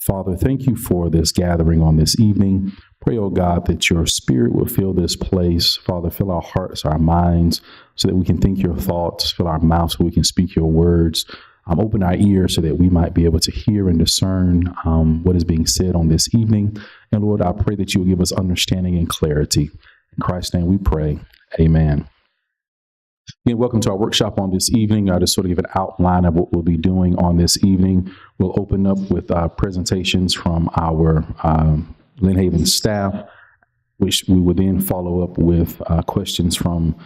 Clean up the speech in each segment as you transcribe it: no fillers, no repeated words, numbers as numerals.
Father, thank you for this gathering on this evening. Pray, oh God, that your spirit will fill this place. Father, fill our hearts, our minds, so that we can think your thoughts, fill our mouths so we can speak your words. Open our ears so that we might be able to hear and discern what is being said on this evening. And Lord, I pray that you will give us understanding and clarity. In Christ's name we pray. Amen. Again, welcome to our workshop on this evening. I'll just sort of give an outline of what we'll be doing on this evening. We'll open up with presentations from our Lynn Haven staff, which we will then follow up with questions from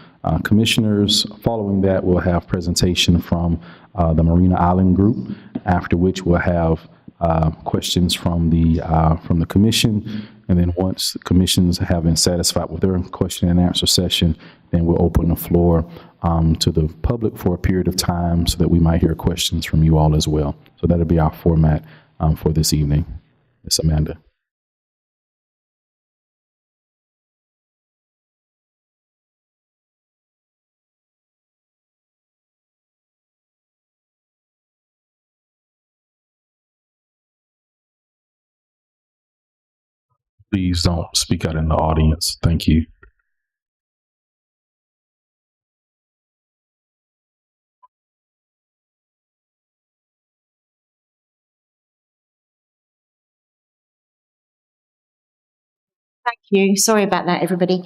commissioners. Following that, we'll have presentation from the Marina Island group, after which we'll have questions from the commission. And then once the commissions have been satisfied with their question and answer session, then we'll open the floor to the public for a period of time so that we might hear questions from you all as well. So that'll be our format for this evening. Ms. Amanda. Please don't speak out in the audience. Thank you. Thank you. Sorry about that, everybody.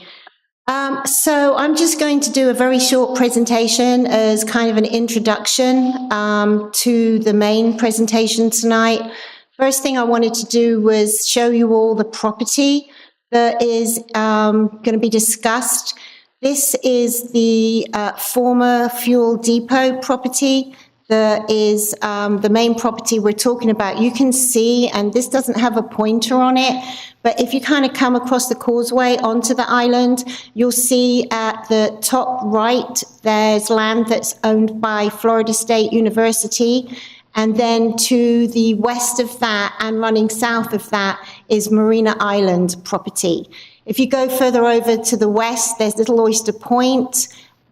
So I'm just going to do a very short presentation as kind of an introduction to the main presentation tonight. First thing I wanted to do was show you all the property that is going to be discussed. This is the former fuel depot property. That is the main property we're talking about. You can see, and this doesn't have a pointer on it, but if you kind of come across the causeway onto the island, you'll see at the top right, there's land that's owned by Florida State University. And then to the west of that and running south of that is Marina Island property. If you go further over to the west, there's Little Oyster Point.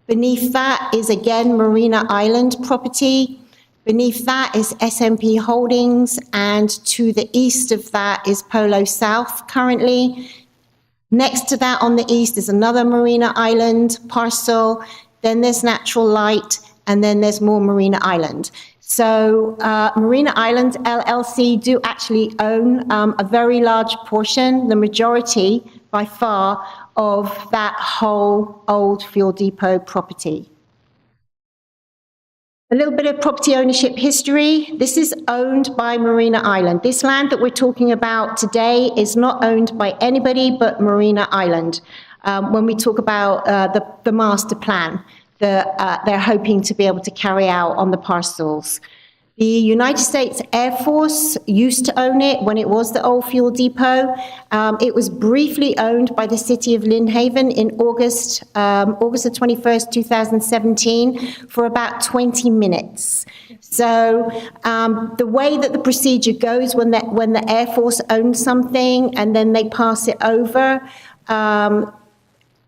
Beneath that is again Marina Island property. Beneath that is SMP Holdings, and to the east of that is Polo South currently. Next to that on the east is another Marina Island parcel. Then there's Natural Light, and then there's more Marina Island. So Marina Island LLC do actually own a very large portion, the majority by far, of that whole old fuel depot property. A little bit of property ownership history. This is owned by Marina Island. This land that we're talking about today is not owned by anybody but Marina Island. When we talk about the master plan that they're hoping to be able to carry out on the parcels. The United States Air Force used to own it when it was the old fuel depot. It was briefly owned by the city of Lynn Haven in August the 21st, 2017, for about 20 minutes. So the way that the procedure goes when the Air Force owns something and then they pass it over,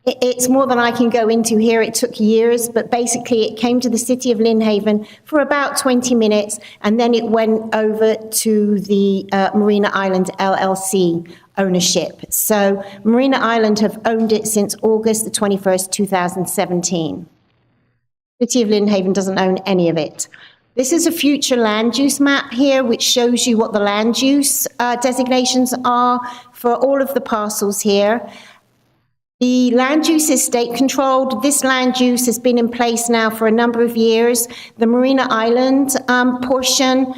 it's more than I can go into here. It took years, but basically it came to the city of Lynn Haven for about 20 minutes, and then it went over to the Marina Island LLC ownership. So Marina Island have owned it since August the 21st, 2017. City of Lynn Haven doesn't own any of it. This is a future land use map here, which shows you what the land use designations are for all of the parcels here. The land use is state controlled. This land use has been in place now for a number of years. The Marina Island portion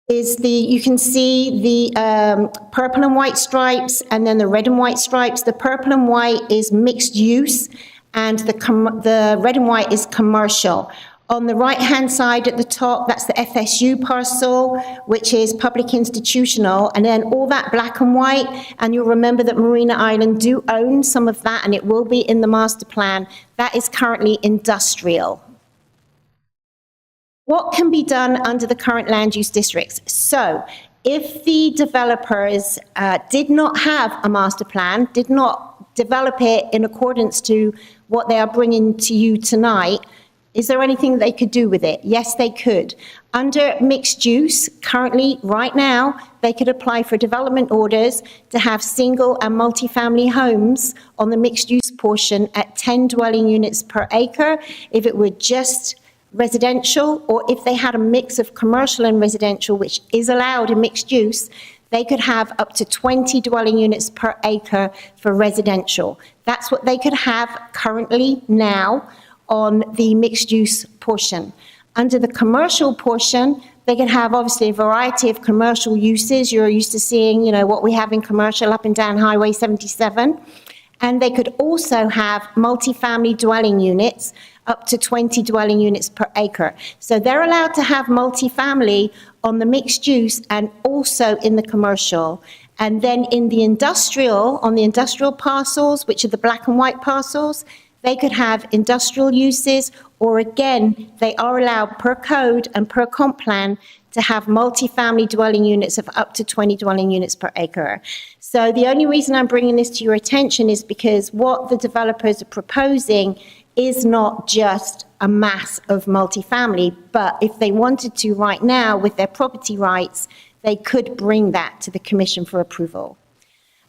is you can see the purple and white stripes and then the red and white stripes. The purple and white is mixed use and the red and white is commercial. On the right-hand side at the top, that's the FSU parcel, which is public institutional, and then all that black and white, and you'll remember that Marina Island do own some of that, and it will be in the master plan. That is currently industrial. What can be done under the current land use districts? So, if the developers did not have a master plan, did not develop it in accordance to what they are bringing to you tonight, is there anything they could do with it? Yes, they could. Under mixed use, currently, right now, they could apply for development orders to have single and multifamily homes on the mixed use portion at 10 dwelling units per acre if it were just residential, or if they had a mix of commercial and residential, which is allowed in mixed use, they could have up to 20 dwelling units per acre for residential. That's what they could have currently now on the mixed use portion. Under the commercial portion, they can have obviously a variety of commercial uses. You're used to seeing, what we have in commercial up and down Highway 77. And they could also have multifamily dwelling units, up to 20 dwelling units per acre. So they're allowed to have multifamily on the mixed use and also in the commercial. And then in the industrial, on the industrial parcels, which are the black and white parcels, they could have industrial uses, or again, they are allowed per code and per comp plan to have multifamily dwelling units of up to 20 dwelling units per acre. So the only reason I'm bringing this to your attention is because what the developers are proposing is not just a mass of multifamily, but if they wanted to right now with their property rights, they could bring that to the Commission for approval.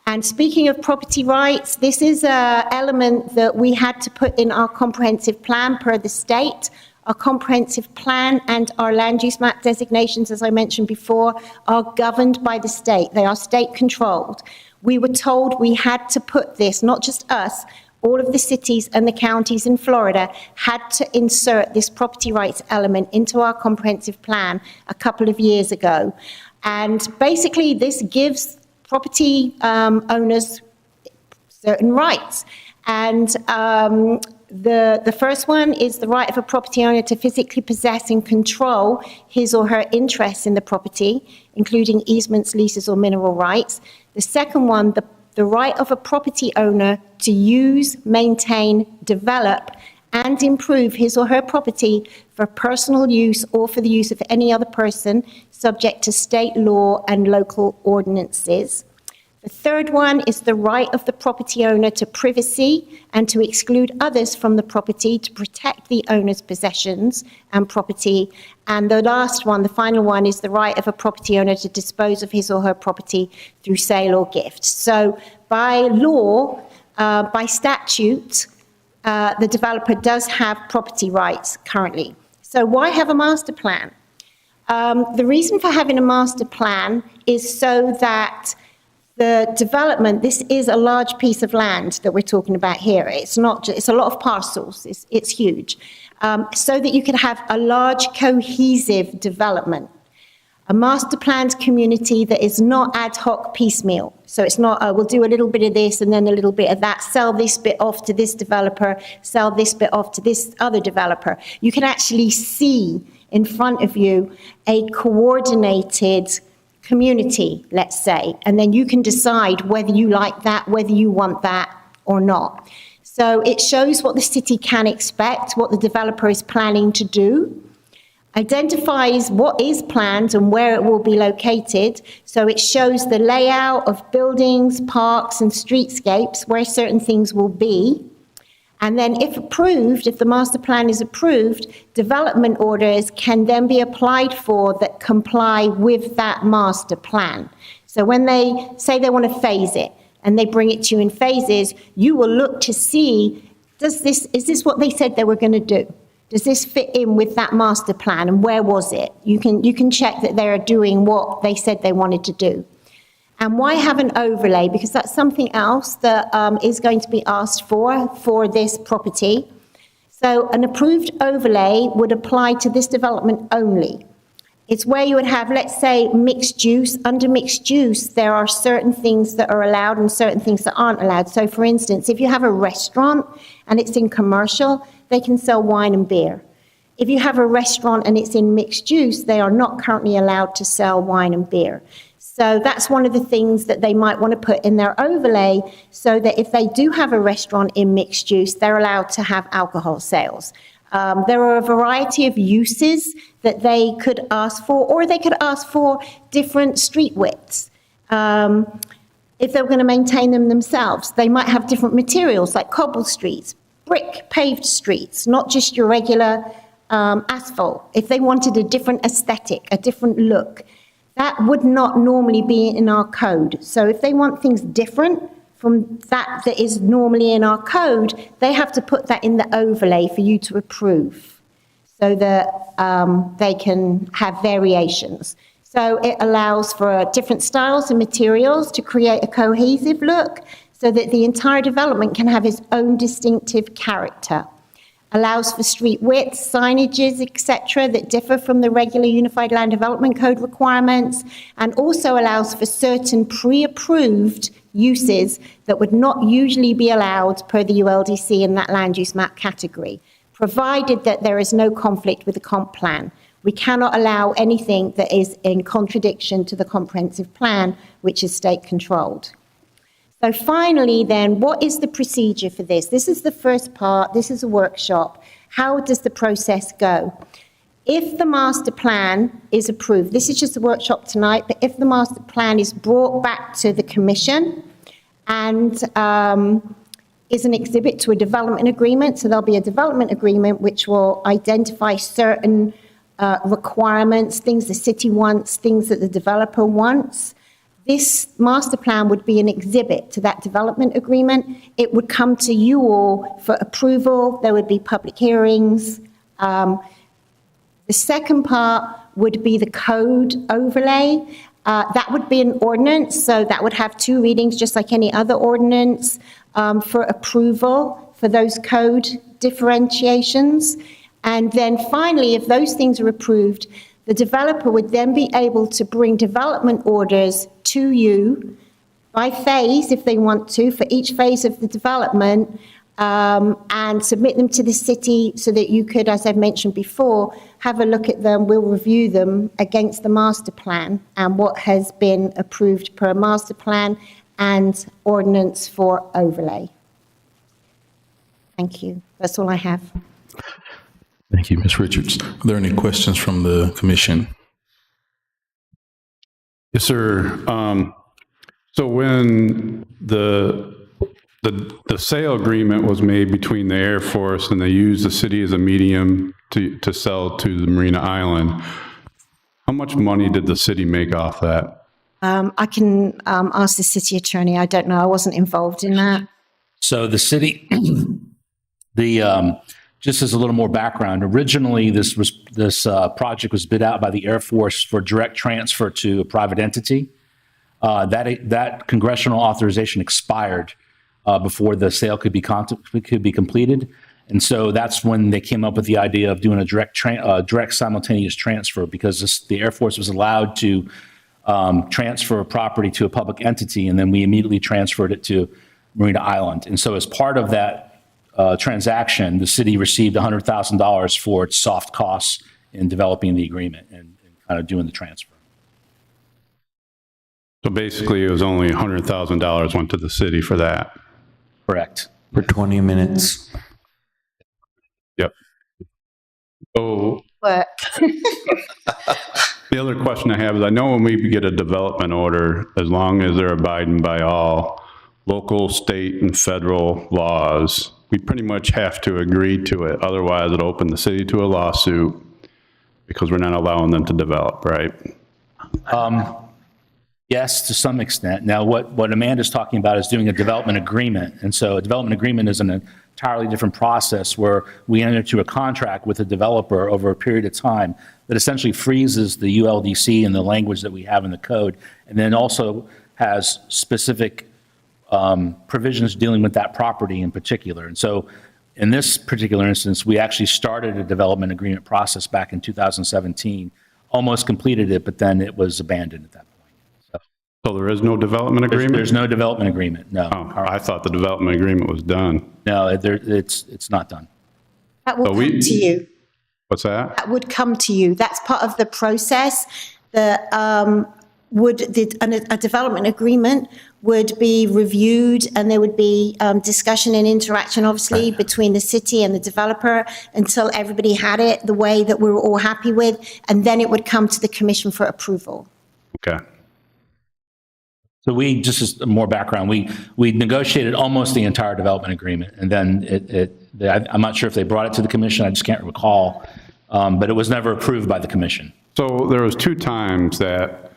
And speaking of property rights, this is an element that we had to put in our comprehensive plan per the state. Our comprehensive plan and our land use map designations, as I mentioned before, are governed by the state. They are state controlled. We were told we had to put this, not just us, all of the cities and the counties in Florida had to insert this property rights element into our comprehensive plan a couple of years ago. And basically this gives property owners certain rights. And the first one is the right of a property owner to physically possess and control his or her interests in the property, including easements, leases, or mineral rights. The second one, the right of a property owner to use, maintain, develop, and improve his or her property for personal use or for the use of any other person, subject to state law and local ordinances. The third one is the right of the property owner to privacy and to exclude others from the property to protect the owner's possessions and property. And the last one, the final one, is the right of a property owner to dispose of his or her property through sale or gift. So by law, by statute, the developer does have property rights currently. So why have a master plan? The reason for having a master plan is so that the development, this is a large piece of land that we're talking about here. It's not just, it's a lot of parcels, it's huge. So that you can have a large cohesive development. A master planned community that is not ad hoc piecemeal. So it's not, we'll do a little bit of this and then a little bit of that, sell this bit off to this developer, sell this bit off to this other developer. You can actually see in front of you a coordinated community, let's say, and then you can decide whether you like that, whether you want that or not. So it shows what the city can expect, what the developer is planning to do, identifies what is planned and where it will be located. So it shows the layout of buildings, parks, and streetscapes, where certain things will be. And then if approved, if the master plan is approved, development orders can then be applied for that comply with that master plan. So when they say they want to phase it and they bring it to you in phases, you will look to see, is this what they said they were going to do? Does this fit in with that master plan, and where was it? You can check that they are doing what they said they wanted to do. And why have an overlay? Because that's something else that is going to be asked for this property. So an approved overlay would apply to this development only. It's where you would have, let's say, mixed use. Under mixed use, there are certain things that are allowed and certain things that aren't allowed. So for instance, if you have a restaurant and it's in commercial, they can sell wine and beer. If you have a restaurant and it's in mixed use, they are not currently allowed to sell wine and beer. So that's one of the things that they might want to put in their overlay, so that if they do have a restaurant in mixed use, they're allowed to have alcohol sales. There are a variety of uses that they could ask for, or they could ask for different street widths. If they were going to maintain them themselves, they might have different materials like cobble streets, brick paved streets, not just your regular asphalt, if they wanted a different aesthetic, a different look, that would not normally be in our code. So if they want things different from that is normally in our code, they have to put that in the overlay for you to approve so that they can have variations. So it allows for different styles and materials to create a cohesive look so that the entire development can have its own distinctive character. Allows for street width, signages, etc., that differ from the regular Unified Land Development Code requirements, and also allows for certain pre-approved uses that would not usually be allowed per the ULDC in that land use map category, provided that there is no conflict with the comp plan. We cannot allow anything that is in contradiction to the comprehensive plan, which is state controlled. So finally then, what is the procedure for this? This is the first part, this is a workshop. How does the process go? If the master plan is approved, this is just a workshop tonight, but if the master plan is brought back to the commission and is an exhibit to a development agreement, so there'll be a development agreement which will identify certain requirements, things the city wants, things that the developer wants. This master plan would be an exhibit to that development agreement. It would come to you all for approval. There would be public hearings. The second part would be the code overlay. That would be an ordinance, so that would have 2 readings, just like any other ordinance, for approval for those code differentiations. And then finally, if those things are approved, the developer would then be able to bring development orders to you by phase, if they want to, for each phase of the development, and submit them to the city so that you could, as I've mentioned before, have a look at them. We'll review them against the master plan and what has been approved per master plan and ordinance for overlay. Thank you. That's all I have. Thank you, Ms. Richards. Are there any questions from the commission? Yes, sir. So when the sale agreement was made between the Air Force and they used the city as a medium to sell to the Marina Island, how much money did the city make off that? I can ask the city attorney. I don't know. I wasn't involved in that. So the city, just as a little more background, originally this project was bid out by the Air Force for direct transfer to a private entity. That congressional authorization expired before the sale could be completed, and so that's when they came up with the idea of doing a direct simultaneous transfer, because the Air Force was allowed to transfer a property to a public entity, and then we immediately transferred it to Marina Island. And so as part of that transaction, the city received $100,000 for its soft costs in developing the agreement and kind of doing the transfer. So basically, it was only $100,000 went to the city for that. Correct. For 20 minutes. Yep. So But the other question I have is, I know when we get a development order, as long as they're abiding by all local, state, and federal laws, we pretty much have to agree to it. Otherwise, it'll open the city to a lawsuit because we're not allowing them to develop, right? Yes, to some extent. Now, what Amanda's talking about is doing a development agreement. And so a development agreement is an entirely different process where we enter into a contract with a developer over a period of time that essentially freezes the ULDC and the language that we have in the code, and then also has specific provisions dealing with that property in particular. And so in this particular instance, we actually started a development agreement process back in 2017, almost completed it, but then it was abandoned at that point. So there is no development agreement? There's no development agreement, no. Oh, I thought the development agreement was done. No, it's not done. that will come to you. What's that? That would come to you. That's part of the process. A development agreement would be reviewed, and there would be discussion and interaction, obviously, between the city and the developer until everybody had it the way that we were all happy with, and then it would come to the commission for approval. Okay. So we, just as more background, we negotiated almost the entire development agreement, and then I'm not sure if they brought it to the commission, I just can't recall. but it was never approved by the commission. So there was 2 times that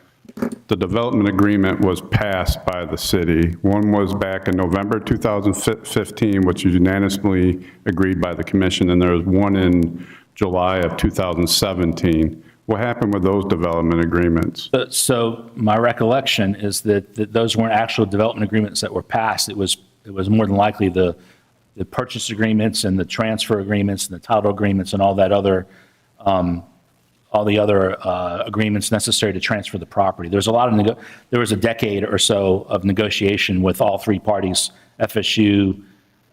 the development agreement was passed by the city. One was back in November 2015, which was unanimously agreed by the commission, and there was one in July of 2017. What happened with those development agreements? So my recollection is that those weren't actual development agreements that were passed. It was more than likely the purchase agreements and the transfer agreements and the title agreements and all the other agreements necessary to transfer the property. There was a decade or so of negotiation with all 3 parties, FSU,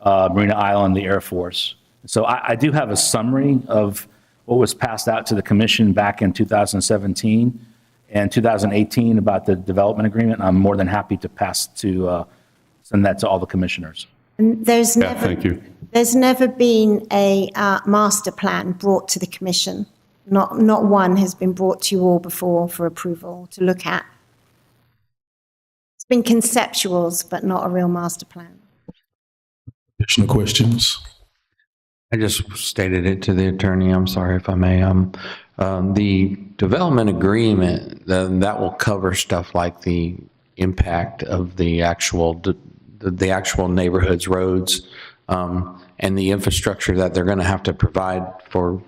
Marina Island, the Air Force. So I do have a summary of what was passed out to the commission back in 2017 and 2018 about the development agreement. I'm more than happy to send that to all the commissioners. And Thank you. There's never been a master plan brought to the commission. Not one has been brought to you all before for approval to look at. It's been conceptuals, but not a real master plan. Additional questions? I just stated it to the attorney. I'm sorry if I may. The development agreement, that will cover stuff like the impact of the actual neighborhoods, roads, and the infrastructure that they're going to have to provide for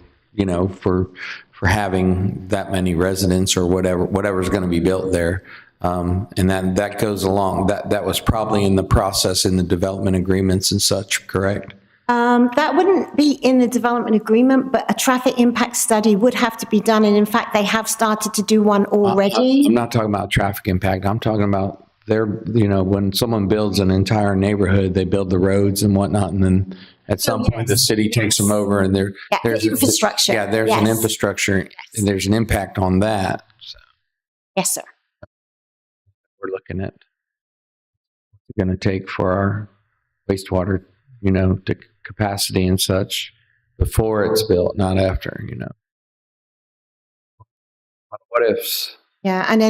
having that many residents or whatever's going to be built there. And that goes along. That was probably in the process in the development agreements and such, correct? That wouldn't be in the development agreement, but a traffic impact study would have to be done. And in fact, they have started to do one already. I'm not talking about traffic impact. I'm talking about when someone builds an entire neighborhood, they build the roads and whatnot, and then at some point the city takes them over, and there's infrastructure. There's an infrastructure, and there's an impact on that. So Yes, sir. we're looking at what's it going to take for our wastewater, to capacity and such before it's built, not after. What ifs? Yeah, and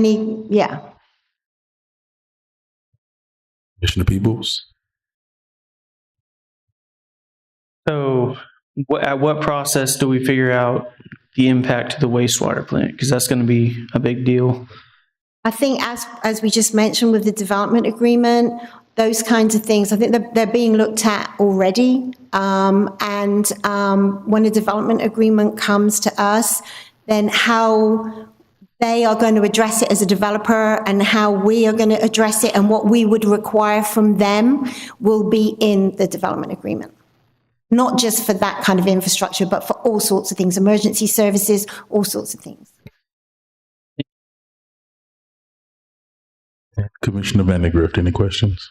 Commissioner Peebles? So at what process do we figure out the impact to the wastewater plant? Because that's going to be a big deal. I think as we just mentioned with the development agreement, those kinds of things, I think they're being looked at already. And when a development agreement comes to us, then how they are going to address it as a developer and how we are going to address it and what we would require from them will be in the development agreement. Not just for that kind of infrastructure, but for all sorts of things, emergency services, all sorts of things. Commissioner Vandegrift, any questions?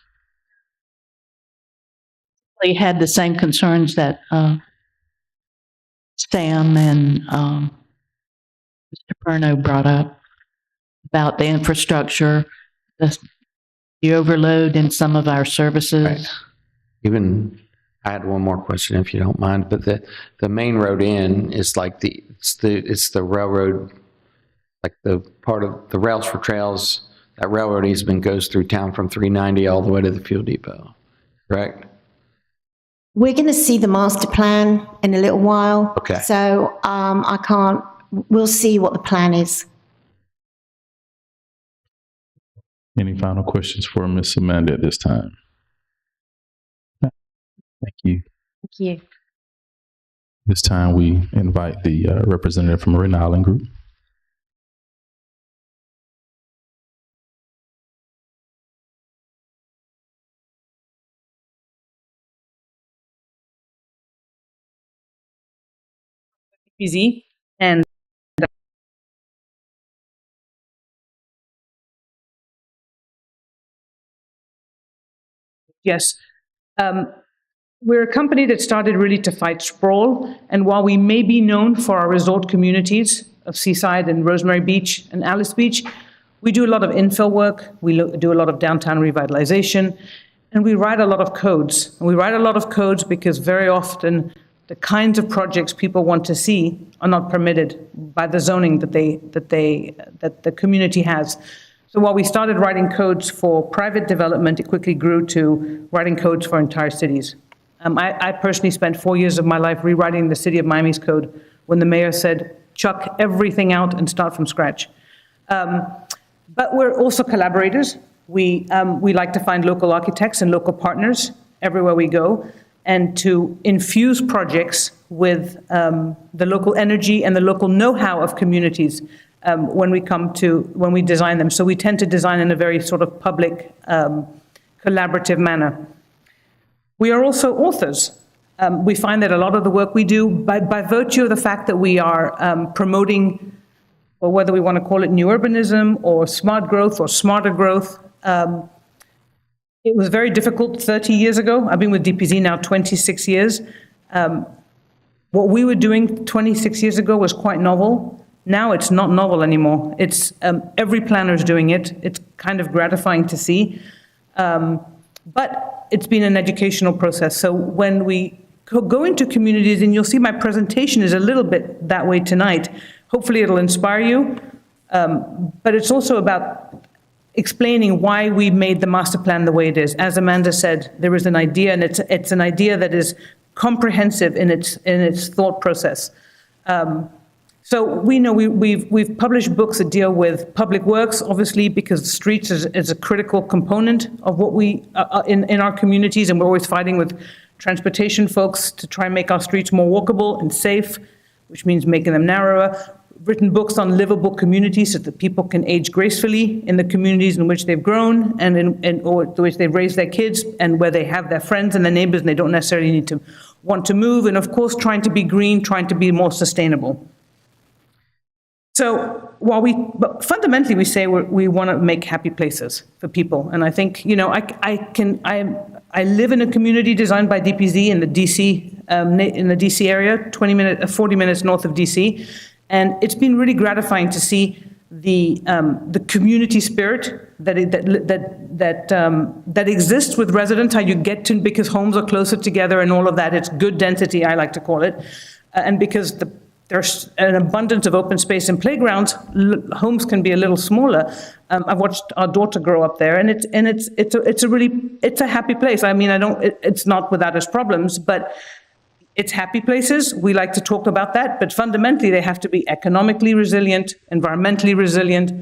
They had the same concerns that Sam and Mr. Perno brought up about the infrastructure, the overload in some of our services. Right. Even I had one more question, if you don't mind, but the main road in is like it's the railroad, like the part of the rails for trails. That railroad easement goes through town from 390 all the way to the fuel depot, correct? We're going to see the master plan in a little while. Okay. So we'll see what the plan is. Any final questions for Ms. Amanda at this time? Thank you. Thank you. This time we invite the representative from Marina Island Group. busy and yes, we're a company that started really to fight sprawl, and while we may be known for our resort communities of Seaside and Rosemary Beach and Alice Beach, we do a lot of infill work, we do a lot of downtown revitalization, and we write a lot of codes. And we write a lot of codes because very often the kinds of projects people want to see are not permitted by the zoning that the community has. So while we started writing codes for private development, it quickly grew to writing codes for entire cities. I personally spent 4 years of my life rewriting the city of Miami's code when the mayor said, chuck everything out and start from scratch. But we're also collaborators. We like to find local architects and local partners everywhere we go, and to infuse projects with the local energy and the local know-how of communities when we design them. So we tend to design in a very sort of public, collaborative manner. We are also authors. We find that a lot of the work we do, by virtue of the fact that we are promoting, or whether we want to call it new urbanism or smart growth or smarter growth, it was very difficult 30 years ago. I've been with DPZ now 26 years. What we were doing 26 years ago was quite novel. Now it's not novel anymore. It's every planner is doing it. It's kind of gratifying to see. But it's been an educational process. So when we go into communities, and you'll see my presentation is a little bit that way tonight. Hopefully it'll inspire you. But it's also about explaining why we made the master plan the way it is. As Amanda said, there is an idea, and it's an idea that is comprehensive in its thought process. So we know we've published books that deal with public works, obviously, because the streets is a critical component of what we in our communities, and we're always fighting with transportation folks to try and make our streets more walkable and safe, which means making them narrower. Written books on livable communities so that people can age gracefully in the communities in which they've grown and or to which they've raised their kids, and where they have their friends and their neighbors and they don't necessarily need to want to move. And of course, trying to be green, trying to be more sustainable. So but fundamentally we say we want to make happy places for people. And I think, I live in a community designed by DPZ in the DC area, 40 minutes north of DC. And it's been really gratifying to see the community spirit that exists with residents, how you get to, because homes are closer together and all of that. It's good density, I like to call it. And because there's an abundance of open space and playgrounds, homes can be a little smaller. I've watched our daughter grow up there, and it's a happy place. I mean, it's not without its problems, but it's happy places. We like to talk about that, but fundamentally they have to be economically resilient, environmentally resilient,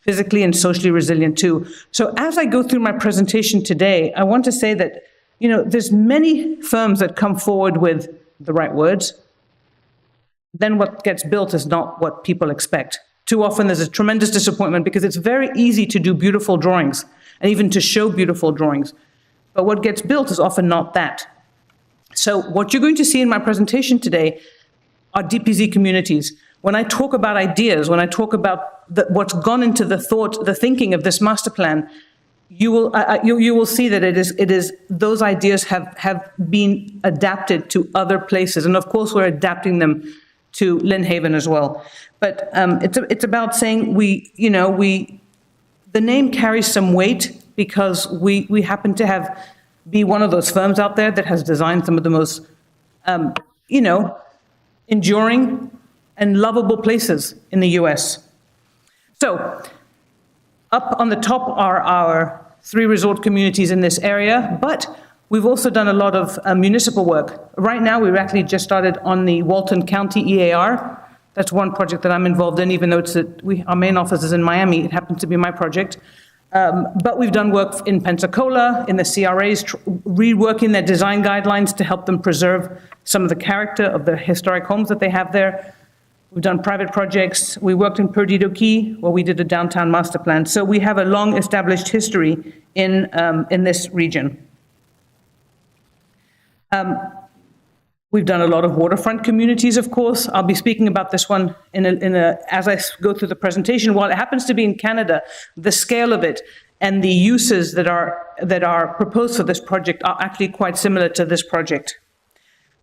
physically and socially resilient too. So as I go through my presentation today, I want to say that, there's many firms that come forward with the right words. Then what gets built is not what people expect. Too often there's a tremendous disappointment because it's very easy to do beautiful drawings and even to show beautiful drawings. But what gets built is often not that. So what you're going to see in my presentation today are DPZ communities. When I talk about ideas, when I talk about what's gone into the thinking of this master plan, you will see that it is those ideas have been adapted to other places, and of course we're adapting them to Lynn Haven as well. But it's about saying the name carries some weight because we happen to be one of those firms out there that has designed some of the most, enduring and lovable places in the U.S. So up on the top are our 3 resort communities in this area, but we've also done a lot of municipal work. Right now, we've actually just started on the Walton County EAR. That's one project that I'm involved in, even though our main office is in Miami. It happens to be my project. But we've done work in Pensacola, in the CRAs, reworking their design guidelines to help them preserve some of the character of the historic homes that they have there. We've done private projects. We worked in Perdido Key, where we did a downtown master plan. So we have a long established history in this region. We've done a lot of waterfront communities, of course. I'll be speaking about this one as I go through the presentation. While it happens to be in Canada, the scale of it and the uses that are proposed for this project are actually quite similar to this project.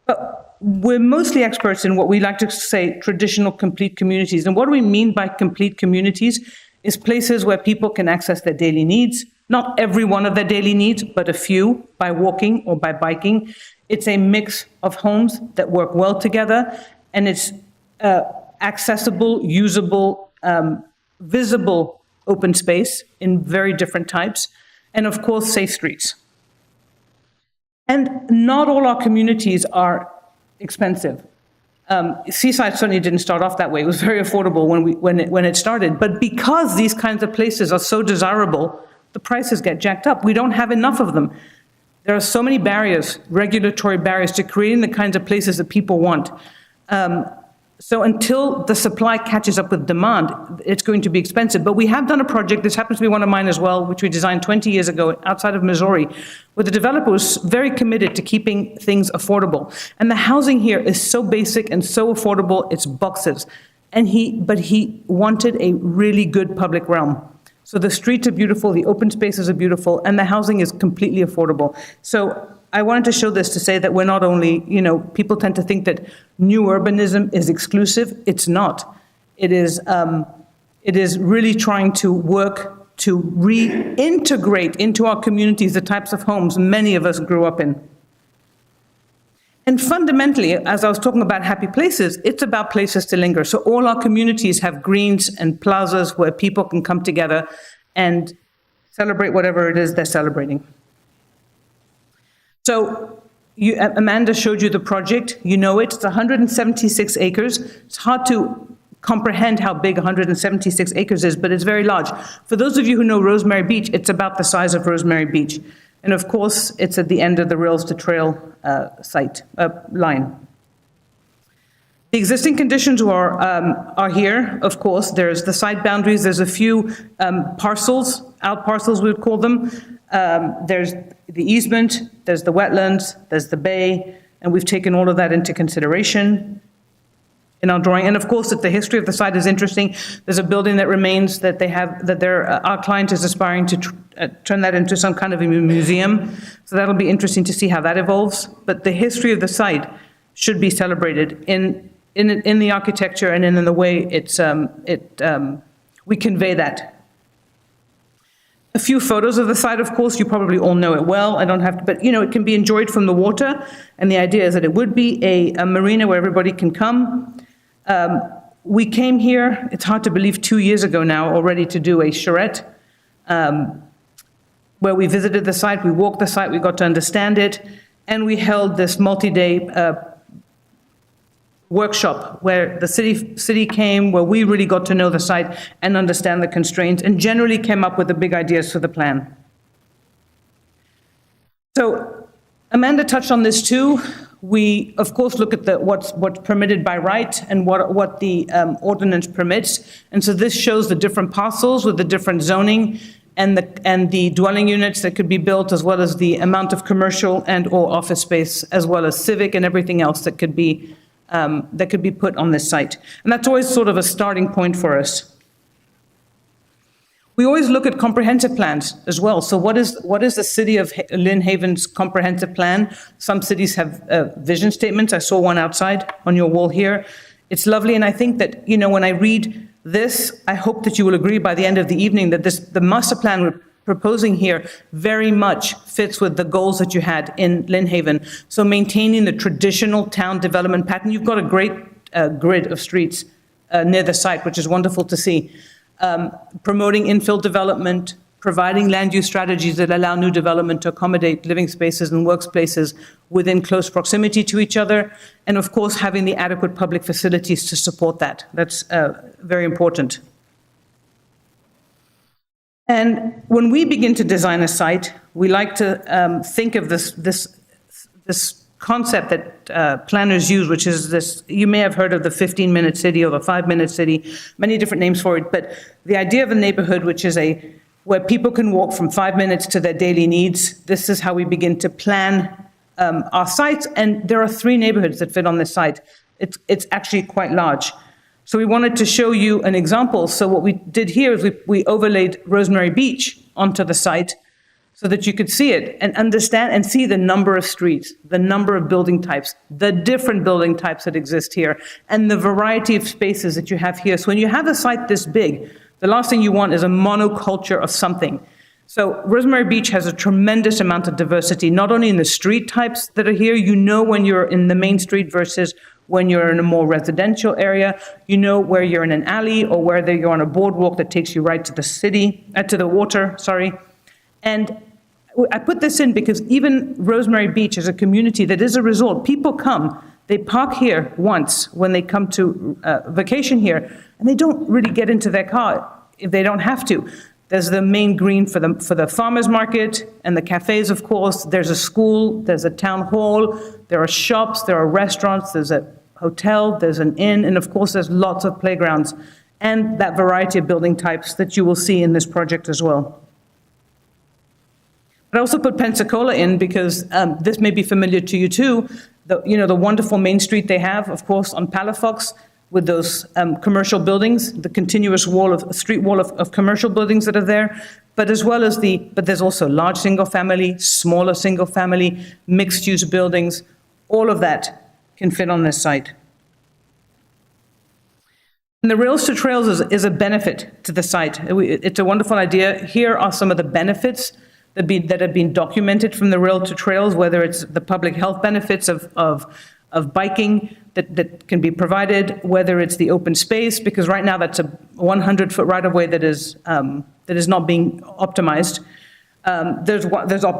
But we're mostly experts in what we like to say traditional complete communities. And what do we mean by complete communities? Is places where people can access their daily needs, not every one of their daily needs, but a few, by walking or by biking. It's a mix of homes that work well together, and it's accessible, usable, visible open space in very different types, and of course, safe streets. And not all our communities are expensive. Seaside certainly didn't start off that way. It was very affordable when it started. But because these kinds of places are so desirable, the prices get jacked up. We don't have enough of them. There are so many barriers, regulatory barriers, to creating the kinds of places that people want. So until the supply catches up with demand, it's going to be expensive. But we have done a project, this happens to be one of mine as well, which we designed 20 years ago outside of Missouri, where the developer was very committed to keeping things affordable. And the housing here is so basic and so affordable, it's boxes. But he wanted a really good public realm. So the streets are beautiful, the open spaces are beautiful, and the housing is completely affordable. So I wanted to show this to say that we're not only, people tend to think that new urbanism is exclusive. It's not. It is really trying to work to reintegrate into our communities the types of homes many of us grew up in. And fundamentally, as I was talking about happy places, it's about places to linger. So all our communities have greens and plazas where people can come together and celebrate whatever it is they're celebrating. So Amanda showed you the project. You know it. It's 176 acres. It's hard to comprehend how big 176 acres is, but it's very large. For those of you who know Rosemary Beach, it's about the size of Rosemary Beach. And of course, it's at the end of the Rails to Trail line. The existing conditions are here, of course. There's the site boundaries. There's a few parcels, out parcels we would call them. There's the easement, there's the wetlands, there's the bay, and we've taken all of that into consideration in our drawing. And of course, the history of the site is interesting. There's a building that remains that our client is aspiring to turn that into some kind of a museum. So that'll be interesting to see how that evolves. But the history of the site should be celebrated in the architecture and in the way we convey that. A few photos of the site, of course, you probably all know it well. I don't have to, but it can be enjoyed from the water. And the idea is that it would be a marina where everybody can come. We came here, it's hard to believe, 2 years ago now already, to do a charrette, where we visited the site, we walked the site, we got to understand it, and we held this multi-day workshop where the city came, where we really got to know the site and understand the constraints, and generally came up with the big ideas for the plan. So Amanda touched on this too. We, of course, look at what's permitted by right and what the ordinance permits. And so this shows the different parcels with the different zoning and the dwelling units that could be built, as well as the amount of commercial and or office space, as well as civic and everything else that could be put on this site. And that's always sort of a starting point for us. We always look at comprehensive plans as well. So what is the city of Lynn Haven's comprehensive plan? Some cities have vision statements. I saw one outside on your wall here. It's lovely, and I think that, when I read this, I hope that you will agree by the end of the evening that the master plan we're proposing here very much fits with the goals that you had in Lynn Haven. So maintaining the traditional town development pattern. You've got a great grid of streets near the site, which is wonderful to see. Promoting infill development, providing land use strategies that allow new development to accommodate living spaces and workspaces within close proximity to each other, and of course having the adequate public facilities to support that. That's very important. And when we begin to design a site, we like to think of this concept that planners use, which is this, you may have heard of the 15-minute city or the 5-minute city, many different names for it, but the idea of a neighborhood, which is where people can walk from 5 minutes to their daily needs. This is how we begin to plan our sites, and there are 3 neighborhoods that fit on this site. It's actually quite large. So we wanted to show you an example. So what we did here is we overlaid Rosemary Beach onto the site so that you could see it and understand and see the number of streets, the number of building types, the different building types that exist here, and the variety of spaces that you have here. So when you have a site this big, the last thing you want is a monoculture of something. So Rosemary Beach has a tremendous amount of diversity, not only in the street types that are here. When you're in the main street versus when you're in a more residential area. Where you're in an alley or whether you're on a boardwalk that takes you right to the water. And I put this in because even Rosemary Beach is a community that is a resort. People come They park here once when they come to vacation here, and they don't really get into their car if they don't have to. There's the main green for the farmers market and the cafes, of course. There's a school, there's a town hall, there are shops, there are restaurants, there's a hotel, there's an inn, and of course there's lots of playgrounds and that variety of building types that you will see in this project as well. But I also put Pensacola in because this may be familiar to you too. The wonderful Main Street they have, of course, on Palafox, with those commercial buildings, the continuous street wall of commercial buildings that are there, but as well as but there's also large single family, smaller single family, mixed use buildings. All of that can fit on this site. And the Rails to Trails is a benefit to the site. It's a wonderful idea. Here are some of the benefits that have been documented from the Rail to Trails, whether it's the public health benefits of biking that can be provided, whether it's the open space, because right now that's a 100-foot right-of-way that is not being optimized. There's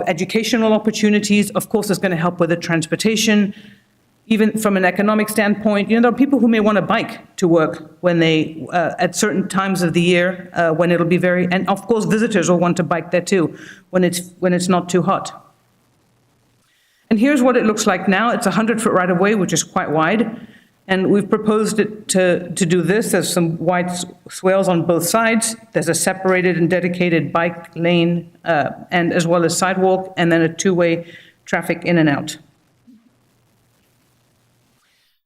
educational opportunities. Of course, it's going to help with the transportation. Even from an economic standpoint, there are people who may want to bike to work when they, at certain times of the year, when it'll be and of course visitors will want to bike there too, when it's not too hot. And here's what it looks like now. It's a 100-foot right-of-way, which is quite wide. And we've proposed it to do this. There's some wide swales on both sides. There's a separated and dedicated bike lane, and as well as sidewalk, and then a two-way traffic in and out.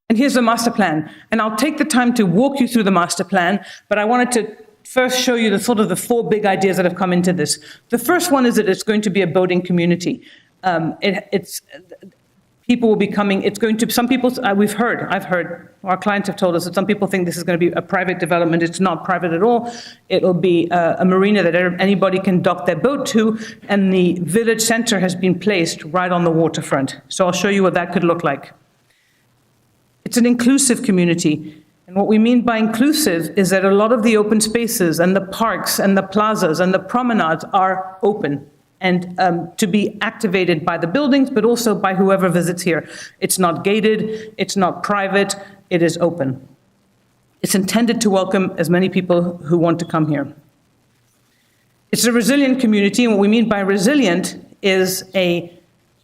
And here's the master plan. And I'll take the time to walk you through the master plan, but I wanted to first show you the four big ideas that have come into this. The first one is that it's going to be a boating community. People will be coming, some people, I've heard, our clients have told us that some people think this is going to be a private development. It's not private at all. It'll be a marina that anybody can dock their boat to, and the village center has been placed right on the waterfront. So I'll show you what that could look like. It's an inclusive community. And what we mean by inclusive is that a lot of the open spaces and the parks and the plazas and the promenades are open and to be activated by the buildings, but also by whoever visits here. It's not gated, it's not private, it is open. It's intended to welcome as many people who want to come here. It's a resilient community, and what we mean by resilient is a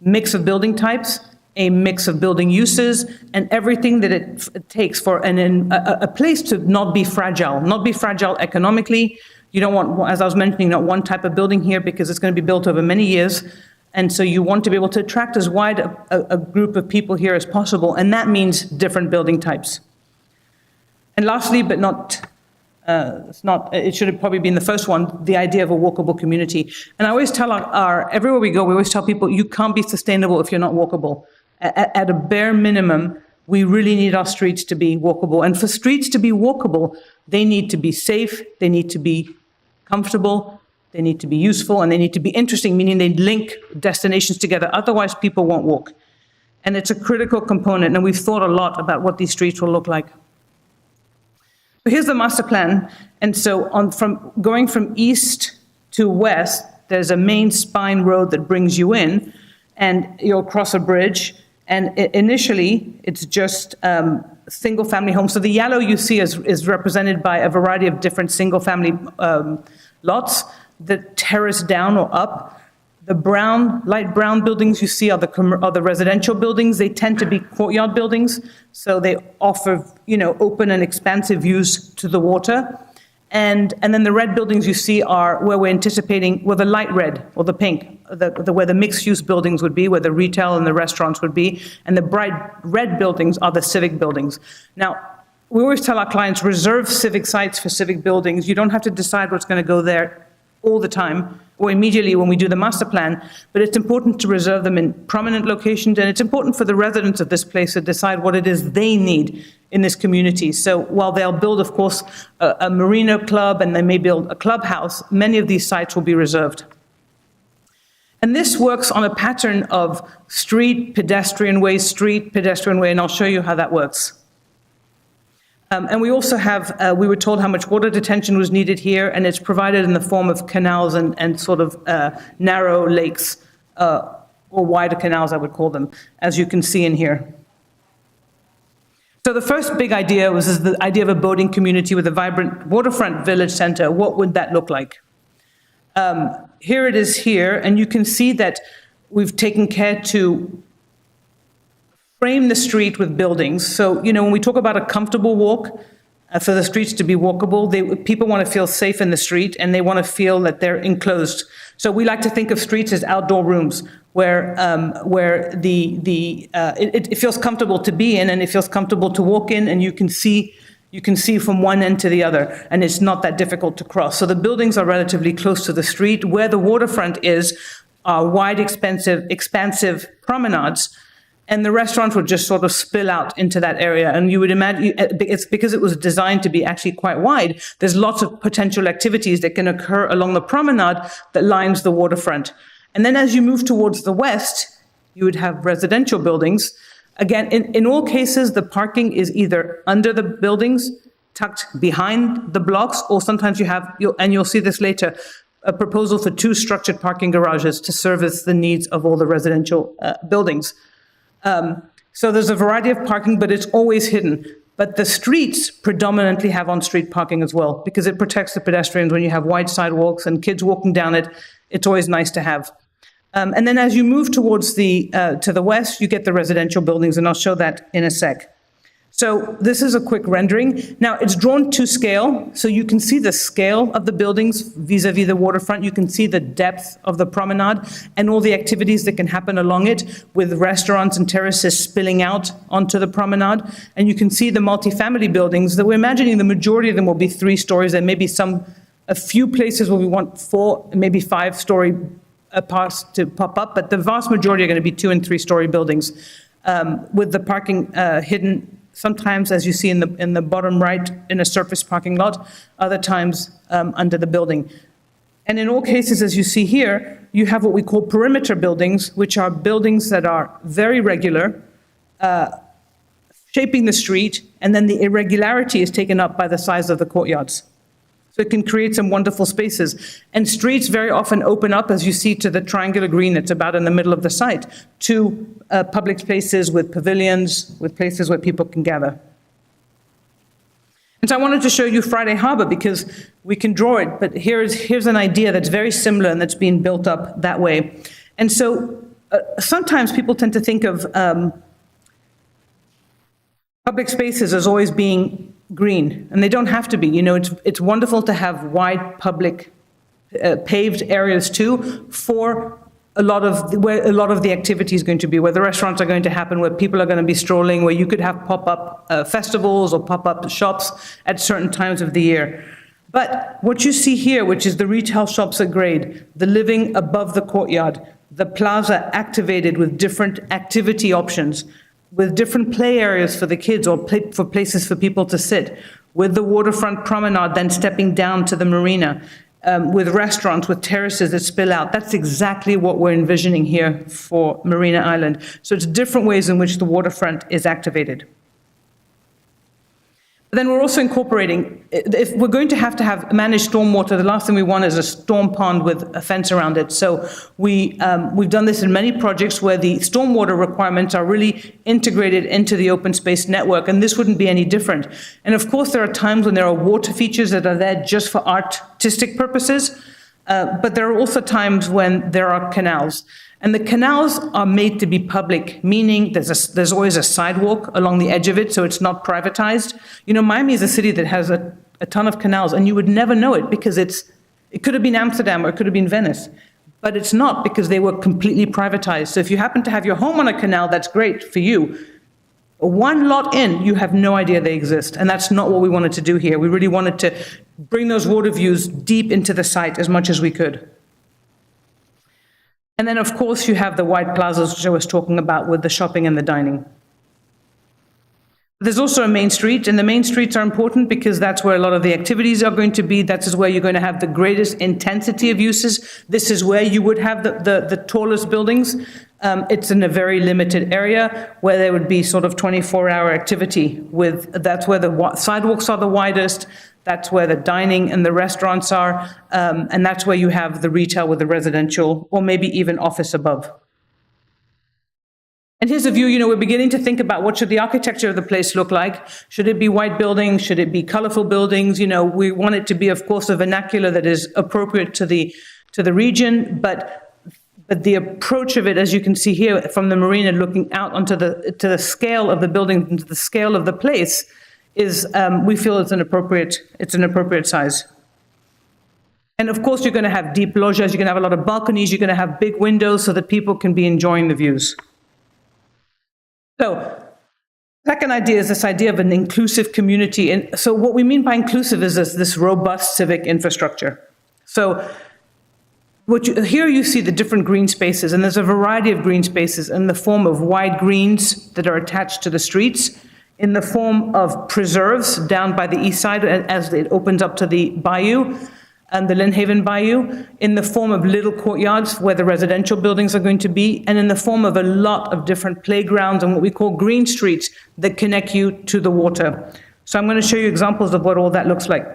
mix of building types, a mix of building uses, and everything that it takes for a place to not be fragile economically. You don't want, as I was mentioning, not one type of building here because it's going to be built over many years. And so you want to be able to attract as wide a group of people here as possible, and that means different building types. And lastly, but it should have probably been the first one, the idea of a walkable community. And I always tell everywhere we go, we always tell people, you can't be sustainable if you're not walkable. At a bare minimum, we really need our streets to be walkable. And for streets to be walkable, they need to be safe, they need to be comfortable, they need to be useful, and they need to be interesting, meaning they link destinations together. Otherwise, people won't walk. And it's a critical component, and we've thought a lot about what these streets will look like. So here's the master plan. And so going from east to west, there's a main spine road that brings you in, and you'll cross a bridge. And initially, it's just single-family homes. So the yellow you see is represented by a variety of different single-family lots that terrace down or up. The light brown buildings you see are the residential buildings. They tend to be courtyard buildings, so they offer open and expansive views to the water. And then the red buildings you see are where we're anticipating, the light red or the pink, where the mixed-use buildings would be, where the retail and the restaurants would be, and the bright red buildings are the civic buildings. Now, we always tell our clients, reserve civic sites for civic buildings. You don't have to decide what's going to go there all the time or immediately when we do the master plan, but it's important to reserve them in prominent locations, and it's important for the residents of this place to decide what it is they need in this community. So while they'll build, of course, a marina club and they may build a clubhouse, many of these sites will be reserved. And this works on a pattern of street, pedestrian way, and I'll show you how that works. And we also have, we were told how much water detention was needed here, and it's provided in the form of canals and sort of narrow lakes, or wider canals, I would call them, as you can see in here. So the first big idea was the idea of a boating community with a vibrant waterfront village center. What would that look like? Here it is here, and you can see that we've taken care to frame the street with buildings. So, when we talk about a comfortable walk, for the streets to be walkable, people want to feel safe in the street, and they want to feel that they're enclosed. So we like to think of streets as outdoor rooms where it feels comfortable to be in, and it feels comfortable to walk in, and you can see from one end to the other, and it's not that difficult to cross. So the buildings are relatively close to the street. Where the waterfront is, are wide, expansive promenades, and the restaurants would just sort of spill out into that area. And you would imagine, it's because it was designed to be actually quite wide, there's lots of potential activities that can occur along the promenade that lines the waterfront. And then as you move towards the west, you would have residential buildings. Again, in all cases, the parking is either under the buildings, tucked behind the blocks, or sometimes you'll see this later, a proposal for 2 structured parking garages to service the needs of all the residential buildings. So there's a variety of parking, but it's always hidden. But the streets predominantly have on-street parking as well, because it protects the pedestrians when you have wide sidewalks and kids walking down it. It's always nice to have. And then as you move towards to the west, you get the residential buildings, and I'll show that in a sec. So this is a quick rendering. Now, it's drawn to scale, so you can see the scale of the buildings vis-a-vis the waterfront. You can see the depth of the promenade and all the activities that can happen along it, with restaurants and terraces spilling out onto the promenade. And you can see the multifamily buildings that we're imagining the majority of them will be 3 stories, and maybe a few places where we want 4, maybe 5-story parts to pop up, but the vast majority are going to be 2- and 3-story buildings, with the parking hidden. Sometimes, as you see in the bottom right, in a surface parking lot, other times under the building. And in all cases, as you see here, you have what we call perimeter buildings, which are buildings that are very regular, shaping the street, and then the irregularity is taken up by the size of the courtyards. So it can create some wonderful spaces. And streets very often open up, as you see, to the triangular green that's about in the middle of the site, to public spaces with pavilions, with places where people can gather. And so I wanted to show you Friday Harbor, because we can draw it, but here's an idea that's very similar and that's being built up that way. And so sometimes people tend to think of public spaces as always being green, and they don't have to be. It's wonderful to have wide public paved areas too, for where a lot of the activity is going to be, where the restaurants are going to happen, where people are going to be strolling, where you could have pop-up festivals or pop-up shops at certain times of the year. But what you see here, which is the retail shops at grade, the living above the courtyard, the plaza activated with different activity options, with different play areas for the kids, or for places for people to sit, with the waterfront promenade then stepping down to the marina, with restaurants, with terraces that spill out. That's exactly what we're envisioning here for Marina Island. So it's different ways in which the waterfront is activated. But then we're also incorporating, if we're going to have managed stormwater, the last thing we want is a storm pond with a fence around it. So we've done this in many projects where the stormwater requirements are really integrated into the open space network, and this wouldn't be any different. And of course, there are times when there are water features that are there just for artistic purposes, but there are also times when there are canals. And the canals are made to be public, meaning there's always a sidewalk along the edge of it, so it's not privatized. Miami is a city that has a ton of canals, and you would never know it, because it could have been Amsterdam or it could have been Venice. But it's not, because they were completely privatized. So if you happen to have your home on a canal, that's great for you. One lot in, you have no idea they exist. And that's not what we wanted to do here. We really wanted to bring those water views deep into the site as much as we could. And then, of course, you have the wide plazas, which I was talking about, with the shopping and the dining. There's also a main street, and the main streets are important because that's where a lot of the activities are going to be. That is where you're going to have the greatest intensity of uses. This is where you would have the tallest buildings. It's in a very limited area where there would be sort of 24-hour activity. That's where the sidewalks are the widest. That's where the dining and the restaurants are, and that's where you have the retail with the residential, or maybe even office above. And here's a view, we're beginning to think about what should the architecture of the place look like. Should it be white buildings? Should it be colorful buildings? We want it to be, of course, a vernacular that is appropriate to the region, but the approach of it, as you can see here from the marina, looking out onto the scale of the building, into the scale of the place, is we feel it's an appropriate size. And of course, you're going to have deep loggias, you're going to have a lot of balconies, you're going to have big windows so that people can be enjoying the views. So, second idea is this idea of an inclusive community. And so what we mean by inclusive is this robust civic infrastructure. So here you see the different green spaces, and there's a variety of green spaces in the form of wide greens that are attached to the streets, in the form of preserves down by the east side as it opens up to the bayou, and the Lynn Haven Bayou, in the form of little courtyards where the residential buildings are going to be, and in the form of a lot of different playgrounds and what we call green streets that connect you to the water. So I'm going to show you examples of what all that looks like.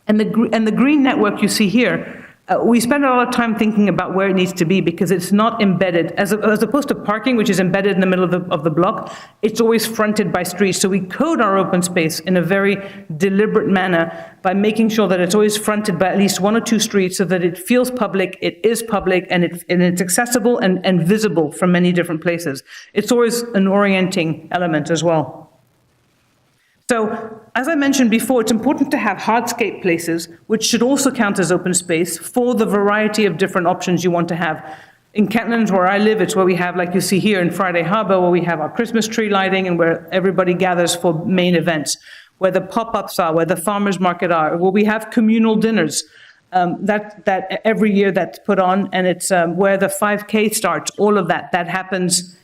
And the green network you see here, we spend a lot of time thinking about where it needs to be because it's not embedded, as opposed to parking, which is embedded in the middle of the block, it's always fronted by streets. So we code our open space in a very deliberate manner by making sure that it's always fronted by at least one or two streets so that it feels public, it is public, and it's accessible and visible from many different places. It's always an orienting element as well. So, as I mentioned before, it's important to have hardscape places, which should also count as open space for the variety of different options you want to have. In Kentlands, where I live, it's where we have, like you see here in Friday Harbor, where we have our Christmas tree lighting and where everybody gathers for main events, where the pop-ups are, where the farmers market are, where we have communal dinners. That every year that's put on, and it's where the 5K starts. All of that happens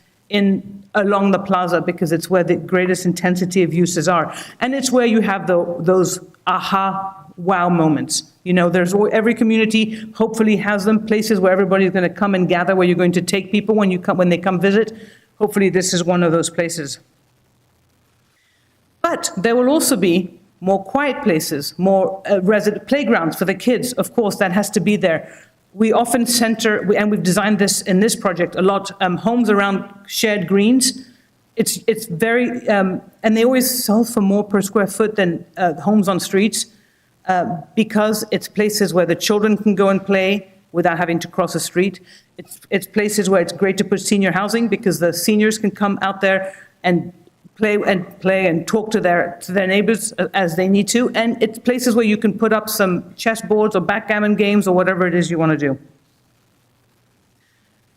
along the plaza because it's where the greatest intensity of uses are. And it's where you have those aha, wow moments. Every community hopefully has them, places where everybody's going to come and gather, where you're going to take people when they come visit. Hopefully this is one of those places. But there will also be more quiet places, more resident playgrounds for the kids. Of course, that has to be there. We often and we've designed this in this project a lot, homes around shared greens. It's very, and they always sell for more per square foot than homes on streets because it's places where the children can go and play without having to cross a street. It's places where it's great to put senior housing because the seniors can come out there and play and talk to their neighbors as they need to. And it's places where you can put up some chess boards or backgammon games or whatever it is you want to do.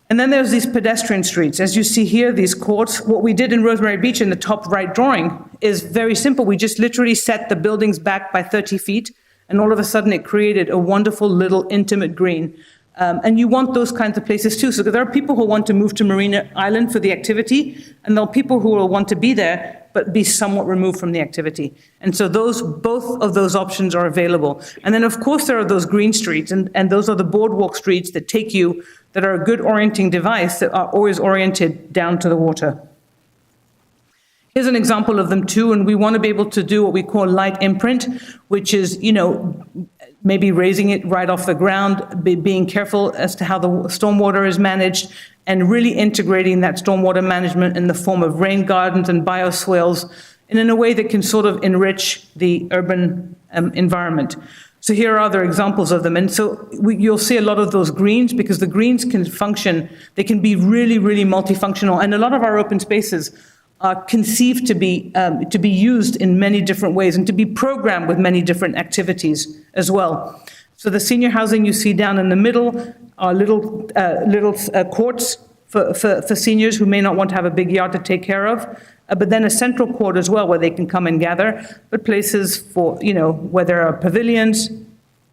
And then there's these pedestrian streets. As you see here, these courts, what we did in Rosemary Beach in the top right drawing is very simple. We just literally set the buildings back by 30 feet, and all of a sudden it created a wonderful little intimate green. And you want those kinds of places too. So there are people who want to move to Marina Island for the activity, and there are people who will want to be there, but be somewhat removed from the activity. And so both of those options are available. And then of course there are those green streets, and those are the boardwalk streets that are a good orienting device that are always oriented down to the water. Here's an example of them too, and we want to be able to do what we call light imprint, which is, maybe raising it right off the ground, being careful as to how the stormwater is managed, and really integrating that stormwater management in the form of rain gardens and bioswales, and in a way that can sort of enrich the urban environment. So here are other examples of them. And so you'll see a lot of those greens because the greens can function, they can be really, really multifunctional. And a lot of our open spaces are conceived to be used in many different ways and to be programmed with many different activities as well. So the senior housing you see down in the middle are little courts for seniors who may not want to have a big yard to take care of, but then a central court as well where they can come and gather, but places for, where there are pavilions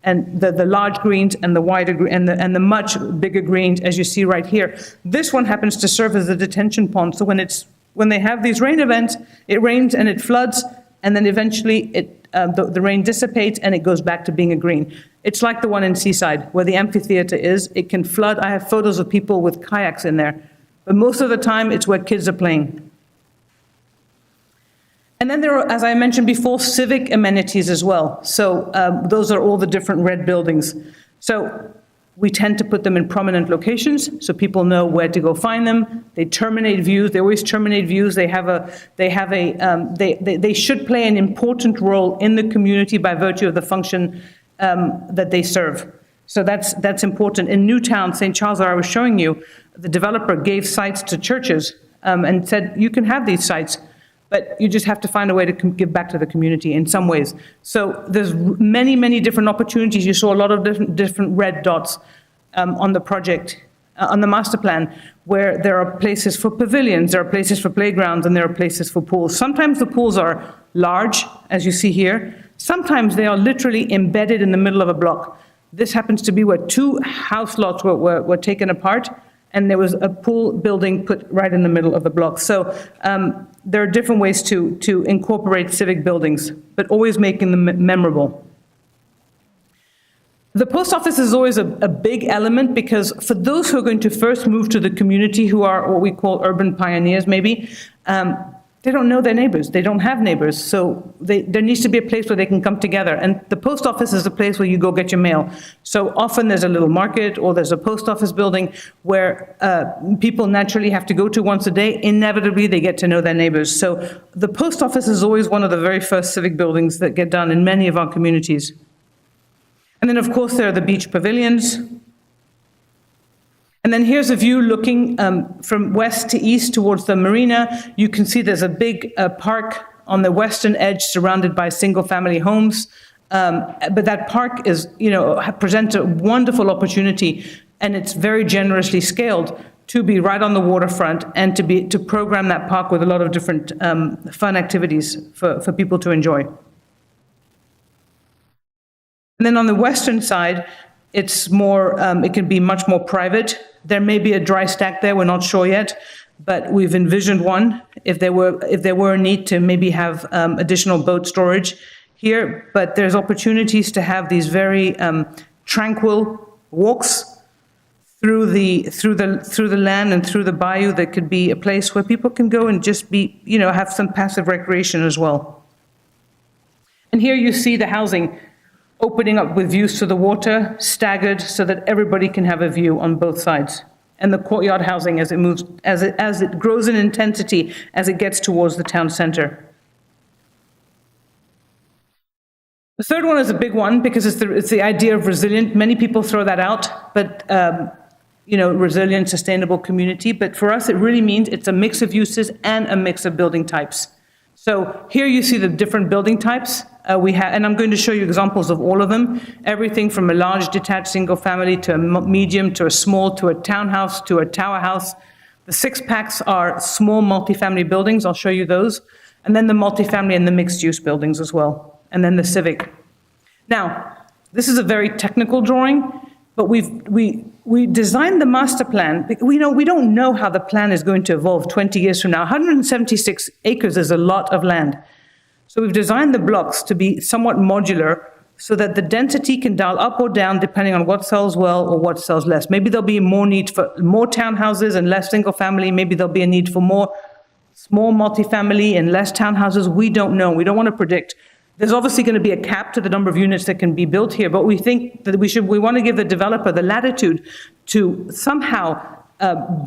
and the large greens and the wider and the much bigger greens as you see right here. This one happens to serve as a detention pond. So when they have these rain events, it rains and it floods, and then eventually the rain dissipates and it goes back to being a green. It's like the one in Seaside where the amphitheater is. It can flood. I have photos of people with kayaks in there, but most of the time it's where kids are playing. And then there are, as I mentioned before, civic amenities as well. So those are all the different red buildings. So We tend to put them in prominent locations so people know where to go find them. They terminate views. They always terminate views. They should play an important role in the community by virtue of the function that they serve. So that's important. In Newtown, St. Charles, that I was showing you, the developer gave sites to churches and said, you can have these sites, but you just have to find a way to give back to the community in some ways. So there's many, many different opportunities. You saw a lot of different red dots on the project, on the master plan, where there are places for pavilions, there are places for playgrounds, and there are places for pools. Sometimes the pools are large, as you see here. Sometimes they are literally embedded in the middle of a block. This happens to be where 2 house lots were taken apart, and there was a pool building put right in the middle of the block. So there are different ways to incorporate civic buildings, but always making them memorable. The post office is always a big element, because for those who are going to first move to the community, who are what we call urban pioneers maybe, they don't know their neighbors. They don't have neighbors. So there needs to be a place where they can come together. And the post office is a place where you go get your mail. So often there's a little market or there's a post office building where people naturally have to go to once a day. Inevitably, they get to know their neighbors. So the post office is always one of the very first civic buildings that get done in many of our communities. And then, of course, there are the beach pavilions. And then here's a view looking from west to east towards the Marina. You can see there's a big park on the western edge surrounded by single-family homes. But that park is, presents a wonderful opportunity, and it's very generously scaled to be right on the waterfront and to program that park with a lot of different fun activities for people to enjoy. And then on the western side, it's more, it can be much more private. There may be a dry stack there, we're not sure yet, but we've envisioned one if there were a need to maybe have additional boat storage here. But there's opportunities to have these very tranquil walks through the land and through the bayou. That could be a place where people can go and just be, have some passive recreation as well. And here you see the housing opening up with views to the water, staggered so that everybody can have a view on both sides. And the courtyard housing as it moves, as it grows in intensity as it gets towards the town center. The third one is a big one because it's the idea of resilient. Many people throw that out, but resilient, sustainable community. But for us, it really means it's a mix of uses and a mix of building types. So here you see the different building types we have, and I'm going to show you examples of all of them. Everything from a large detached single family to a medium to a small to a townhouse to a tower house. The 6-packs are small multifamily buildings. I'll show you those. And then the multifamily and the mixed use buildings as well. And then the civic. Now, this is a very technical drawing, but we designed the master plan. We don't know how the plan is going to evolve 20 years from now. 176 acres is a lot of land. So we've designed the blocks to be somewhat modular so that the density can dial up or down depending on what sells well or what sells less. Maybe there'll be more need for more townhouses and less single family. Maybe there'll be a need for more small multifamily and less townhouses. We don't know. We don't want to predict. There's obviously going to be a cap to the number of units that can be built here, but we think that we want to give the developer the latitude to somehow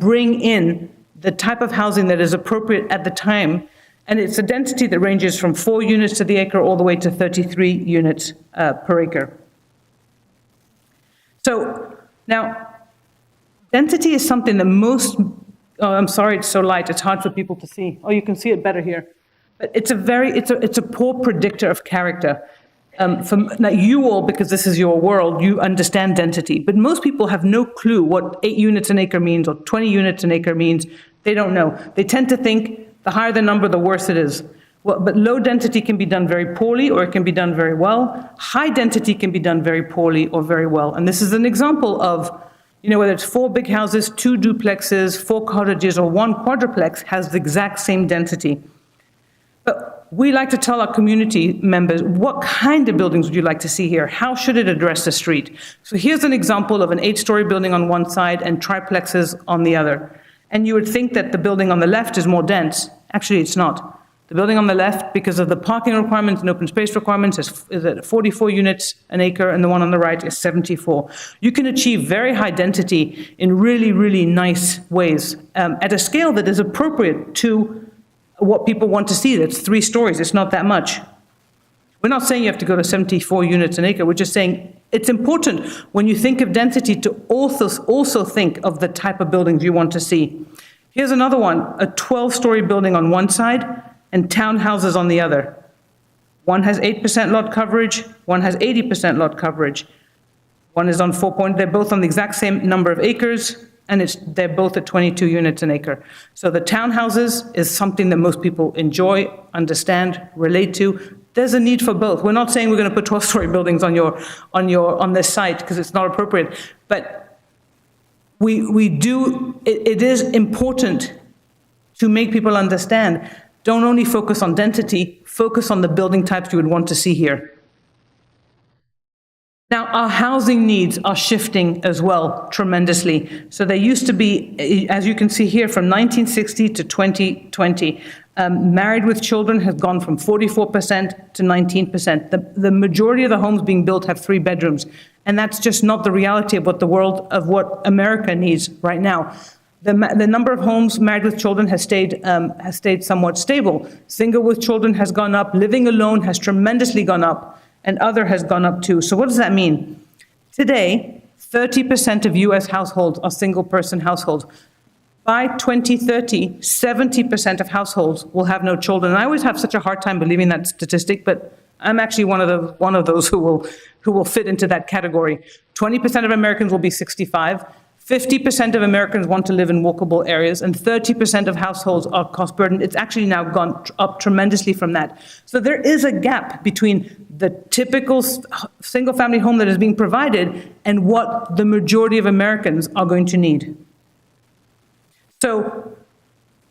bring in the type of housing that is appropriate at the time. And it's a density that ranges from 4 units to the acre all the way to 33 units per acre. So now, density is something that most, I'm sorry, it's so light, it's hard for people to see. Oh, you can see it better here. But it's a poor predictor of character. Now you all, because this is your world, you understand density. But most people have no clue what 8 units an acre means or 20 units an acre means. They don't know. They tend to think the higher the number, the worse it is. Well, but low density can be done very poorly or it can be done very well. High density can be done very poorly or very well. And this is an example of, whether it's 4 big houses, 2 duplexes, 4 cottages, or 1 quadruplex has the exact same density. But we like to tell our community members, what kind of buildings would you like to see here? How should it address the street? So here's an example of an 8-story building on one side and triplexes on the other. And you would think that the building on the left is more dense. Actually, it's not. The building on the left, because of the parking requirements and open space requirements, is at 44 units an acre, and the one on the right is 74. You can achieve very high density in really, really nice ways at a scale that is appropriate to what people want to see. That's 3 stories. It's not that much. We're not saying you have to go to 74 units an acre. We're just saying it's important when you think of density to also think of the type of buildings you want to see. Here's another one, a 12-story building on one side and townhouses on the other. One has 8% lot coverage, one has 80% lot coverage. One is on 4 they're both on the exact same number of acres, and they're both at 22 units an acre. So the townhouses is something that most people enjoy, understand, relate to. There's a need for both. We're not saying we're going to put 12-story buildings on this site because it's not appropriate, but it is important to make people understand. Don't only focus on density, focus on the building types you would want to see here. Now, our housing needs are shifting as well tremendously. So there used to be, as you can see here, from 1960 to 2020, married with children has gone from 44% to 19%. The majority of the homes being built have 3 bedrooms, and that's just not the reality of what America needs right now. The number of homes married with children has stayed somewhat stable. Single with children has gone up. Living alone has tremendously gone up, and other has gone up too. So what does that mean? Today, 30% of U.S. households are single-person households. By 2030, 70% of households will have no children. And I always have such a hard time believing that statistic, but I'm actually one of those who will fit into that category. 20% of Americans will be 65. 50% of Americans want to live in walkable areas, and 30% of households are cost burdened. It's actually now gone up tremendously from that. So there is a gap between the typical single-family home that is being provided and what the majority of Americans are going to need. So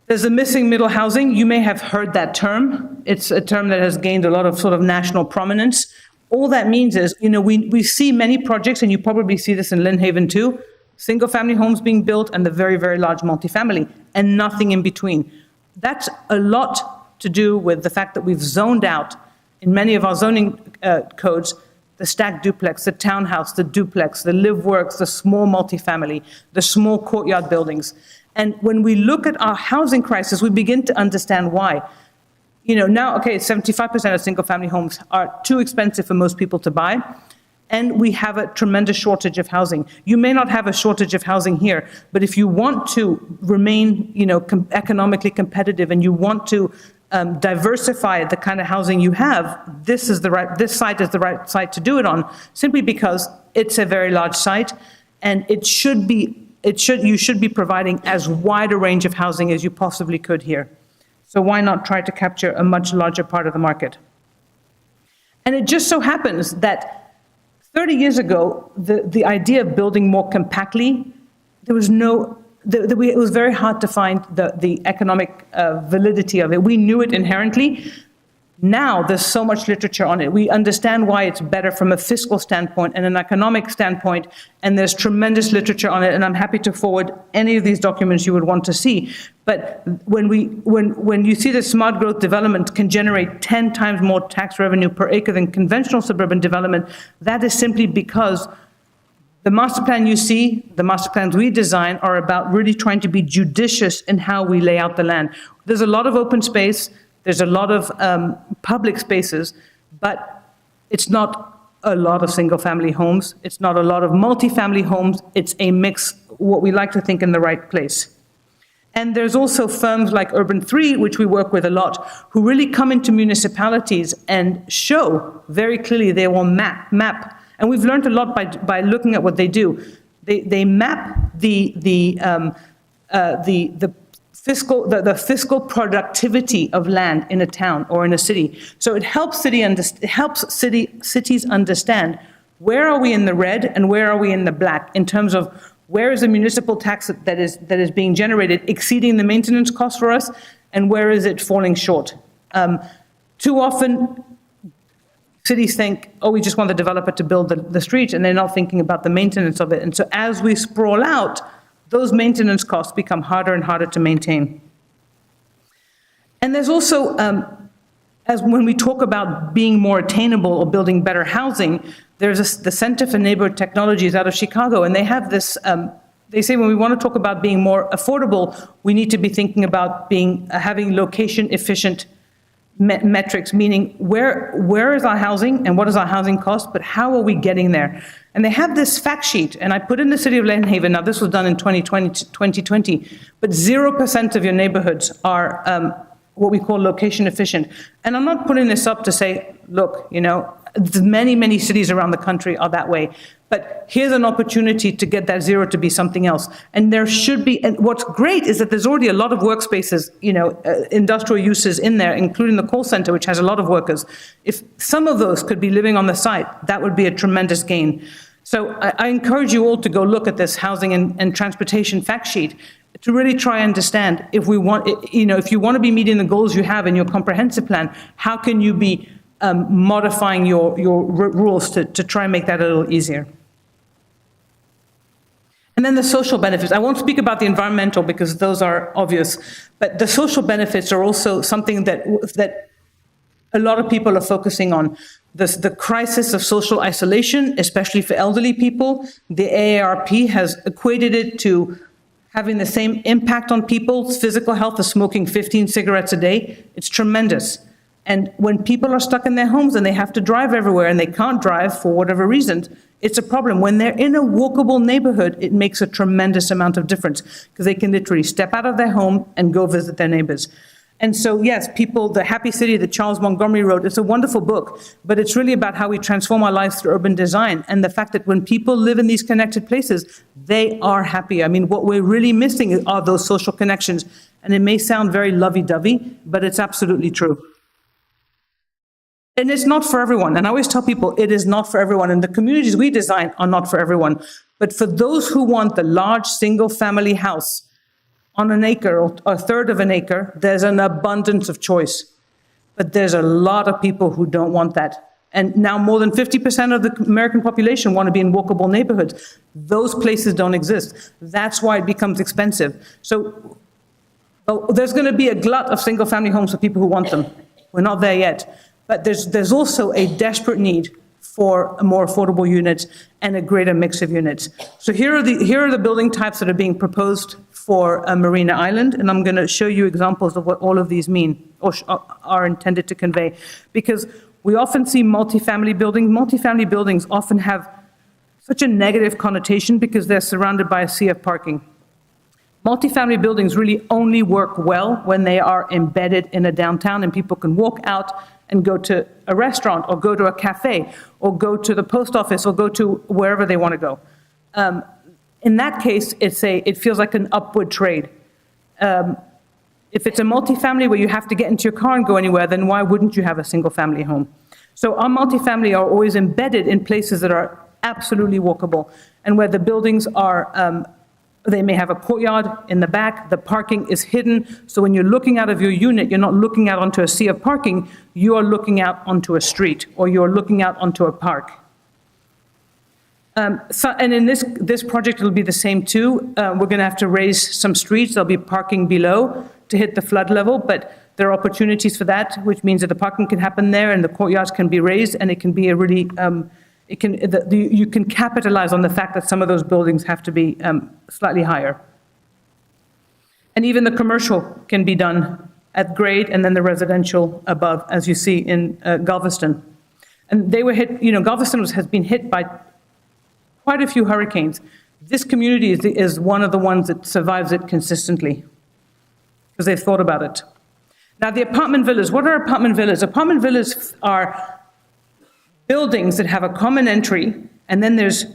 there's a missing middle housing. You may have heard that term. It's a term that has gained a lot of sort of national prominence. All that means is, we see many projects, and you probably see this in Lynn Haven too, single-family homes being built and the very, very large multifamily, and nothing in between. That's a lot to do with the fact that we've zoned out in many of our zoning codes the stacked duplex, the townhouse, the duplex, the live-works, the small multifamily, the small courtyard buildings. And when we look at our housing crisis, we begin to understand why. Now, 75% of single-family homes are too expensive for most people to buy, and we have a tremendous shortage of housing. You may not have a shortage of housing here, but if you want to remain, economically competitive, and you want to diversify the kind of housing you have, this site is the right site to do it on, simply because it's a very large site, and you should be providing as wide a range of housing as you possibly could here. So why not try to capture a much larger part of the market? And it just so happens that 30 years ago, the idea of building more compactly, it was very hard to find the economic validity of it. We knew it inherently. Now there's so much literature on it. We understand why it's better from a fiscal standpoint and an economic standpoint, and there's tremendous literature on it, and I'm happy to forward any of these documents you would want to see. But when you see that smart growth development can generate 10 times more tax revenue per acre than conventional suburban development, that is simply because the master plan you see, the master plans we design, are about really trying to be judicious in how we lay out the land. There's a lot of open space. There's a lot of public spaces, but it's not a lot of single-family homes. It's not a lot of multifamily homes. It's a mix, what we like to think, in the right place. And there's also firms like Urban 3, which we work with a lot, who really come into municipalities and show very clearly they will map. And we've learned a lot by looking at what they do. They map the fiscal productivity of land in a town or in a city. So it helps cities understand where are we in the red and where are we in the black in terms of where is the municipal tax that is being generated exceeding the maintenance cost for us, and where is it falling short. Too often, cities think, we just want the developer to build the street, and they're not thinking about the maintenance of it. And so as we sprawl out, those maintenance costs become harder and harder to maintain. And there's also, as when we talk about being more attainable or building better housing, there's the Center for Neighborhood Technologies out of Chicago, and they have this, they say when we want to talk about being more affordable, we need to be thinking about having location-efficient metrics, meaning where is our housing and what does our housing cost, but how are we getting there? And they have this fact sheet, and I put in the city of Lynn Haven. Now, this was done in 2020, but 0% of your neighborhoods are what we call location efficient. And I'm not putting this up to say, look, many cities around the country are that way. But here's an opportunity to get that 0 to be something else. And there should be, and what's great is that there's already a lot of workspaces, industrial uses in there, including the call center, which has a lot of workers. If some of those could be living on the site, that would be a tremendous gain. So I encourage you all to go look at this housing and transportation fact sheet to really try and understand if you want to be meeting the goals you have in your comprehensive plan, how can you be modifying your rules to try and make that a little easier. And then the social benefits. I won't speak about the environmental because those are obvious, but the social benefits are also something that a lot of people are focusing on. The crisis of social isolation, especially for elderly people, the AARP has equated it to having the same impact on people's physical health as smoking 15 cigarettes a day. It's tremendous. And when people are stuck in their homes and they have to drive everywhere and they can't drive for whatever reason, it's a problem. When they're in a walkable neighborhood, it makes a tremendous amount of difference because they can literally step out of their home and go visit their neighbors. And so, yes, The Happy City that Charles Montgomery wrote, it's a wonderful book, but it's really about how we transform our lives through urban design and the fact that when people live in these connected places, they are happy. I mean, what we're really missing are those social connections. And it may sound very lovey-dovey, but it's absolutely true. And it's not for everyone. And I always tell people it is not for everyone. And the communities we design are not for everyone. But for those who want the large single-family house on an acre or a third of an acre, there's an abundance of choice. But there's a lot of people who don't want that. And now more than 50% of the American population want to be in walkable neighborhoods. Those places don't exist. That's why it becomes expensive. So there's going to be a glut of single-family homes for people who want them. We're not there yet. But there's also a desperate need for more affordable units and a greater mix of units. So here are the building types that are being proposed for Marina Island, and I'm going to show you examples of what all of these mean or are intended to convey. Because we often see multifamily buildings. Multifamily buildings often have such a negative connotation because they're surrounded by a sea of parking. Multifamily buildings really only work well when they are embedded in a downtown and people can walk out and go to a restaurant or go to a cafe or go to the post office or go to wherever they want to go. In that case, it feels like an upward trade. If it's a multifamily where you have to get into your car and go anywhere, then why wouldn't you have a single family home? So our multifamily are always embedded in places that are absolutely walkable and where the buildings are they may have a courtyard in the back, the parking is hidden, so when you're looking out of your unit, you're not looking out onto a sea of parking, you are looking out onto a street, or you're looking out onto a park. And in this project, it'll be the same too. We're going to have to raise some streets, there'll be parking below to hit the flood level, but there are opportunities for that, which means that the parking can happen there and the courtyards can be raised, and it can be a really you can capitalize on the fact that some of those buildings have to be slightly higher. And even the commercial can be done at grade and then the residential above, as you see in Galveston. And they were hit, Galveston has been hit by quite a few hurricanes. This community is one of the ones that survives it consistently because they've thought about it. Now, the apartment villas, what are apartment villas? Apartment villas are buildings that have a common entry, and then there's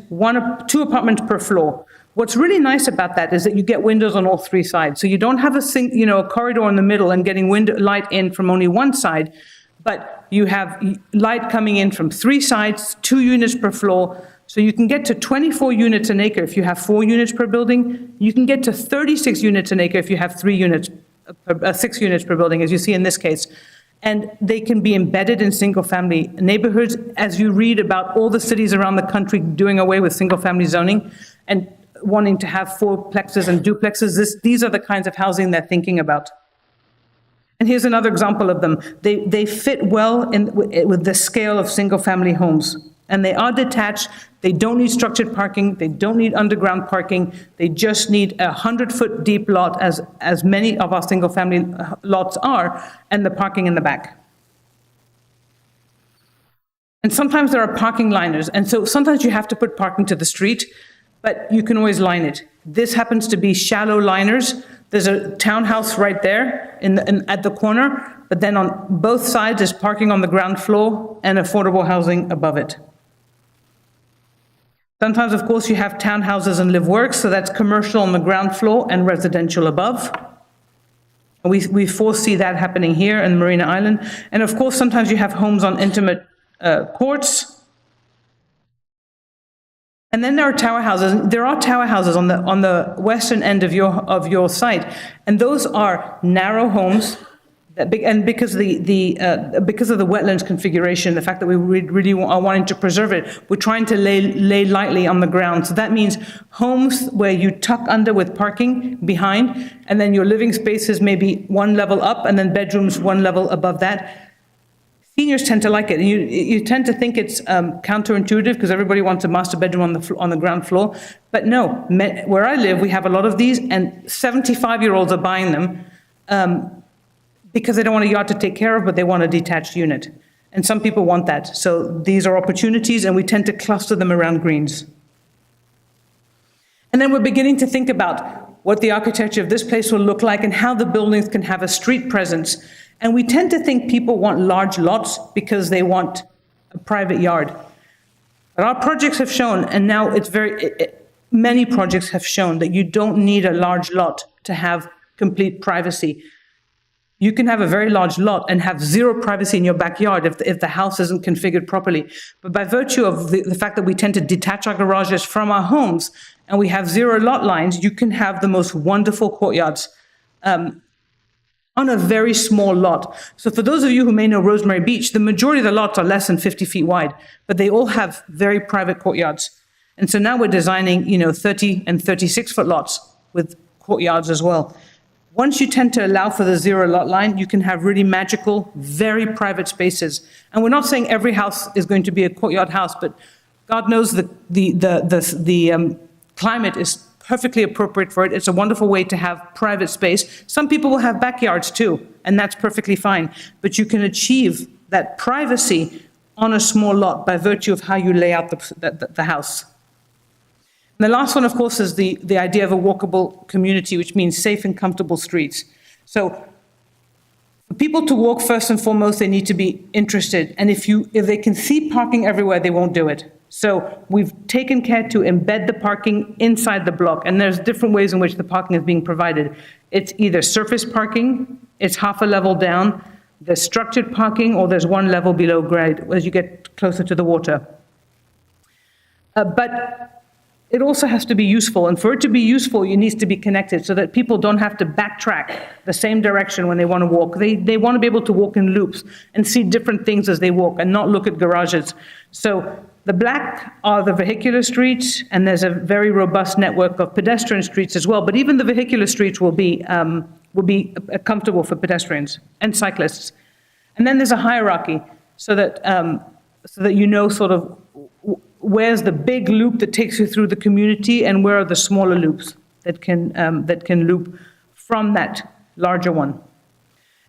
two apartments per floor. What's really nice about that is that you get windows on all three sides. So you don't have a corridor in the middle and getting light in from only one side, but you have light coming in from three sides, 2 units per floor. So you can get to 24 units an acre if you have 4 units per building. You can get to 36 units an acre if you have 6 units per building, as you see in this case. And they can be embedded in single-family neighborhoods. As you read about all the cities around the country doing away with single-family zoning and wanting to have fourplexes and duplexes, these are the kinds of housing they're thinking about. And here's another example of them. They fit well with the scale of single-family homes. And they are detached. They don't need structured parking. They don't need underground parking. They just need a 100-foot deep lot, as many of our single-family lots are, and the parking in the back. And sometimes there are parking liners. And so sometimes you have to put parking to the street, but you can always line it. This happens to be shallow liners. There's a townhouse right there at the corner, but then on both sides is parking on the ground floor and affordable housing above it. Sometimes, of course, you have townhouses and live works, so that's commercial on the ground floor and residential above. And we foresee that happening here in Marina Island. And of course, sometimes you have homes on intimate courts. And then there are tower houses. There are tower houses on the western end of your site, and those are narrow homes. And because of the wetlands configuration, the fact that we really are wanting to preserve it, we're trying to lay lightly on the ground. So that means homes where you tuck under with parking behind, and then your living spaces maybe one level up, and then bedrooms one level above that. Seniors tend to like it. You tend to think it's counterintuitive because everybody wants a master bedroom on the ground floor. But no, where I live, we have a lot of these, and 75-year-olds are buying them because they don't want a yard to take care of, but they want a detached unit. And some people want that. So these are opportunities, and we tend to cluster them around greens. And then we're beginning to think about what the architecture of this place will look like and how the buildings can have a street presence. And we tend to think people want large lots because they want a private yard. But our projects have shown, and now many projects have shown, that you don't need a large lot to have complete privacy. You can have a very large lot and have zero privacy in your backyard if the house isn't configured properly. But by virtue of the fact that we tend to detach our garages from our homes and we have zero lot lines, you can have the most wonderful courtyards on a very small lot. So for those of you who may know Rosemary Beach, the majority of the lots are less than 50 feet wide, but they all have very private courtyards. And so now we're designing, 30 and 36-foot lots with courtyards as well. Once you tend to allow for the zero lot line, you can have really magical, very private spaces. And we're not saying every house is going to be a courtyard house, but God knows the climate is perfectly appropriate for it. It's a wonderful way to have private space. Some people will have backyards too, and that's perfectly fine. But you can achieve that privacy on a small lot by virtue of how you lay out the house. And the last one, of course, is the idea of a walkable community, which means safe and comfortable streets. So for people to walk, first and foremost, they need to be interested. And if they can see parking everywhere, they won't do it. So we've taken care to embed the parking inside the block, and there's different ways in which the parking is being provided. It's either surface parking, it's half a level down, there's structured parking, or there's one level below grade as you get closer to the water. But it also has to be useful, and for it to be useful, it needs to be connected so that people don't have to backtrack the same direction when they want to walk. They want to be able to walk in loops and see different things as they walk and not look at garages. So the black are the vehicular streets, and there's a very robust network of pedestrian streets as well. But even the vehicular streets will be comfortable for pedestrians and cyclists. And then there's a hierarchy so that sort of where's the big loop that takes you through the community, and where are the smaller loops that can loop from that larger one.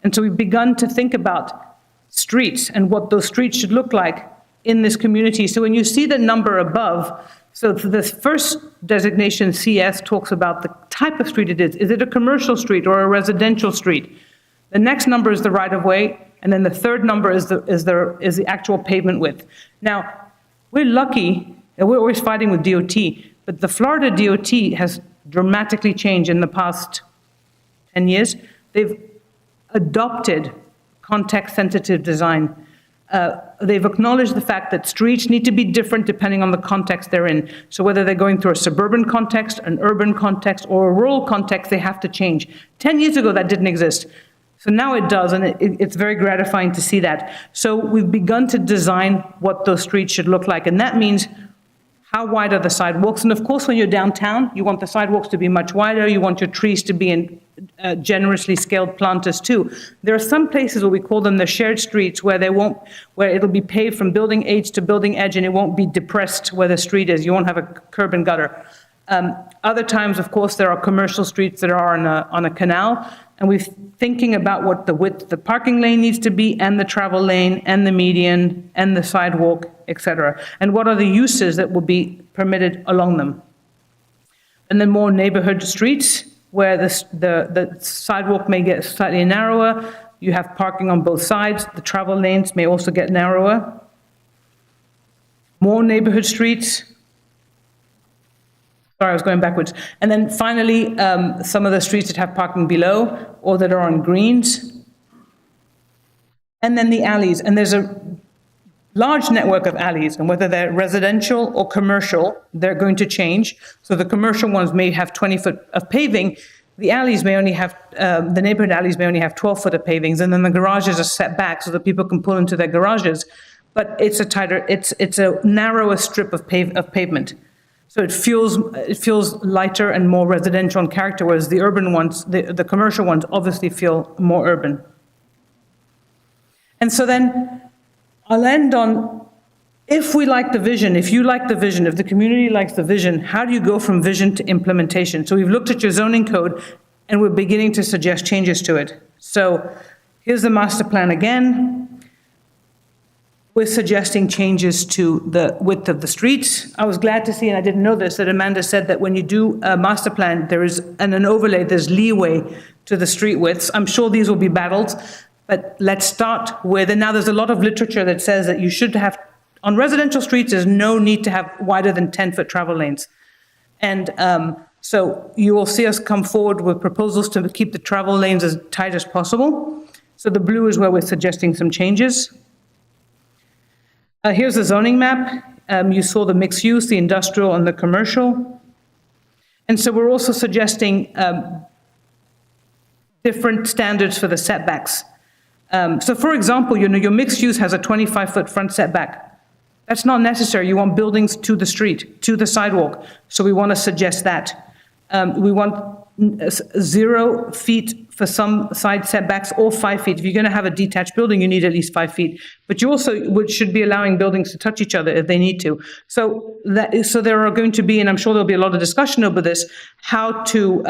And so we've begun to think about streets and what those streets should look like in this community. So when you see the number above, so the first designation, CS, talks about the type of street it is. Is it a commercial street or a residential street? The next number is the right-of-way, and then the third number is the actual pavement width. Now, we're lucky, and we're always fighting with DOT, but the Florida DOT has dramatically changed in the past 10 years. They've adopted context-sensitive design. They've acknowledged the fact that streets need to be different depending on the context they're in. So whether they're going through a suburban context, an urban context, or a rural context, they have to change. 10 years ago, that didn't exist. So now it does, and it's very gratifying to see that. So we've begun to design what those streets should look like, and that means how wide are the sidewalks? And of course, when you're downtown, you want the sidewalks to be much wider, you want your trees to be generously scaled planters too. There are some places where we call them the shared streets where it'll be paved from building edge to building edge and it won't be depressed where the street is. You won't have a curb and gutter. Other times, of course, there are commercial streets that are on a canal, and we're thinking about what the width of the parking lane needs to be, and the travel lane, and the median, and the sidewalk, etc. And what are the uses that will be permitted along them. And then more neighborhood streets, where the sidewalk may get slightly narrower, you have parking on both sides, the travel lanes may also get narrower. More neighborhood streets. Sorry, I was going backwards. And then finally, some of the streets that have parking below or that are on greens. And then the alleys. And there's a large network of alleys, and whether they're residential or commercial, they're going to change. So the commercial ones may have 20 foot of paving. The alleys may only have, the neighborhood alleys may only have 12 foot of pavings, and then the garages are set back so that people can pull into their garages. But it's a narrower strip of pavement. So it feels lighter and more residential in character, whereas the urban ones, the commercial ones, obviously feel more urban. And so then I'll end on, if we like the vision, if you like the vision, if the community likes the vision, how do you go from vision to implementation? So we've looked at your zoning code, and we're beginning to suggest changes to it. So here's the master plan again. We're suggesting changes to the width of the streets. I was glad to see, and I didn't know this, that Amanda said that when you do a master plan, there is an overlay, there's leeway to the street widths. I'm sure these will be battled, but let's start with, and now there's a lot of literature that says that you should have, on residential streets, there's no need to have wider than 10-foot travel lanes. And so you will see us come forward with proposals to keep the travel lanes as tight as possible. So the blue is where we're suggesting some changes. Here's the zoning map. You saw the mixed use, the industrial, and the commercial. And so we're also suggesting different standards for the setbacks. So for example, your mixed use has a 25-foot front setback. That's not necessary. You want buildings to the street, to the sidewalk. So we want to suggest that. We want 0 feet for some side setbacks, or 5 feet. If you're going to have a detached building, you need at least 5 feet. But you also should be allowing buildings to touch each other if they need to. So there are going to be, and I'm sure there'll be a lot of discussion over this, how to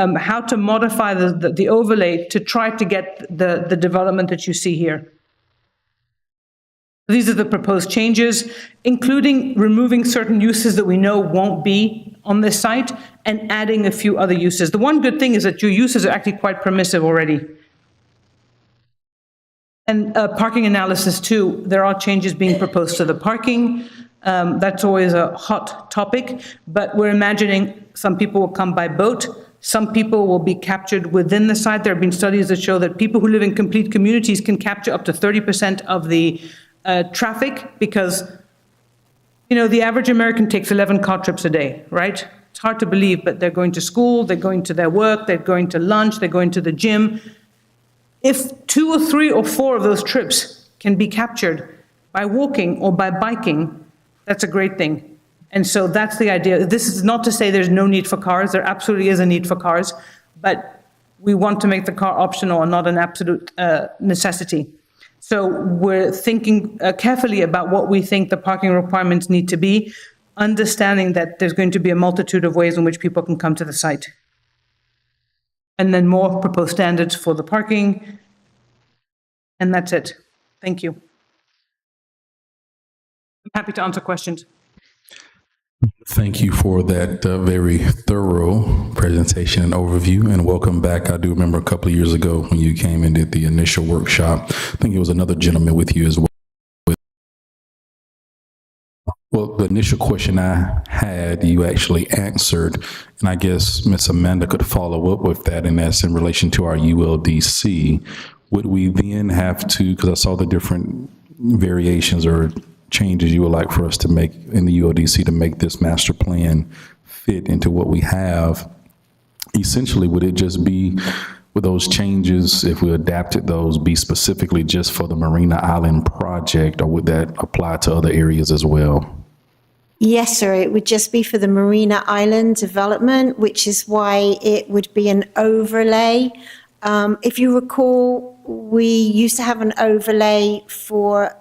modify the overlay to try to get the development that you see here. These are the proposed changes, including removing certain uses that we know won't be on this site and adding a few other uses. The one good thing is that your uses are actually quite permissive already. And parking analysis too, there are changes being proposed to the parking. That's always a hot topic, but we're imagining some people will come by boat. Some people will be captured within the site. There have been studies that show that people who live in complete communities can capture up to 30% of the traffic, because, the average American takes 11 car trips a day, right? It's hard to believe, but they're going to school, they're going to their work, they're going to lunch, they're going to the gym. If 2 or 3 or 4 of those trips can be captured by walking or by biking, that's a great thing. And so that's the idea. This is not to say there's no need for cars. There absolutely is a need for cars, but we want to make the car optional and not an absolute necessity. So we're thinking carefully about what we think the parking requirements need to be, understanding that there's going to be a multitude of ways in which people can come to the site. And then more proposed standards for the parking. And that's it. Thank you. I'm happy to answer questions. Thank you for that very thorough presentation and overview, and welcome back. I do remember a couple of years ago when you came and did the initial workshop. I think it was another gentleman with you as well. Well, the initial question I had, you actually answered, and I guess Ms. Amanda could follow up with that, and that's in relation to our ULDC. Would we then have to, because I saw the different variations or changes you would like for us to make in the ULDC to make this master plan fit into what we have, essentially, would it just be, with those changes, if we adapted those, be specifically just for the Marina Island project, or would that apply to other areas as well? Yes, sir. It would just be for the Marina Island development, which is why it would be an overlay If you recall, we used to have an overlay for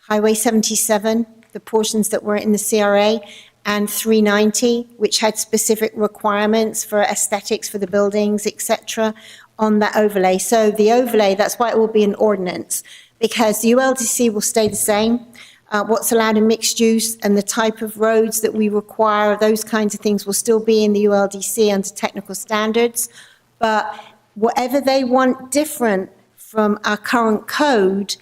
Highway 77, the portions that were in the CRA, and 390, which had specific requirements for aesthetics for the buildings, et cetera, on that overlay. So the overlay, that's why it will be an ordinance, because the ULDC will stay the same. What's allowed in mixed use and the type of roads that we require, those kinds of things will still be in the ULDC under technical standards. But whatever they want different from our current code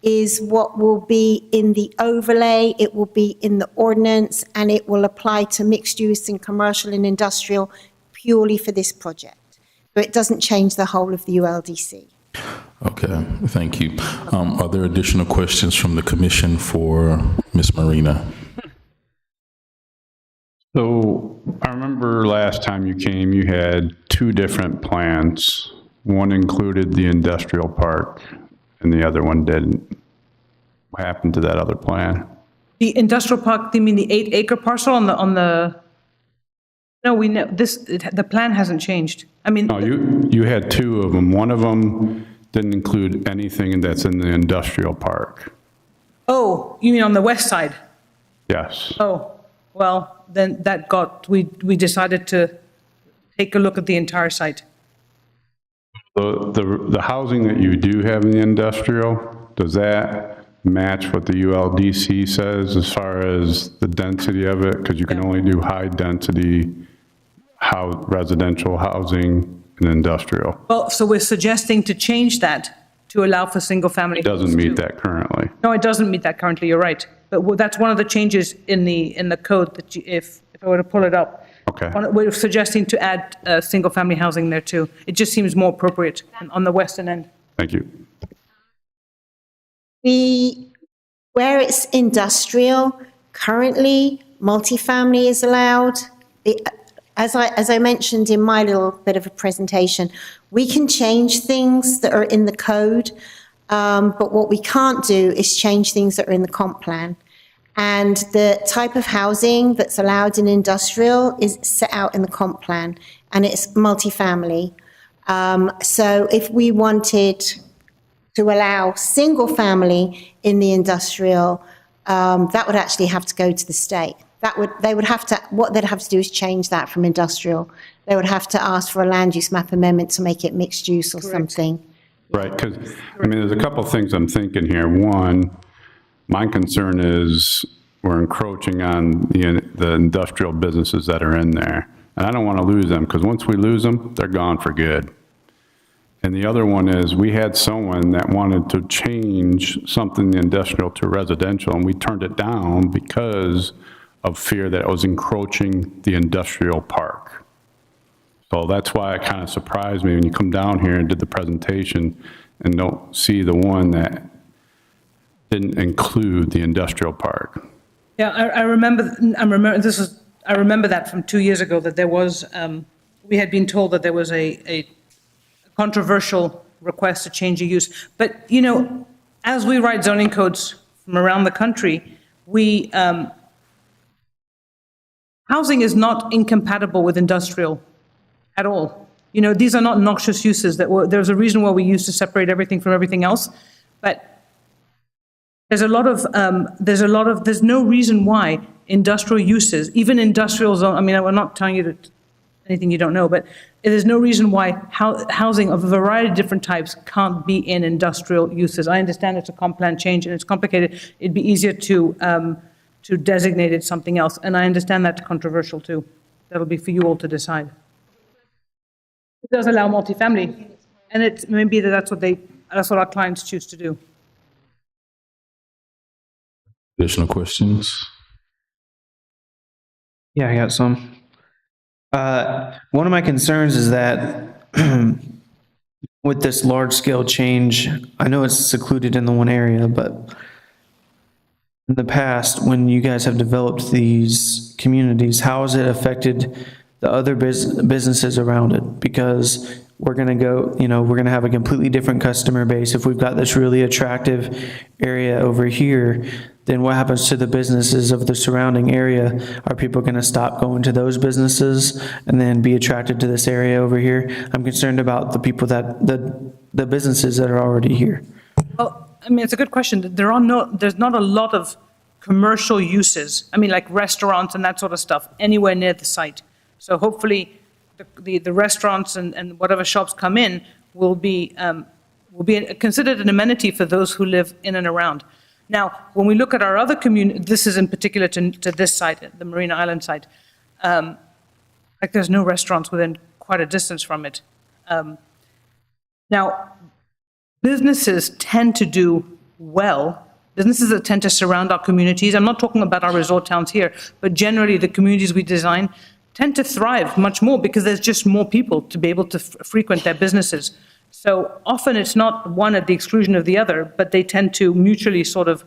is what will be in the overlay, it will be in the ordinance, and it will apply to mixed use and commercial and industrial purely for this project. So it doesn't change the whole of the ULDC. Okay, thank you. Are there additional questions from the commission for Ms. Marina? So I remember last time you came, you had two different plans. One included the industrial park and the other one didn't. What happened to that other plan? The industrial park, you mean the 8-acre parcel on the, no, we know, the plan hasn't changed. I mean. No, you had two of them. One of them didn't include anything that's in the industrial park. Oh, you mean on the west side? Yes. Oh, well, then that we decided to take a look at the entire site. The housing that you do have in the industrial, does that match what the ULDC says as far as the density of it? Because you can only do high density residential housing and industrial. Well, so we're suggesting to change that to allow for single family. It doesn't meet that currently. No, it doesn't meet that currently, you're right. But that's one of the changes in the code that if I were to pull it up. Okay. We're suggesting to add single family housing there too. It just seems more appropriate on the western end. Thank you. Where it's industrial, currently multifamily is allowed. As I mentioned in my little bit of a presentation, we can change things that are in the code, but what we can't do is change things that are in the comp plan. And the type of housing that's allowed in industrial is set out in the comp plan, and it's multifamily. So if we wanted to allow single family in the industrial, that would actually have to go to the state. What they'd have to do is change that from industrial. They would have to ask for a land use map amendment to make it mixed use or something. Right, because, I mean, there's a couple of things I'm thinking here. One, my concern is we're encroaching on the industrial businesses that are in there. And I don't want to lose them, because once we lose them, they're gone for good. And the other one is, we had someone that wanted to change something industrial to residential, and we turned it down because of fear that it was encroaching the industrial park. So that's why it kind of surprised me when you come down here and did the presentation and don't see the one that didn't include the industrial park. Yeah, I remember that from 2 years ago, that there was, we had been told that there was a controversial request to change a use. But, you know, as we write zoning codes from around the country, housing is not incompatible with industrial at all. You know, these are not noxious uses. There's a reason why we used to separate everything from everything else. But there's no reason why industrial uses, even industrial zone, I mean, I'm not telling you anything you don't know, but there's no reason why housing of a variety of different types can't be in industrial uses. I understand it's a comp plan change and it's complicated. It'd be easier to designate it something else. And I understand that's controversial too. That'll be for you all to decide. It does allow multifamily, and it may be that's what our clients choose to do. Additional questions? Yeah, I got some. One of my concerns is that with this large-scale change, I know it's secluded in the one area, but in the past, when you guys have developed these communities, how has it affected the other businesses around it? Because we're going to go, you know, we're going to have a completely different customer base. If we've got this really attractive area over here, then what happens to the businesses of the surrounding area? Are people going to stop going to those businesses and then be attracted to this area over here? I'm concerned about the people the businesses that are already here. Well, I mean, it's a good question. There's not a lot of commercial uses. I mean, like restaurants and that sort of stuff anywhere near the site. So hopefully the restaurants and whatever shops come in will be considered an amenity for those who live in and around. Now, when we look at our other community, this is in particular to this site, the Marina Island site, like there's no restaurants within quite a distance from it. Now, businesses tend to do well. Businesses that tend to surround our communities, I'm not talking about our resort towns here, but generally the communities we design tend to thrive much more because there's just more people to be able to frequent their businesses. So often it's not one at the exclusion of the other, but they tend to mutually sort of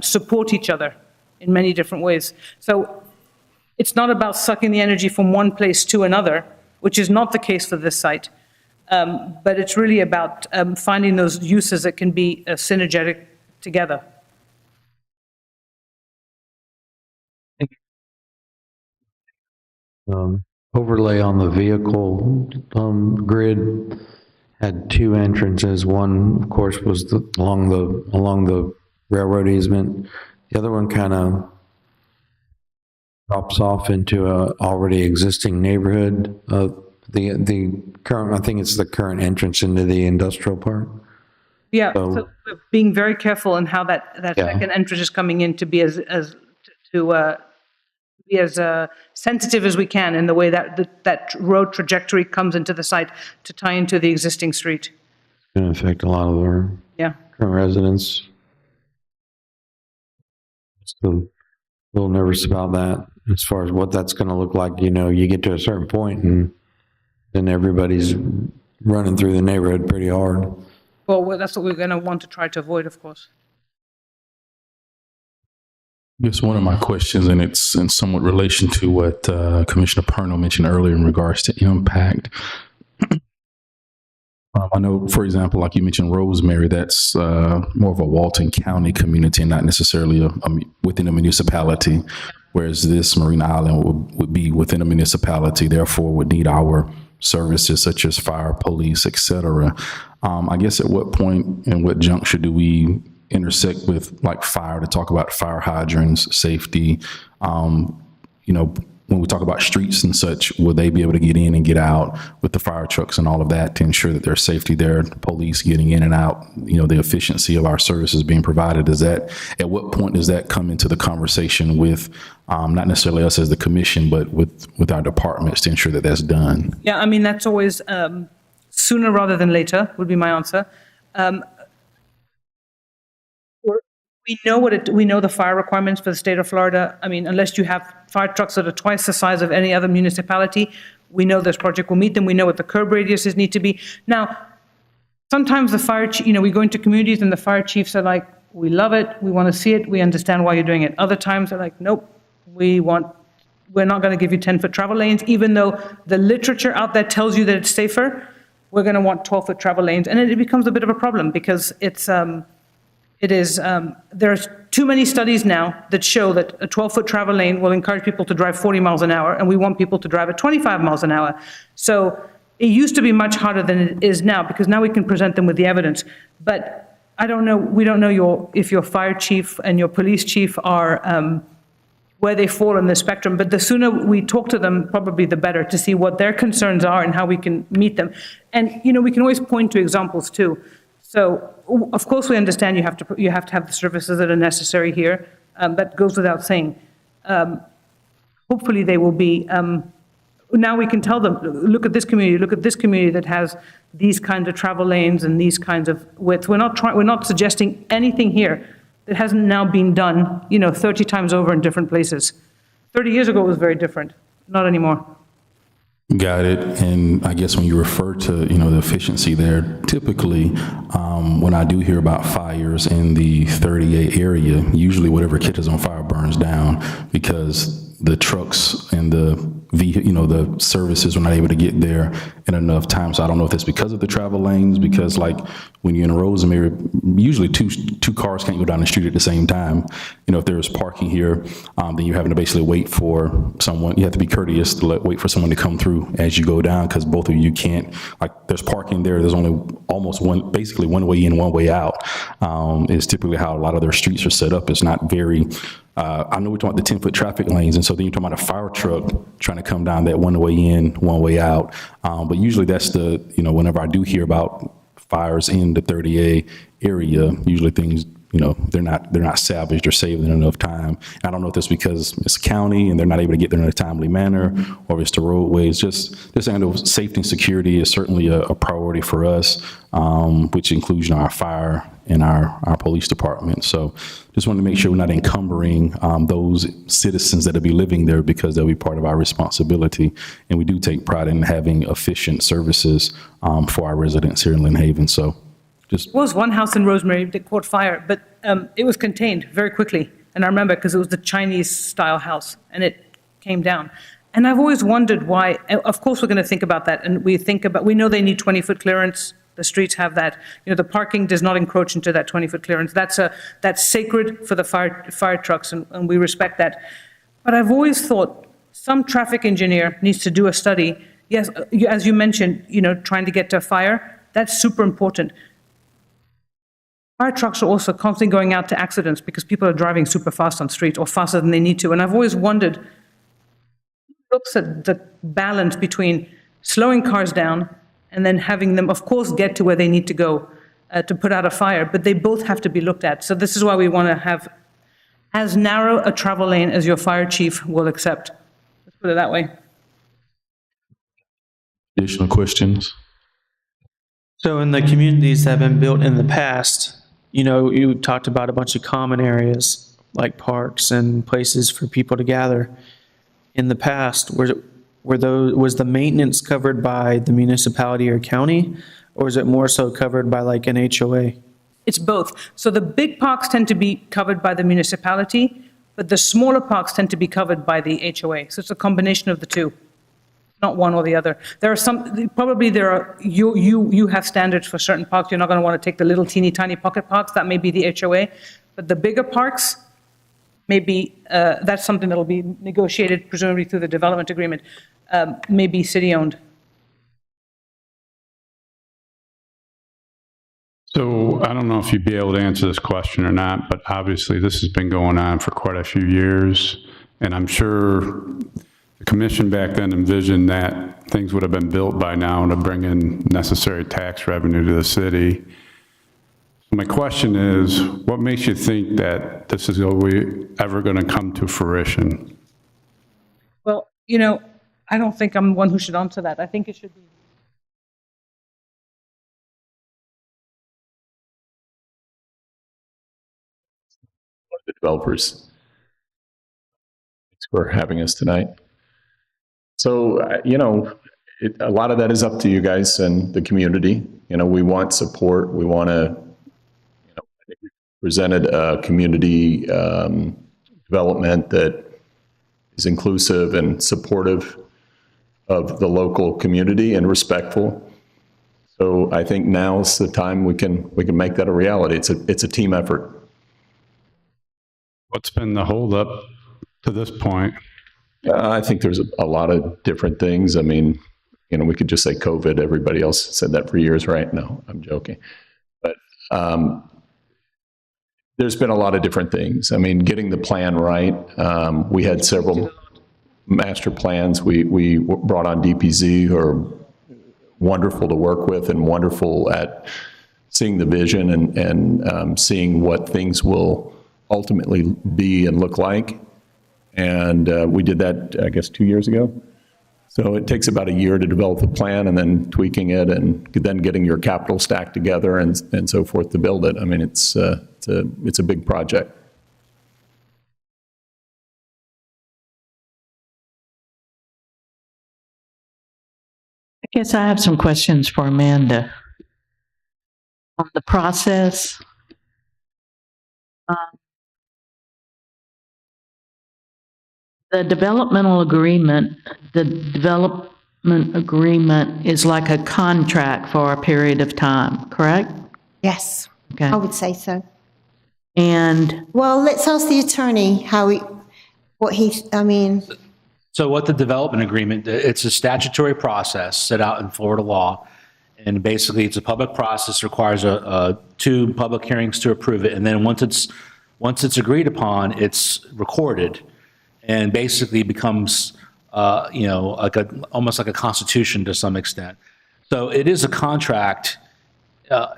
support each other in many different ways. So it's not about sucking the energy from one place to another, which is not the case for this site, but it's really about finding those uses that can be synergetic together. Overlay on the vehicle grid had two entrances. One, of course, was along the railroad easement. The other one kind of drops off into a already existing neighborhood. The current, I think it's the current entrance into the industrial park. Yeah, so we're being very careful in how that second entrance is coming in to be as sensitive as we can in the way that road trajectory comes into the site to tie into the existing street. It's going to affect a lot of our current residents. So a little nervous about that as far as what that's going to look like. You know, you get to a certain point and then everybody's running through the neighborhood pretty hard. Well, that's what we're going to want to try to avoid, of course. Yes, one of my questions, and it's in somewhat relation to what Commissioner Perno mentioned earlier in regards to impact. I know, for example, like you mentioned, Rosemary, that's more of a Walton County community and not necessarily within a municipality, whereas this Marina Island would be within a municipality, therefore would need our services such as fire, police, etc. I guess at what point and what juncture do we intersect with like fire to talk about fire hydrants, safety? When we talk about streets and such, will they be able to get in and get out with the fire trucks and all of that to ensure that there's safety there, police getting in and out, the efficiency of our services being provided? At what point does that come into the conversation with not necessarily us as the commission, but with our departments to ensure that that's done? Yeah, I mean, that's always sooner rather than later would be my answer. We know the fire requirements for the state of Florida. I mean, unless you have fire trucks that are twice the size of any other municipality, we know this project will meet them. We know what the curb radiuses need to be. Now, sometimes the fire, we go into communities and the fire chiefs are like, we love it, we want to see it, we understand why you're doing it. Other times they're like, nope, we're not going to give you 10-foot travel lanes, even though the literature out there tells you that it's safer. We're going to want 12-foot travel lanes, and it becomes a bit of a problem because there's too many studies now that show that a 12-foot travel lane will encourage people to drive 40 miles an hour, and we want people to drive at 25 miles an hour. So it used to be much harder than it is now, because now we can present them with the evidence. But I don't know, we don't know if your fire chief and your police chief are where they fall in the spectrum, but the sooner we talk to them, probably the better, to see what their concerns are and how we can meet them. And, we can always point to examples too. So, of course, we understand you have to have the services that are necessary here. That goes without saying. Hopefully, they will be. Now we can tell them, look at this community that has these kinds of travel lanes and these kinds of widths. We're not suggesting anything here that hasn't now been done, 30 times over in different places. 30 years ago it was very different. Not anymore. Got it. And I guess when you refer to, the efficiency there, typically when I do hear about fires in the 38 area, usually whatever catches on fire burns down because the trucks and the the services were not able to get there in enough time. So I don't know if that's because of the travel lanes, because like when you're in Rosemary, usually two cars can't go down the street at the same time. If there's parking here, then you're having to basically wait for someone. You have to be courteous to wait for someone to come through as you go down, because both of you can't, like there's parking there. There's only almost basically one way in, one way out, is typically how a lot of their streets are set up. It's not very, I know we're talking about the 10-foot traffic lanes, and so then you're talking about a fire truck trying to come down that one way in, one way out. But usually that's whenever I do hear about fires in the 30A area, usually things, they're not salvaged or saved in enough time. I don't know if that's because it's a county and they're not able to get there in a timely manner, or if it's the roadways. Just this kind of safety and security is certainly a priority for us, which includes our fire and our police department. So just wanted to make sure we're not encumbering those citizens that will be living there, because they'll be part of our responsibility. And we do take pride in having efficient services for our residents here in Lynn Haven. So just There was one house in Rosemary that caught fire, but it was contained very quickly. And I remember because it was the Chinese-style house, and it came down. And I've always wondered why. Of course, we're going to think about that, and we know they need 20-foot clearance. The streets have that. The parking does not encroach into that 20-foot clearance. That's sacred for the fire trucks, and we respect that. But I've always thought some traffic engineer needs to do a study. Yes, as you mentioned, trying to get to a fire, that's super important. Fire trucks are also constantly going out to accidents because people are driving super fast on streets, or faster than they need to. And I've always wondered, who looks at the balance between slowing cars down and then having them, of course, get to where they need to go to put out a fire, but they both have to be looked at. So this is why we want to have as narrow a travel lane as your fire chief will accept. Let's put it that way. additional questions? So in the communities that have been built in the past, you talked about a bunch of common areas like parks and places for people to gather. In the past, was the maintenance covered by the municipality or county, or is it more so covered by like an HOA? It's both. So the big parks tend to be covered by the municipality, but the smaller parks tend to be covered by the HOA. So it's a combination of the two, not one or the other. You have standards for certain parks. You're not going to want to take the little teeny tiny pocket parks. That may be the HOA, but the bigger parks, maybe that's something that'll be negotiated presumably through the development agreement, may be city-owned. So I don't know if you'd be able to answer this question or not, but obviously this has been going on for quite a few years. And I'm sure the commission back then envisioned that things would have been built by now to bring in necessary tax revenue to the city. My question is, what makes you think that this is ever going to come to fruition? Well, I don't think I'm the one who should answer that. I think it should be. The developers. Thanks for having us tonight. So, a lot of that is up to you guys and the community. We want support. We want to, I think we presented a community development that is inclusive and supportive of the local community and respectful. So I think now's the time we can make that a reality. It's a team effort. What's been the holdup to this point? I think there's a lot of different things. I mean, we could just say COVID. Everybody else said that for years, right? No, I'm joking. But there's been a lot of different things. I mean, getting the plan right. We had several master plans. We brought on DPZ, who are wonderful to work with and wonderful at seeing the vision and seeing what things will ultimately be and look like. And we did that, I guess, 2 years ago. So it takes about a year to develop the plan and then tweaking it and then getting your capital stack together and so forth to build it. I mean, it's a big project. I guess I have some questions for Amanda on the process. The developmental agreement, the development agreement is like a contract for a period of time, correct? Yes, Okay. I would say so. And Well, let's ask the attorney how he, So what the development agreement, it's a statutory process set out in Florida law. And basically, it's a public process, requires two public hearings to approve it. And then once it's agreed upon, it's recorded and basically becomes, almost like a constitution to some extent. So it is a contract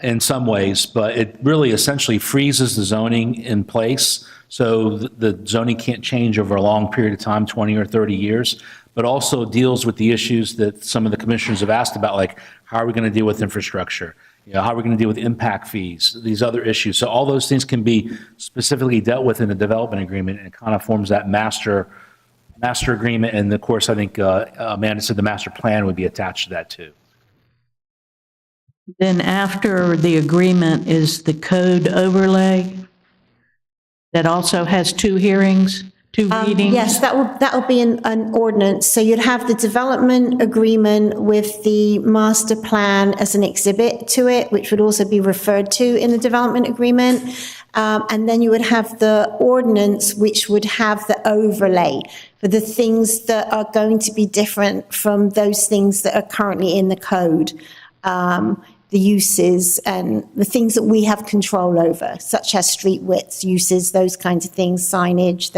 in some ways, but it really essentially freezes the zoning in place. So the zoning can't change over a long period of time, 20 or 30 years, but also deals with the issues that some of the commissioners have asked about, like how are we going to deal with infrastructure? How are we going to deal with impact fees, these other issues? So all those things can be specifically dealt with in the development agreement, and it kind of forms that master agreement. And of course, I think Amanda said the master plan would be attached to that too. then after the agreement is the code overlay that also has two hearings, two readings? Yes, that will be an ordinance. So you'd have the development agreement with the master plan as an exhibit to it, which would also be referred to in the development agreement. And then you would have the ordinance, which would have the overlay for the things that are going to be different from those things that are currently in the code. The uses and the things that we have control over, such as street widths, uses, those kinds of things, signage,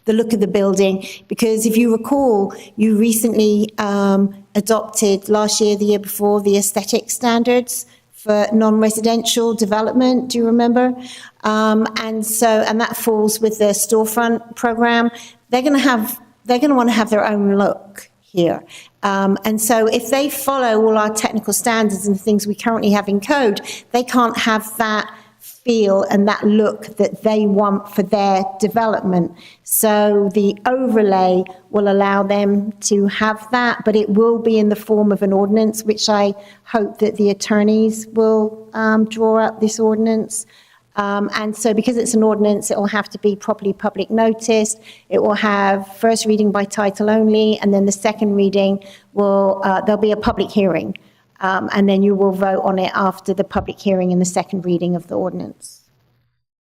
the look of the building. Because if you recall, you recently adopted last year, the year before, the aesthetic standards for non-residential development. Do you remember? And that falls with the storefront program. They're going to want to have their own look here. And so if they follow all our technical standards and things we currently have in code, they can't have that feel and that look that they want for their development. So the overlay will allow them to have that, but it will be in the form of an ordinance, which I hope that the attorneys will draw up this ordinance. And so because it's an ordinance, it will have to be properly public noticed. It will have first reading by title only, and then the second reading there'll be a public hearing. And then you will vote on it after the public hearing and the second reading of the ordinance.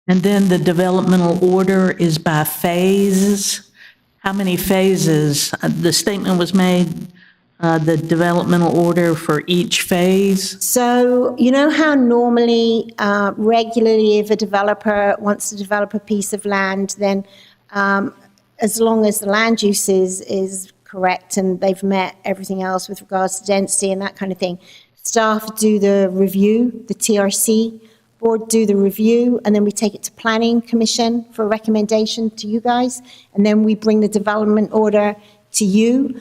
And then the developmental order is by phases. How many phases? The statement was made, the developmental order for each phase? So you know how normally, regularly, if a developer wants to develop a piece of land, then as long as the land use is correct and they've met everything else with regards to density and that kind of thing, staff do the review, the TRC board do the review, and then we take it to planning commission for a recommendation to you guys, and then we bring the development order to you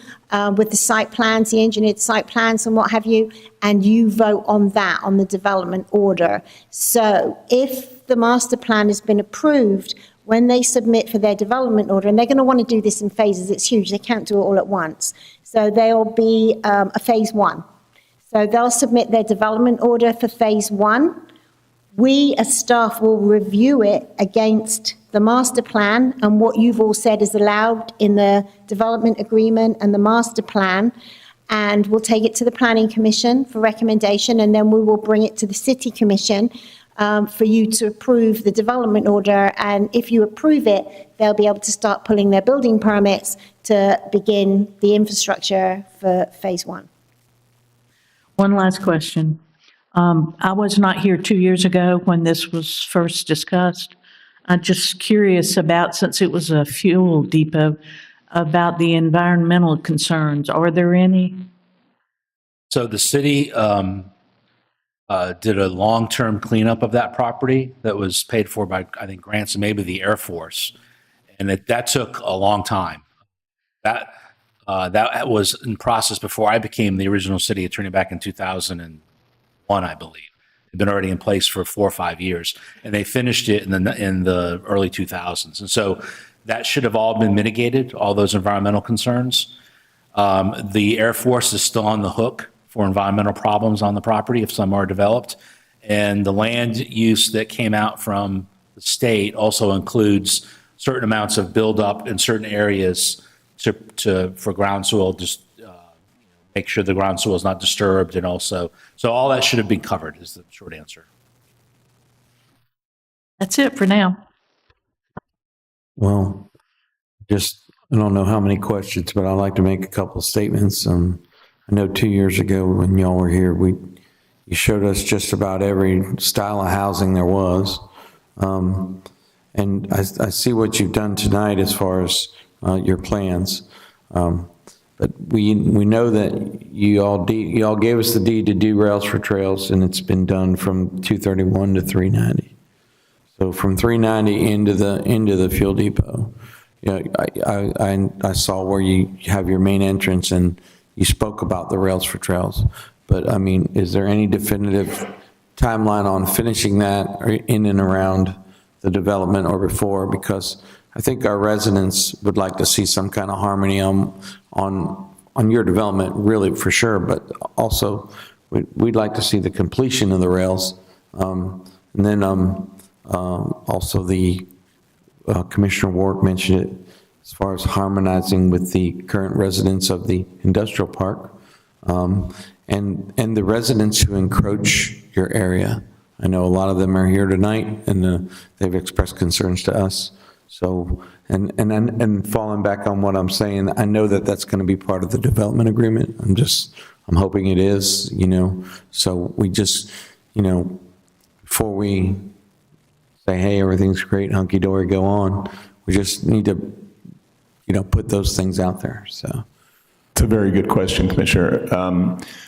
with the site plans, the engineered site plans and what have you, and you vote on that, on the development order. So if the master plan has been approved, when they submit for their development order, and they're going to want to do this in phases, it's huge, they can't do it all at once. So there'll be a phase one. So they'll submit their development order for phase one. We as staff will review it against the master plan and what you've all said is allowed in the development agreement and the master plan. And we'll take it to the planning commission for recommendation, and then we will bring it to the city commission for you to approve the development order. And if you approve it, they'll be able to start pulling their building permits to begin the infrastructure for phase one. One last question. I was not here 2 years ago when this was first discussed. I'm just curious about, since it was a fuel depot, about the environmental concerns. Are there any? So the city did a long-term cleanup of that property that was paid for by, I think, grants and maybe the Air Force. And that took a long time. That was in process before I became the original city attorney back in 2001, I believe. It'd been already in place for 4 or 5 years, and they finished it in the early 2000s. And so that should have all been mitigated, all those environmental concerns. The Air Force is still on the hook for environmental problems on the property if some are developed. And the land use that came out from the state also includes certain amounts of buildup in certain areas for ground soil, just make sure the ground soil is not disturbed, and also, so all that should have been covered is the short answer. That's it for now. Well, I don't know how many questions, but I'd like to make a couple of statements. I know 2 years ago when y'all were here, you showed us just about every style of housing there was. And I see what you've done tonight as far as your plans. But we know that you all gave us the deed to do rails for trails, and it's been done from 231 to 390. So from 390 into the fuel depot. I saw where you have your main entrance, and you spoke about the rails for trails. But I mean, is there any definitive timeline on finishing that in and around the development or before? Because I think our residents would like to see some kind of harmony on your development, really, for sure. But also, we'd like to see the completion of the rails. And then also the Commissioner Ward mentioned it as far as harmonizing with the current residents of the industrial park, and the residents who encroach your area. I know a lot of them are here tonight, and they've expressed concerns to us. So, and falling back on what I'm saying, I know that that's going to be part of the development agreement. I'm hoping it is, so we just, before we say, hey, everything's great, hunky-dory, go on, we just need to, put those things out there, so. It's a very good question, Commissioner.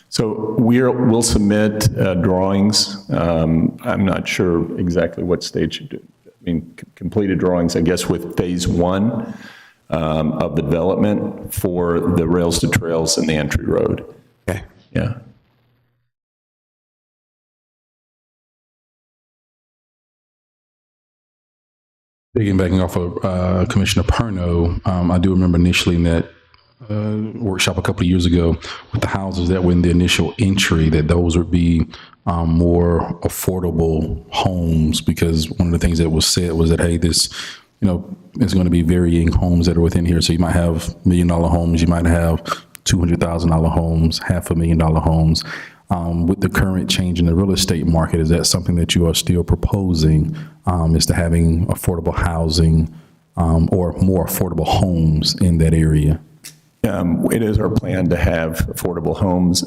So we'll submit drawings. I'm not sure exactly what stage you do. I mean, completed drawings, I guess, with phase one of the development for the rails to trails and the entry road. Okay. Yeah. Backing off of Commissioner Perno, I do remember initially in that workshop a couple of years ago with the houses that were in the initial entry, that those would be more affordable homes, because one of the things that was said was that, hey, this, is going to be varying homes that are within here. So you might have $1 million homes, you might have $200,000 homes, $500,000 homes. With the current change in the real estate market, is that something that you are still proposing, is to having affordable housing or more affordable homes in that area? It is our plan to have affordable homes.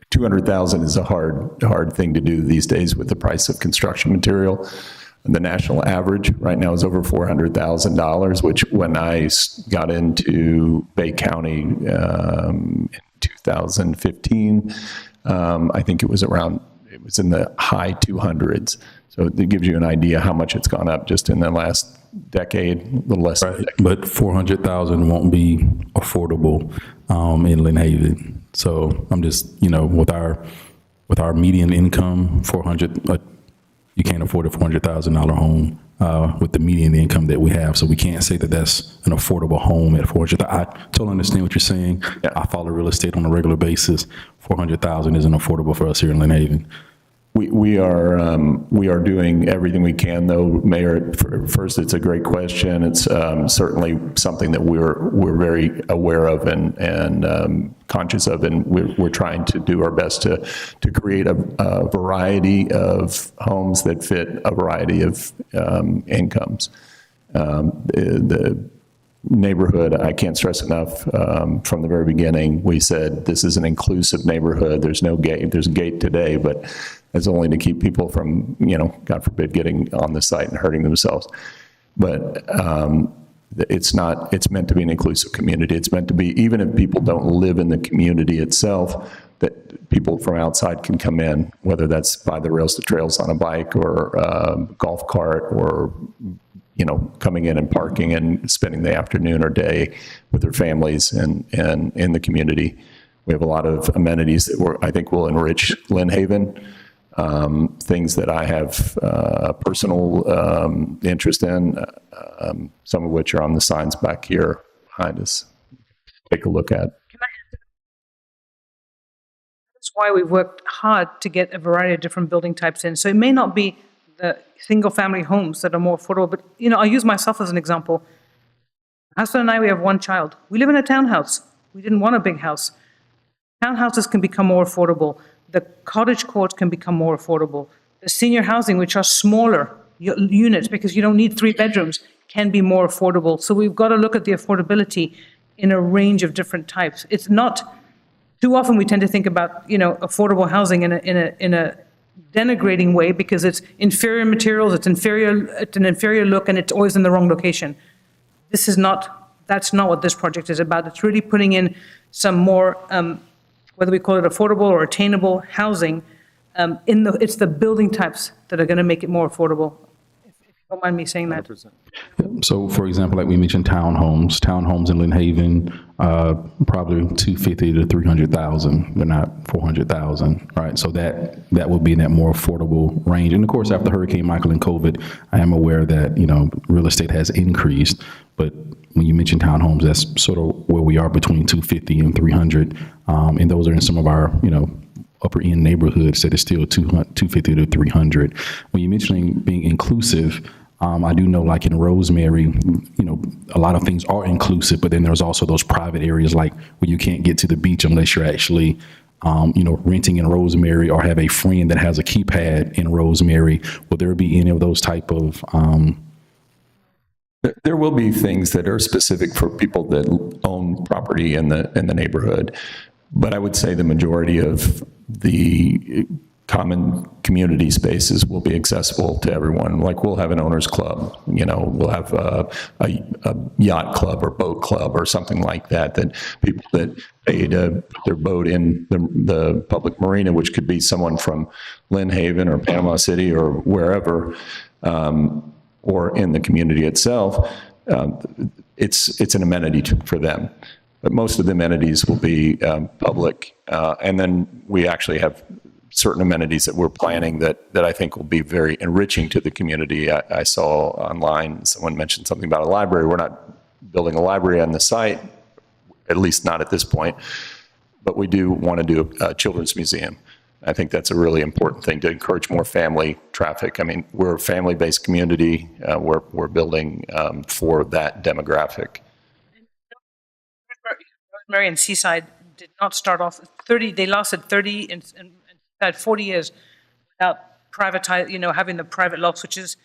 200,000 is a hard thing to do these days with the price of construction material. The national average right now is over $400,000, which when I got into Bay County in 2015, I think it was in the high 200s. So it gives you an idea how much it's gone up just in the last decade, a little less. Right. But 400,000 won't be affordable in Lynn Haven. So I'm just, with our median income, 400, you can't afford a $400,000 home with the median income that we have. So we can't say that that's an affordable home at 400. I totally understand what you're saying. Yeah. I follow real estate on a regular basis. 400,000 isn't affordable for us here in Lynn Haven. We are doing everything we can, though, Mayor. First, it's a great question. It's certainly something that we're very aware of and conscious of, and we're trying to do our best to create a variety of homes that fit a variety of incomes. The neighborhood, I can't stress enough, from the very beginning, we said this is an inclusive neighborhood. There's no gate. There's a gate today, but that's only to keep people from, God forbid, getting on the site and hurting themselves. But it's meant to be an inclusive community. It's meant to be, even if people don't live in the community itself, that people from outside can come in, whether that's by the rails to trails on a bike or a golf cart, or coming in and parking and spending the afternoon or day with their families and in the community. We have a lot of amenities that I think will enrich Lynn Haven. Things that I have personal interest in, some of which are on the signs back here behind us. Take a look at. That's why we've worked hard to get a variety of different building types in. So it may not be the single-family homes that are more affordable. But, I'll use myself as an example. My husband and I, we have one child. We live in a townhouse. We didn't want a big house. Townhouses can become more affordable. The cottage courts can become more affordable. The senior housing, which are smaller units because you don't need 3 bedrooms, can be more affordable. So we've got to look at the affordability in a range of different types. It's not, too often we tend to think about, affordable housing in a denigrating way because it's inferior materials, it's an inferior look, and it's always in the wrong location. That's not what this project is about. It's really putting in some more, whether we call it affordable or attainable housing, it's the building types that are going to make it more affordable. If you don't mind me saying that. 100%. So, for example, like we mentioned, townhomes in Lynn Haven, probably 250 to 300,000. They're not 400,000, right? So that would be in that more affordable range. And of course, after Hurricane Michael and COVID, I am aware that real estate has increased. But when you mention townhomes, that's sort of where we are between 250 and 300, and those are in some of our upper end neighborhoods that is still 250 to 300. When you're mentioning being inclusive, I do know, like in Rosemary, a lot of things are inclusive, but then there's also those private areas like where you can't get to the beach unless you're actually, renting in Rosemary or have a friend that has a keypad in Rosemary. Will there be any of those type of? There will be things that are specific for people that own property in the neighborhood, but I would say the majority of the common community spaces will be accessible to everyone. Like we'll have an owners club, we'll have a yacht club or boat club or something like that, that people that pay to put their boat in the public marina, which could be someone from Lynn Haven or Panama City or wherever, or in the community itself, it's an amenity for them. But most of the amenities will be public. And then we actually have certain amenities that we're planning that I think will be very enriching to the community. I saw online, someone mentioned something about a library. We're not building a library on the site, at least not at this point, but we do want to do a children's museum. I think that's a really important thing to encourage more family traffic. I mean, we're a family-based community. We're building for that demographic. Rosemary and Seaside did not start off 30. They lasted 30 and had 40 years without having the private lofts, which is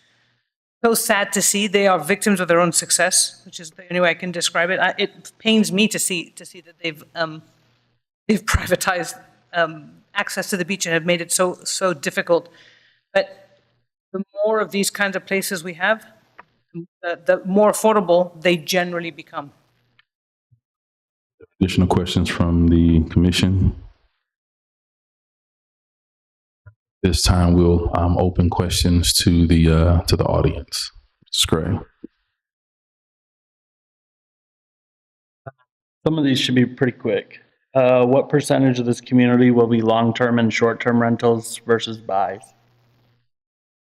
so sad to see. They are victims of their own success, which is the only way I can describe it. It pains me to see that they've privatized access to the beach and have made it so difficult. But the more of these kinds of places we have, the more affordable they generally become. Additional questions from the commission? This time we'll open questions to the audience. Ms. Gray. Some of these should be pretty quick. What percentage of this community will be long-term and short-term rentals versus buys?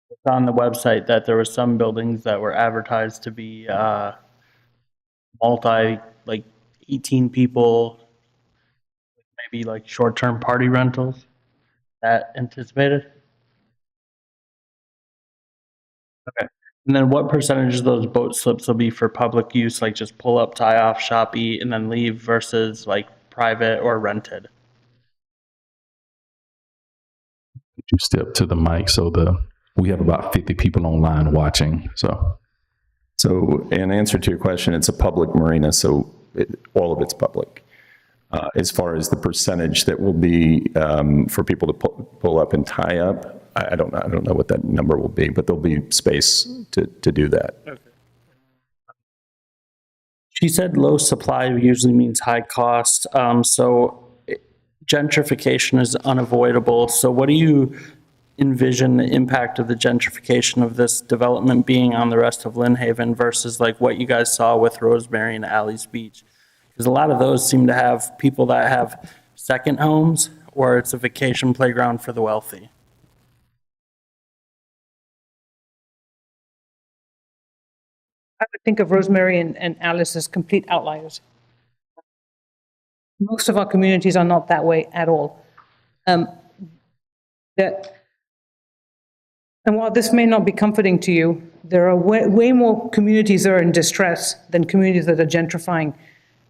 It's on the website that there were some buildings that were advertised to be like 18 people, maybe like short-term party rentals. That anticipated? Okay. And then what percentage of those boat slips will be for public use, like just pull up, tie off, shop, eat, and then leave versus like private or rented? Could you step to the mic we have about 50 people online watching, so. So in answer to your question, it's a public marina, so all of it's public. As far as the percentage that will be for people to pull up and tie up, I don't know what that number will be, but there'll be space to do that. Okay. She said low supply usually means high cost. So gentrification is unavoidable. So what do you envision the impact of the gentrification of this development being on the rest of Lynn Haven versus like what you guys saw with Rosemary and Alley's Beach? Because a lot of those seem to have people that have second homes, or it's a vacation playground for the wealthy. I would think of Rosemary and Alice as complete outliers. Most of our communities are not that way at all. The And while this may not be comforting to you, there are way more communities that are in distress than communities that are gentrifying.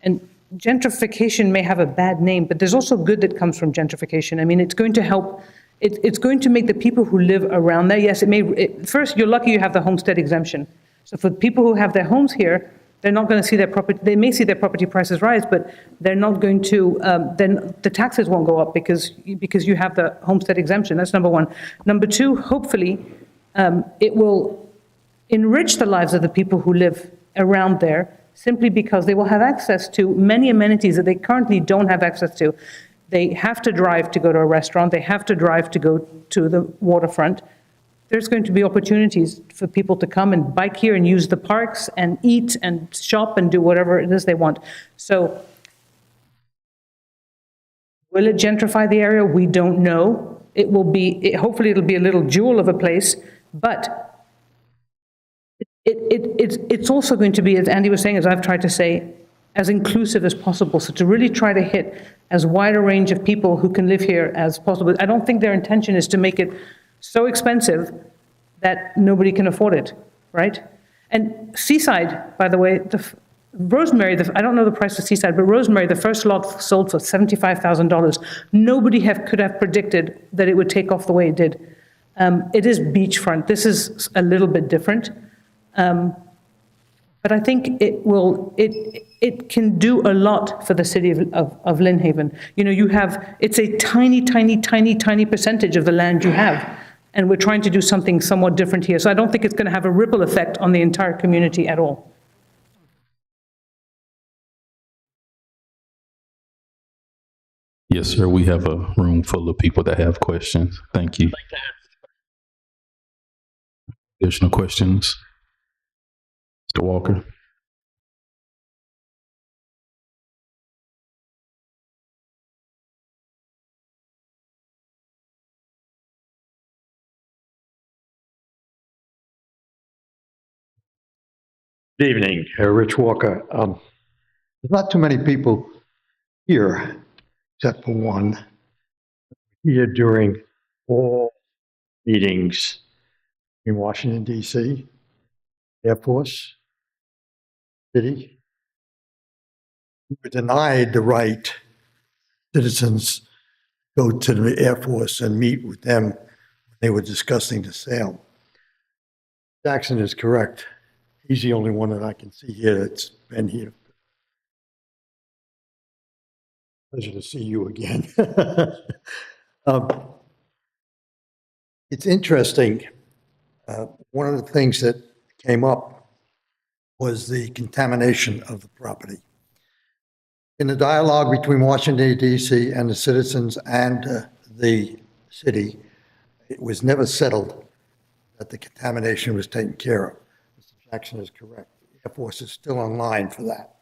And gentrification may have a bad name, but there's also good that comes from gentrification. I mean, it's going to help, it's going to make the people who live around there, yes, first, you're lucky you have the homestead exemption. So for people who have their homes here, they're not going to see their property, they may see their property prices rise, but they're not going to, then the taxes won't go up because you have the homestead exemption. That's number one. Number two, hopefully, it will enrich the lives of the people who live around there simply because they will have access to many amenities that they currently don't have access to. They have to drive to go to a restaurant. They have to drive to go to the waterfront. There's going to be opportunities for people to come and bike here and use the parks and eat and shop and do whatever it is they want. So will it gentrify the area? We don't know. It will be, hopefully it'll be a little jewel of a place, but it's also going to be, as Andy was saying, as I've tried to say, as inclusive as possible. So to really try to hit as wide a range of people who can live here as possible. I don't think their intention is to make it so expensive that nobody can afford it, right? And Seaside, by the way, Rosemary, I don't know the price of Seaside, but Rosemary, the first lot sold for $75,000. Nobody could have predicted that it would take off the way it did. It is beachfront. This is a little bit different. But I think it can do a lot for the city of Lynn Haven. You know, it's a tiny, tiny, tiny, tiny percentage of the land you have. And we're trying to do something somewhat different here. So I don't think it's going to have a ripple effect on the entire community at all. Yes, sir. We have a room full of people that have questions. Thank you. Additional questions? Mr. Walker? Good evening, Rich Walker. There's not too many people here, except for one, here during all meetings in Washington, D.C., Air Force, City. We were denied the right citizens go to the Air Force and meet with them when they were discussing the sale. Jackson is correct. He's the only one that I can see here that's been here. Pleasure to see you again. It's interesting. One of the things that came up was the contamination of the property. In the dialogue between Washington, D.C. and the citizens and the city, it was never settled that the contamination was taken care of. Jackson is correct. The Air Force is still online for that.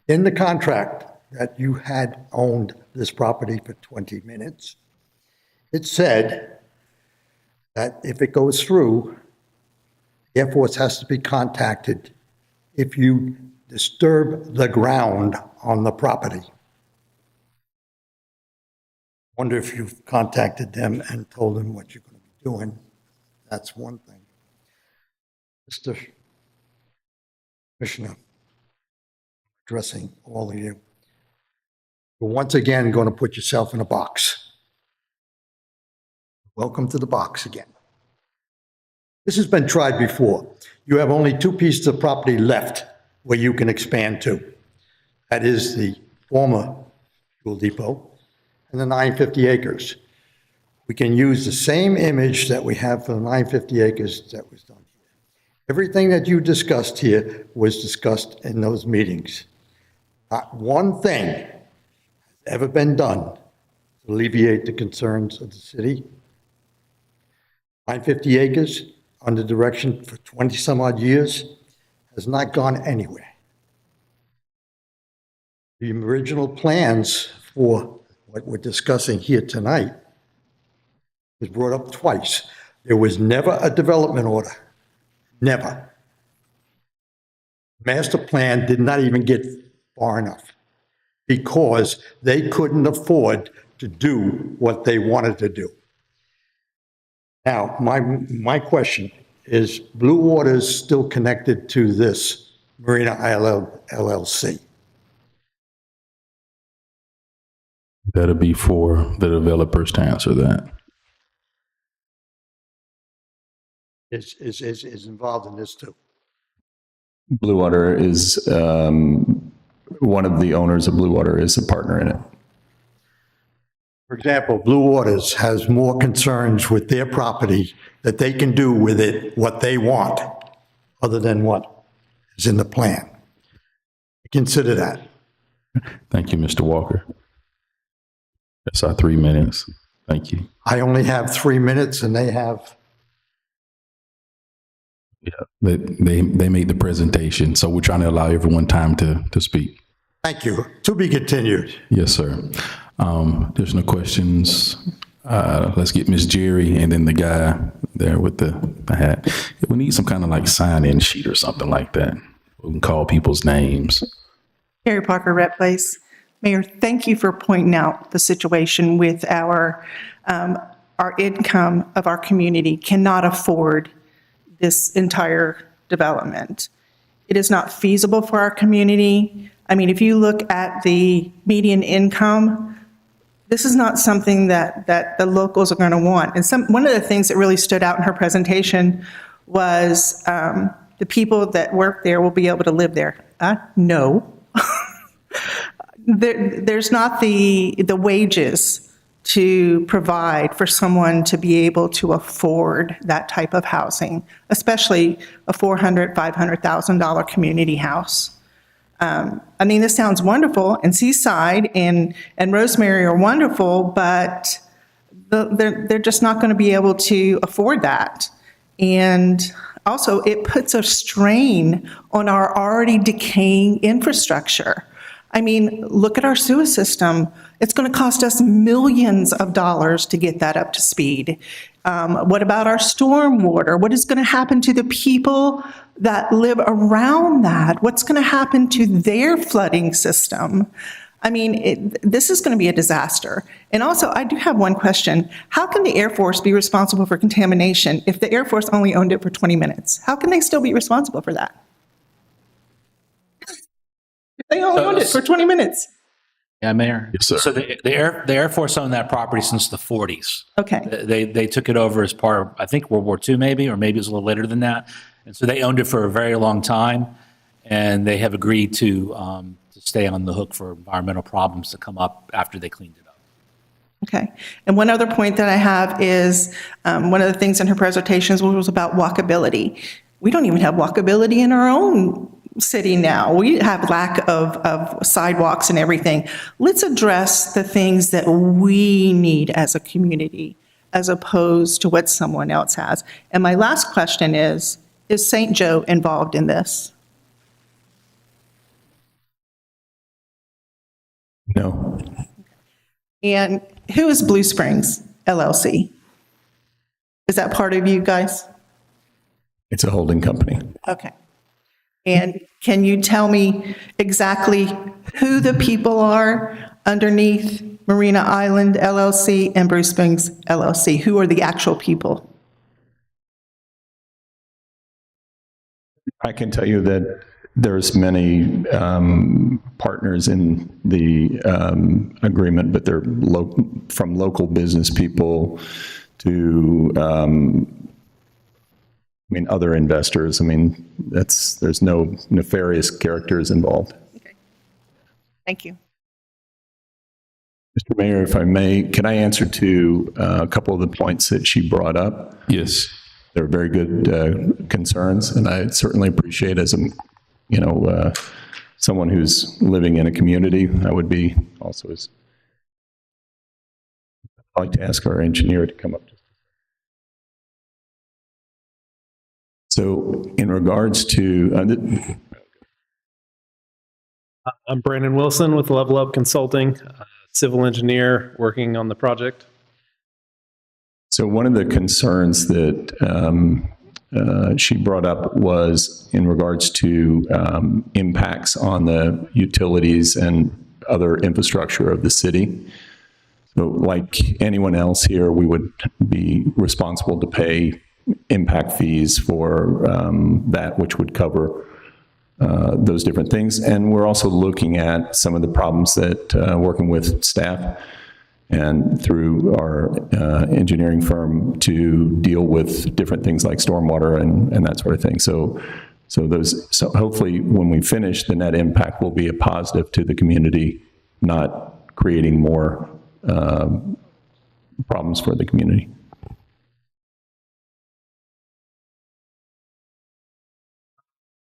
In the contract that you had owned this property for 20 minutes, it said that if it goes through, the Air Force has to be contacted if you disturb the ground on the property. Wonder if you've contacted them and told them what you're going to be doing. That's one thing. Mr. Commissioner, addressing all of you. You're once again going to put yourself in a box. Welcome to the box again. This has been tried before. You have only two pieces of property left where you can expand to. That is the former fuel depot and the 950 acres. We can use the same image that we have for the 950 acres that was done. Everything that you discussed here was discussed in those meetings. Not one thing has ever been done to alleviate the concerns of the city. 950 acres under direction for 20 some odd years has not gone anywhere. The original plans for what we're discussing here tonight was brought up twice. There was never a development order. Never. Master plan did not even get far enough because they couldn't afford to do what they wanted to do. Now, my question, is Blue Waters still connected to this Marina LLC? That'll be for the developers to answer that. Is involved in this too? Blue Water is, one of the owners of Blue Water is a partner in it. For example, Blue Waters has more concerns with their property that they can do with it what they want, other than what is in the plan. Consider that. Thank you, Mr. Walker. That's our 3 minutes. Thank you. I only have 3 minutes and they have, Yeah, they made the presentation, so we're trying to allow everyone time to speak. thank you. To be continued. Yes, sir. There's no questions. Let's get Ms. Jerry and then the guy there with the hat. We need some kind of like sign-in sheet or something like that. We can call people's names. Carrie Parker, Rep Place. Mayor, thank you for pointing out the situation with our income of our community cannot afford this entire development. It is not feasible for our community. I mean, if you look at the median income, this is not something that the locals are going to want. And one of the things that really stood out in her presentation was the people that work there will be able to live there. No. There's not the wages to provide for someone to be able to afford that type of housing, especially a $400,000, $500,000 community house. I mean, this sounds wonderful, and Seaside and Rosemary are wonderful, but they're just not going to be able to afford that. And also, it puts a strain on our already decaying infrastructure. I mean, look at our sewer system. It's going to cost us millions of dollars to get that up to speed. What about our stormwater? What is going to happen to the people that live around that? What's going to happen to their flooding system? I mean, this is going to be a disaster. And also, I do have one question. How can the Air Force be responsible for contamination if the Air Force only owned it for 20 minutes? How can they still be responsible for that? They only owned it for 20 minutes. Yeah, Mayor? Yes, sir. So the Air Force owned that property since the 40s. Okay. They took it over as part of, I think, World War II maybe, or maybe it was a little later than that. And so they owned it for a very long time, and they have agreed to stay on the hook for environmental problems that come up after they cleaned it up. Okay. And one other point that I have is one of the things in her presentations was about walkability. We don't even have walkability in our own city now. We have lack of sidewalks and everything. Let's address the things that we need as a community as opposed to what someone else has. And my last question is St. Joe involved in this? No. And who is Blue Springs LLC? Is that part of you guys? It's a holding company. Okay. And can you tell me exactly who the people are underneath Marina Island LLC and Blue Springs LLC? Who are the actual people? I can tell you that there's many partners in the agreement, but they're from local business people to other investors. I mean, there's no nefarious characters involved. Okay. Thank you. Mr. Mayor, if I may, can I answer to a couple of the points that she brought up? Yes. They're very good concerns, and I certainly appreciate as someone who's living in a community, I would be also as, I'd like to ask our engineer to come up. So in regards to, I'm Brandon Wilson with Level Up Consulting, civil engineer working on the project. so one of the concerns that she brought up was in regards to impacts on the utilities and other infrastructure of the city. But like anyone else here, we would be responsible to pay impact fees for that, which would cover those different things. And we're also looking at some of the problems that working with staff and through our engineering firm to deal with different things like stormwater and that sort of thing. So hopefully when we finish, the net impact will be a positive to the community, not creating more problems for the community.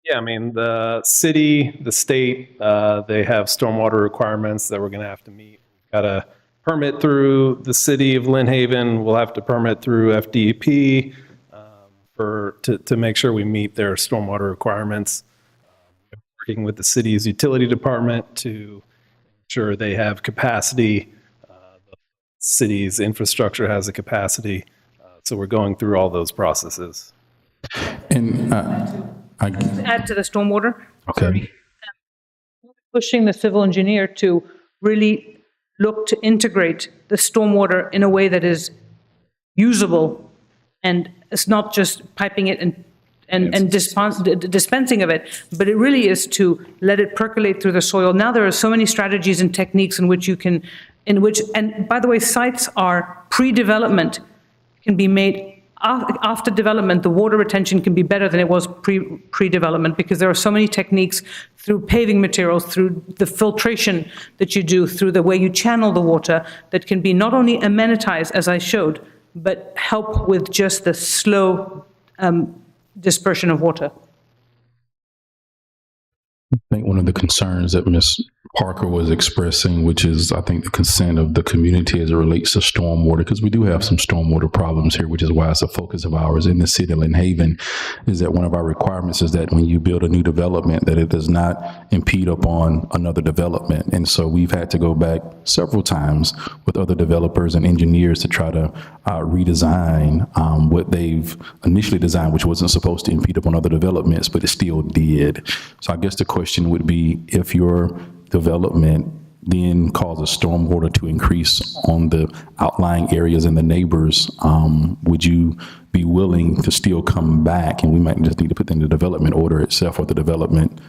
Yeah, I mean, the city, the state, they have stormwater requirements that we're going to have to meet. We've got a permit through the city of Lynn Haven. We'll have to permit through FDEP to make sure we meet their stormwater requirements. Working with the city's utility department to ensure they have capacity. The city's infrastructure has a capacity. So we're going through all those processes. And Add to the stormwater. okay. Pushing the civil engineer to really look to integrate the stormwater in a way that is usable, and it's not just piping it and dispensing of it, but it really is to let it percolate through the soil. Now there are so many strategies and techniques in which and by the way, sites are pre-development can be made. After development, the water retention can be better than it was pre-development because there are so many techniques through paving materials, through the filtration that you do, through the way you channel the water that can be not only amenitized, as I showed, but help with just the slow dispersion of water. I think one of the concerns that Ms. Parker was expressing, which is, I think, the consent of the community as it relates to stormwater, because we do have some stormwater problems here, which is why it's a focus of ours in the city of Lynn Haven, is that one of our requirements is that when you build a new development, that it does not impede upon another development. And so we've had to go back several times with other developers and engineers to try to redesign what they've initially designed, which wasn't supposed to impede upon other developments, but it still did. So I guess the question would be, if your development then causes stormwater to increase on the outlying areas and the neighbors, would you be willing to still come back, and we might just need to put in the development order itself or the development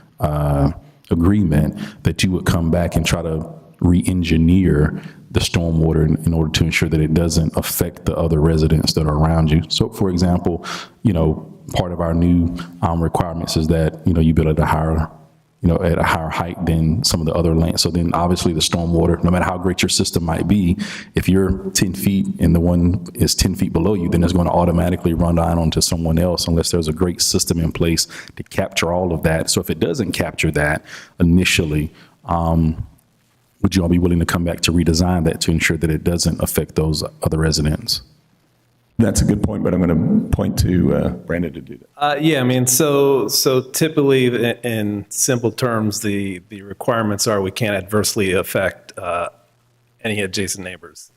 agreement, that you would come back and try to re-engineer the stormwater in order to ensure that it doesn't affect the other residents that are around you? So for example, part of our new requirements is that, you build at a higher height than some of the other land. So then obviously the stormwater, no matter how great your system might be, if you're 10 feet and the one is 10 feet below you, then it's going to automatically run down onto someone else unless there's a great system in place to capture all of that. So if it doesn't capture that initially, would you all be willing to come back to redesign that to ensure that it doesn't affect those other residents? That's a good point, but I'm going to point to Brandon to do that. Yeah, I mean, so typically in simple terms, the requirements are we can't adversely affect any adjacent neighbors.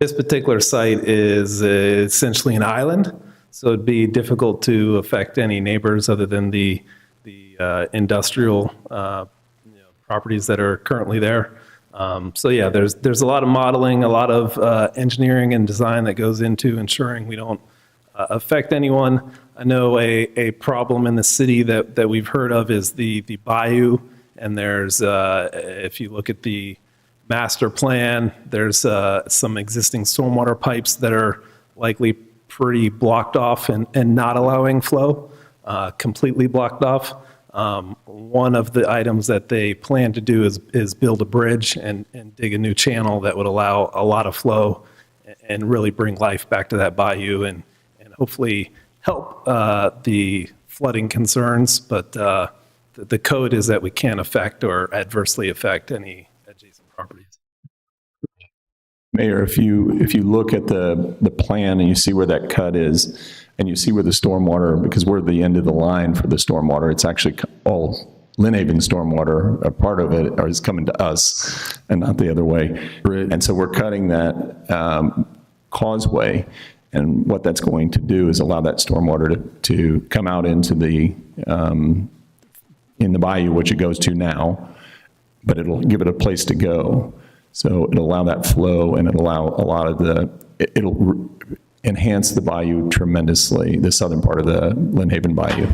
This particular site is essentially an island, so it'd be difficult to affect any neighbors other than the industrial properties that are currently there. So yeah, there's a lot of modeling, a lot of engineering and design that goes into ensuring we don't affect anyone. I know a problem in the city that we've heard of is the bayou, and there's, if you look at the master plan, there's some existing stormwater pipes that are likely pretty blocked off and not allowing flow, completely blocked off. One of the items that they plan to do is build a bridge and dig a new channel that would allow a lot of flow and really bring life back to that bayou and hopefully help the flooding concerns. But the code is that we can't affect or adversely affect any adjacent properties. Mayor, if you look at the plan and you see where that cut is, and you see where the stormwater, because we're the end of the line for the stormwater, it's actually all Lynn Haven stormwater, a part of it is coming to us and not the other way. Right. And so we're cutting that causeway, and what that's going to do is allow that stormwater to come out into the in the bayou, which it goes to now, but it'll give it a place to go. So it'll allow that flow, and it'll allow a lot of it'll enhance the bayou tremendously, the southern part of the Lynn Haven Bayou.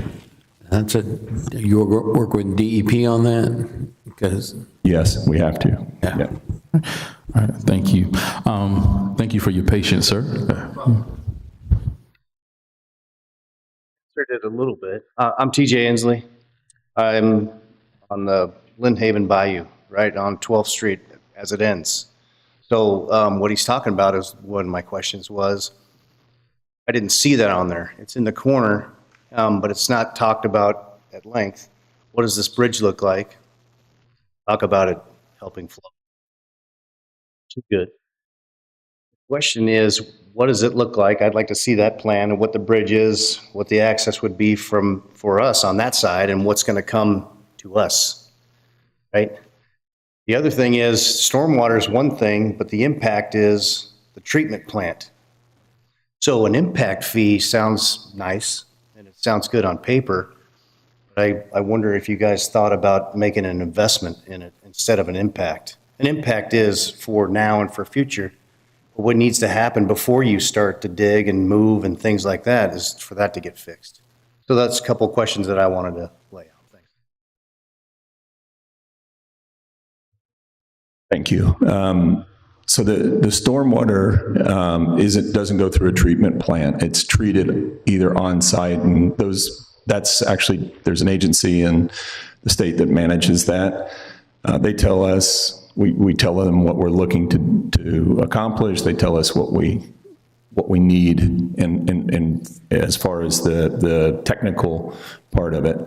You'll work with DEP on that? Because. Yes, we have to. Yeah. All right, thank you. Thank you for your patience, sir. Answered it a little bit. I'm TJ Inslee. I'm on the Lynn Haven Bayou, right on 12th Street as it ends. So what he's talking about is one of my questions was, I didn't see that on there. It's in the corner, but it's not talked about at length. What does this bridge look like? Talk about it helping flow. Too good. The question is, what does it look like? I'd like to see that plan and what the bridge is, what the access would be for us on that side, and what's going to come to us, right? The other thing is, stormwater is one thing, but the impact is the treatment plant. So an impact fee sounds nice, and it sounds good on paper, but I wonder if you guys thought about making an investment in it instead of an impact. An impact is for now and for future. But what needs to happen before you start to dig and move and things like that is for that to get fixed. So that's a couple of questions that I wanted to lay out. Thanks. Thank you. So the stormwater doesn't go through a treatment plant. It's treated either on site, and that's actually, there's an agency in the state that manages that. They tell us. We tell them what we're looking to accomplish. They tell us what we need, and as far as the technical part of it.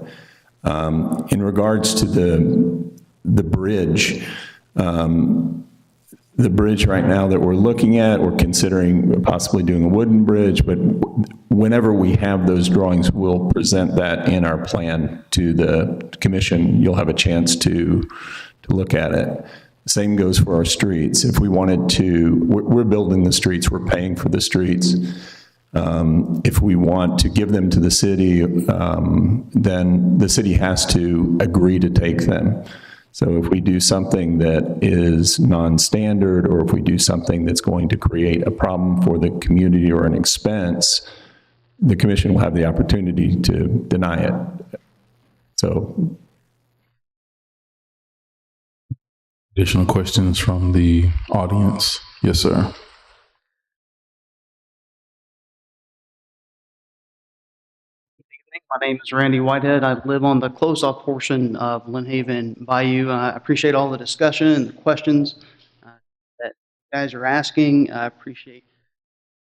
In regards to the bridge, the bridge right now that we're looking at, we're considering possibly doing a wooden bridge, but whenever we have those drawings, we'll present that in our plan to the commission. You'll have a chance to look at it. Same goes for our streets. If we wanted to, we're building the streets, we're paying for the streets. If we want to give them to the city, then the city has to agree to take them. So if we do something that is non-standard, or if we do something that's going to create a problem for the community or an expense, the commission will have the opportunity to deny it. So. Additional questions from the audience? Yes, sir. My name is Randy Whitehead. I live on the closed-off portion of Lynn Haven Bayou. I appreciate all the discussion and the questions that you guys are asking. I appreciate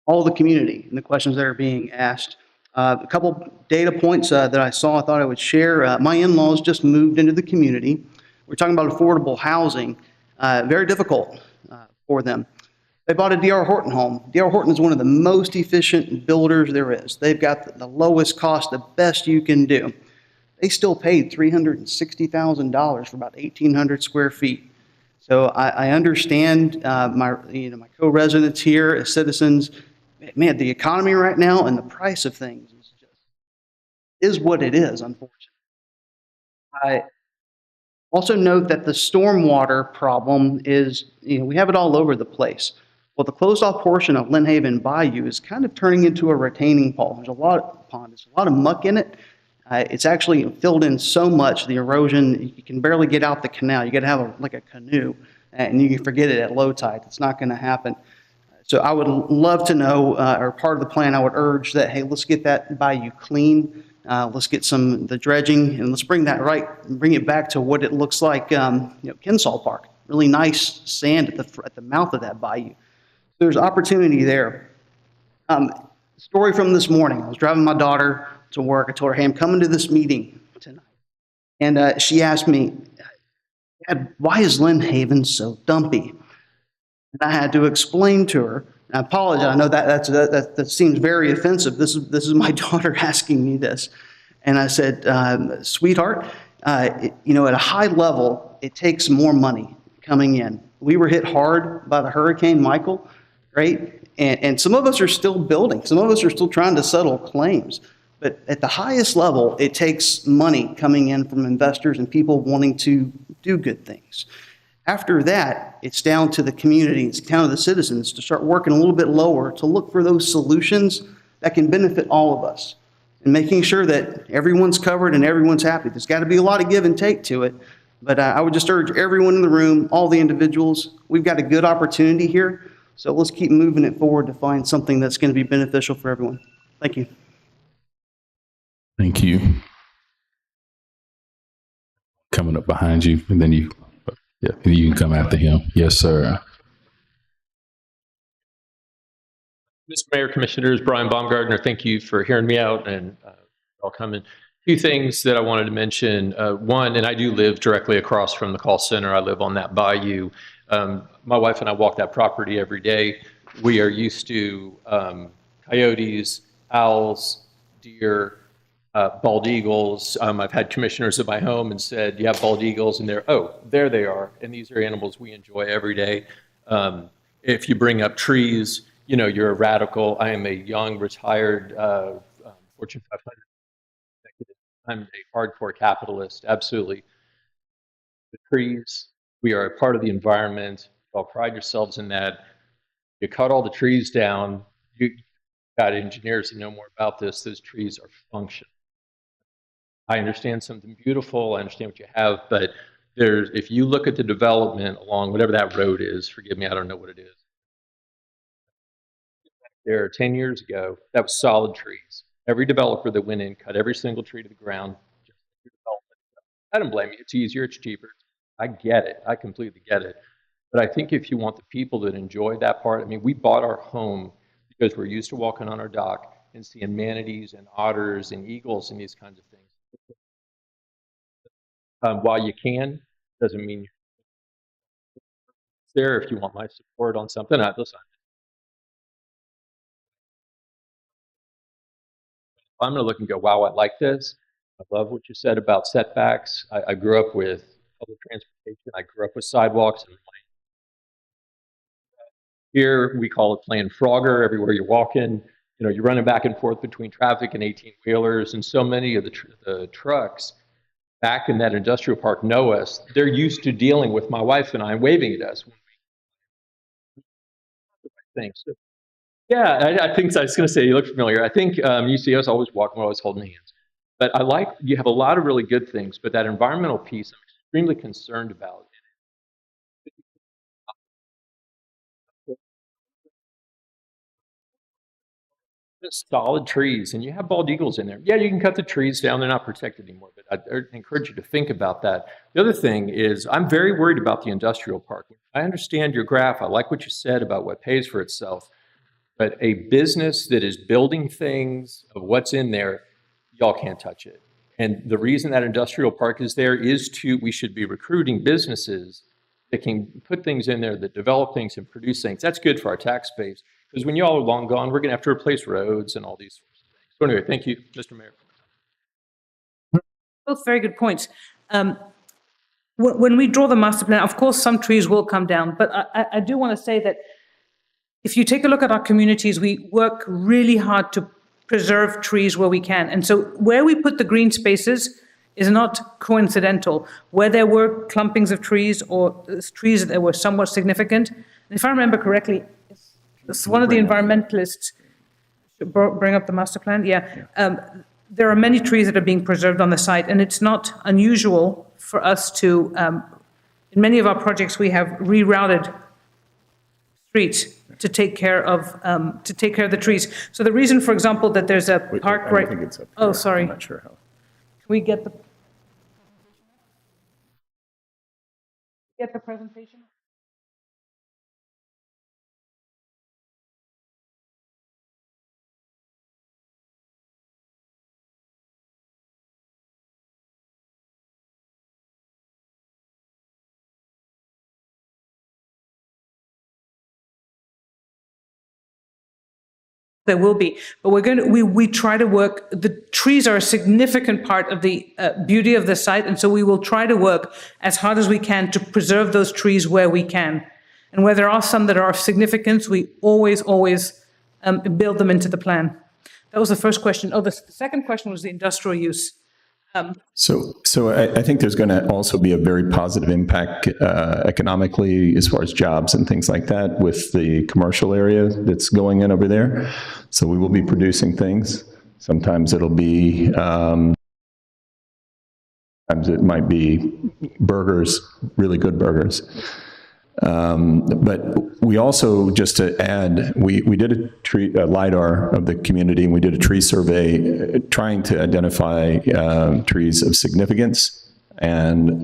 all the community and the questions that are being asked. A couple data points that I saw I thought I would share. My in-laws just moved into the community. We're talking about affordable housing, very difficult for them. They bought a D.R. Horton home. D.R. Horton is one of the most efficient builders there is. They've got the lowest cost, the best you can do. They still paid $360,000 for about 1,800 square feet. So I understand my co-residents here as citizens. Man, the economy right now and the price of things is what it is, unfortunately. I also note that the stormwater problem is, we have it all over the place. Well, the closed-off portion of Lynn Haven Bayou is kind of turning into a retaining pond. There's a lot of muck in it. It's actually filled in so much, the erosion, you can barely get out the canal. You got to have like a canoe, and you can forget it at low tide. It's not going to happen. So I would love to know, or part of the plan, I would urge that, hey, let's get that bayou clean. Let's get the dredging, and let's bring it back to what it looks like, Kinsall Park. Really nice sand at the mouth of that bayou. There's opportunity there. Story from this morning. I was driving my daughter to work. I told her, hey, I'm coming to this meeting tonight. And she asked me, Dad, why is Lynn Haven so dumpy? And I had to explain to her. I apologize. I know that seems very offensive. This is my daughter asking me this. And I said, sweetheart, at a high level, it takes more money coming in. We were hit hard by the Hurricane Michael, right? And some of us are still building. Some of us are still trying to settle claims. But at the highest level, it takes money coming in from investors and people wanting to do good things. After that, it's down to the community, it's down to the citizens to start working a little bit lower to look for those solutions that can benefit all of us and making sure that everyone's covered and everyone's happy. There's got to be a lot of give and take to it, but I would just urge everyone in the room, all the individuals, we've got a good opportunity here, so let's keep moving it forward to find something that's going to be beneficial for everyone. Thank you. Thank you. Coming up behind you, and then you can come after him. Yes, sir. Mr. Mayor, Commissioners, Brian Baumgartner, thank you for hearing me out and all coming. Two things that I wanted to mention. One, and I do live directly across from the call center. I live on that bayou. My wife and I walk that property every day. We are used to coyotes, owls, deer, bald eagles. I've had commissioners at my home and said, you have bald eagles, and there they are. And these are animals we enjoy every day. If you bring up trees, you know, you're a radical. I am a young, retired Fortune 500 executive. I'm a hardcore capitalist, absolutely. The trees, we are a part of the environment. Y'all pride yourselves in that. You cut all the trees down. You got engineers that know more about this. Those trees are functional. I understand something beautiful. I understand what you have, but if you look at the development along whatever that road is, forgive me, I don't know what it is. There 10 years ago, that was solid trees. Every developer that went in cut every single tree to the ground. I don't blame you. It's easier. It's cheaper. I get it. I completely get it. But I think if you want the people that enjoy that part, I mean, we bought our home because we're used to walking on our dock and seeing manatees and otters and eagles and these kinds of things. While you can, doesn't mean you're there. If you want my support on something, listen. I'm going to look and go, wow, I like this. I love what you said about setbacks. I grew up with public transportation. I grew up with sidewalks. And here we call it playing Frogger. Everywhere you're walking, you know, you're running back and forth between traffic and 18-wheelers. And so many of the trucks back in that industrial park know us. They're used to dealing with my wife and I and waving at us. Thanks. Yeah, I think so. I was going to say, you look familiar. I think you see us always walking, we're always holding hands. But I like, you have a lot of really good things, but that environmental piece I'm extremely concerned about. Solid trees, and you have bald eagles in there. Yeah, you can cut the trees down. They're not protected anymore, but I encourage you to think about that. The other thing is I'm very worried about the industrial park. I understand your graph. I like what you said about what pays for itself. But a business that is building things of what's in there, y'all can't touch it. And the reason that industrial park is there is we should be recruiting businesses that can put things in there, that develop things and produce things. That's good for our tax base. Because when y'all are long gone, we're going to have to replace roads and all these sorts of things. So anyway, thank you, Mr. Mayor. Both very good points. When we draw the master plan, of course, some trees will come down. But I do want to say that if you take a look at our communities, we work really hard to preserve trees where we can. And so where we put the green spaces is not coincidental. Where there were clumpings of trees or trees that were somewhat significant, and if I remember correctly, it's one of the environmentalists bring up the master plan. Yeah. There are many trees that are being preserved on the site, and it's not unusual for us to, in many of our projects, we have rerouted streets to take care of the trees. So the reason, for example, that there's a park right. think it's up Oh, here. sorry. I'm not sure how. Can we get the presentation? There will be, but we try to work, the trees are a significant part of the beauty of the site, and so we will try to work as hard as we can to preserve those trees where we can. And where there are some that are of significance, we always build them into the plan. That was the first question. Oh, the second question was the industrial use. So I think there's going to also be a very positive impact economically as far as jobs and things like that with the commercial area that's going in over there. So we will be producing things. Sometimes it'll be, sometimes it might be burgers, really good burgers. But we also, just to add, we did a LiDAR of the community, and we did a tree survey trying to identify trees of significance. And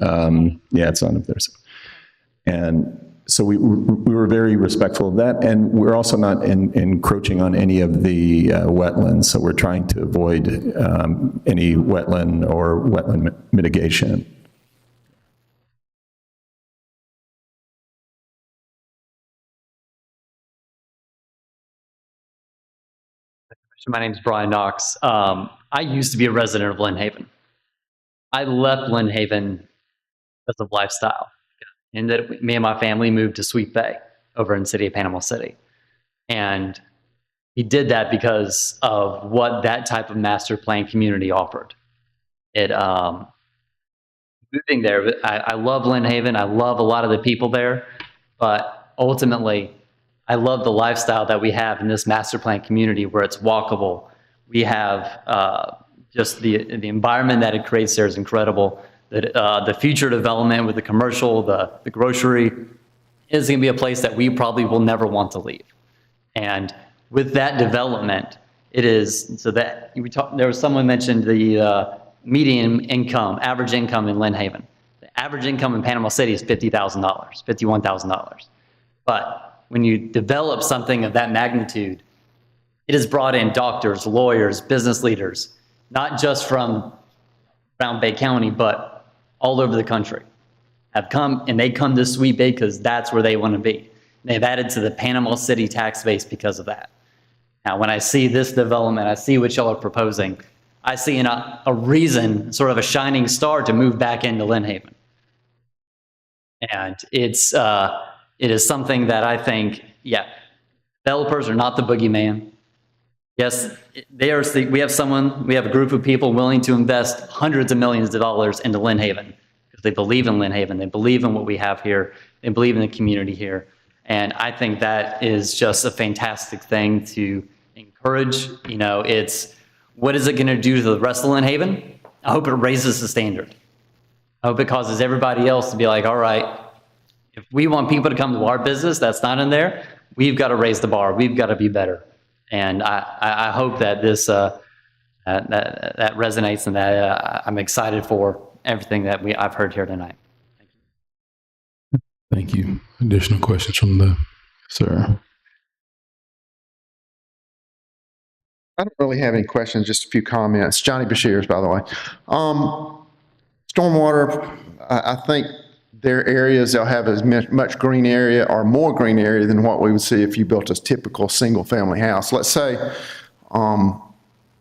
yeah, it's on up there. And so we were very respectful of that, and we're also not encroaching on any of the wetlands. So we're trying to avoid any wetland or wetland mitigation. My name's Brian Knox. I used to be a resident of Lynn Haven. I left Lynn Haven because of lifestyle. And that me and my family moved to Sweet Bay over in the city of Panama City. And we did that because of what that type of master plan community offered. It moving there, I love Lynn Haven. I love a lot of the people there. But ultimately, I love the lifestyle that we have in this master plan community where it's walkable. We have just the environment that it creates there is incredible. The future development with the commercial, the grocery is going to be a place that we probably will never want to leave. And with that development, it is so that there was someone mentioned the median income, average income in Lynn Haven. The average income in Panama City is $50,000, $51,000. But when you develop something of that magnitude, it has brought in doctors, lawyers, business leaders, not just from Brown Bay County, but all over the country have come, and they come to Sweet Bay because that's where they want to be. They've added to the Panama City tax base because of that. Now, when I see this development, I see what y'all are proposing, I see a reason, sort of a shining star to move back into Lynn Haven. And it is something that I think, yeah, developers are not the boogeyman. Yes, we have a group of people willing to invest hundreds of millions of dollars into Lynn Haven because they believe in Lynn Haven. They believe in what we have here. They believe in the community here. And I think that is just a fantastic thing to encourage. You know, what is it going to do to the rest of Lynn Haven? I hope it raises the standard. I hope it causes everybody else to be like, all right, if we want people to come to our business that's not in there, we've got to raise the bar. We've got to be better. And I hope that this that resonates, and that I'm excited for everything that I've heard here tonight. Thank you. Additional questions from the sir. I don't really have any questions, just a few comments. Johnny Bashirs, by the way. Stormwater, I think there are areas that'll have as much green area or more green area than what we would see if you built a typical single-family house. Let's say,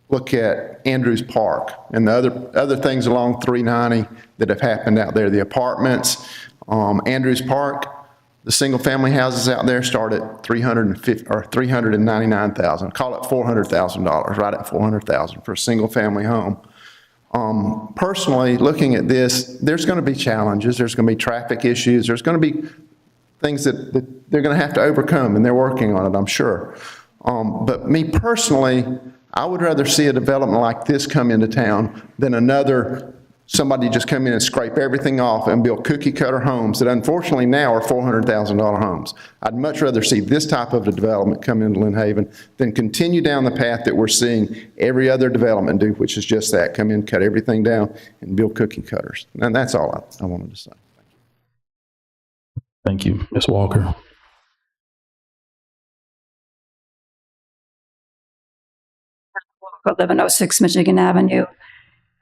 look at Andrews Park and the other things along 390 that have happened out there. The apartments, Andrews Park, the single-family houses out there start at $399,000. Call it $400,000, right at $400,000 for a single-family home. Personally, looking at this, there's going to be challenges. There's going to be traffic issues. There's going to be things that they're going to have to overcome, and they're working on it, I'm sure. But me personally, I would rather see a development like this come into town than somebody just come in and scrape everything off and build cookie cutter homes that unfortunately now are $400,000 homes. I'd much rather see this type of a development come into Lynn Haven than continue down the path that we're seeing every other development do, which is just that, come in, cut everything down and build cookie cutters. And that's all I wanted to say. Thank you. Ms. Walker. I live in 06 Michigan Avenue.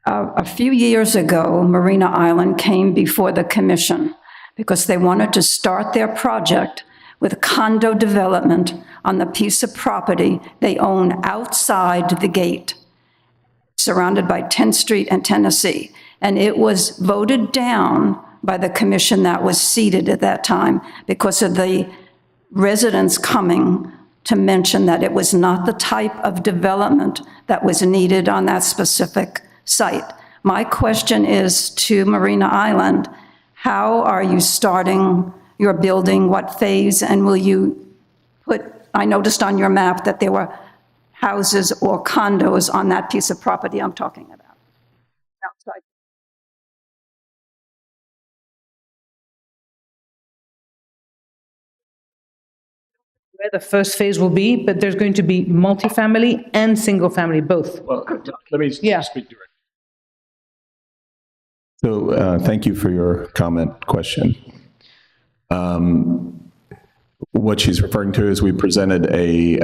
A few years ago, Marina Island came before the commission because they wanted to start their project with condo development on the piece of property they own outside the gate, surrounded by 10th Street and Tennessee. And it was voted down by the commission that was seated at that time because of the residents coming to mention that it was not the type of development that was needed on that specific site. My question is to Marina Island, how are you starting your building? What phase? And will you put, I noticed on your map that there were houses or condos on that piece of property I'm talking about. Outside. Where the first phase will be, but there's going to be multifamily and single family, both. Well, let me speak directly. So thank you for your question. What she's referring to is we presented a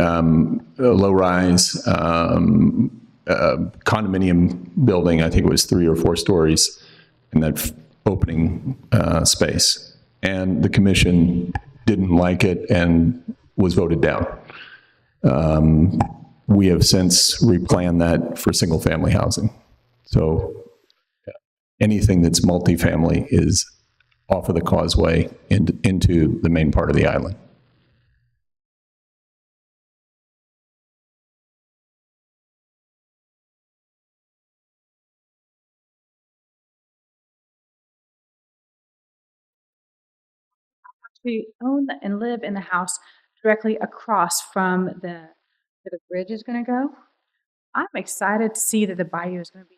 low-rise condominium building. I think it was 3 or 4 stories in that opening space. And the commission didn't like it and was voted down. We have since replanned that for single-family housing. So anything that's multifamily is off of the causeway into the main part of the island. We own and live in the house directly across from where the bridge is going to go. I'm excited to see that the bayou is going to be.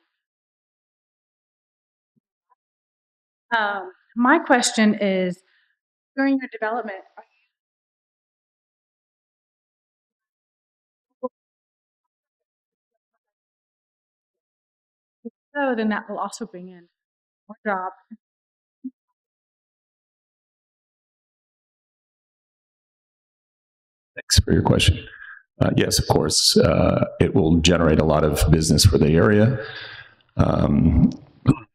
My question is, during your development, so then that will also bring in more jobs. Thanks for your question. Yes, of course, it will generate a lot of business for the area.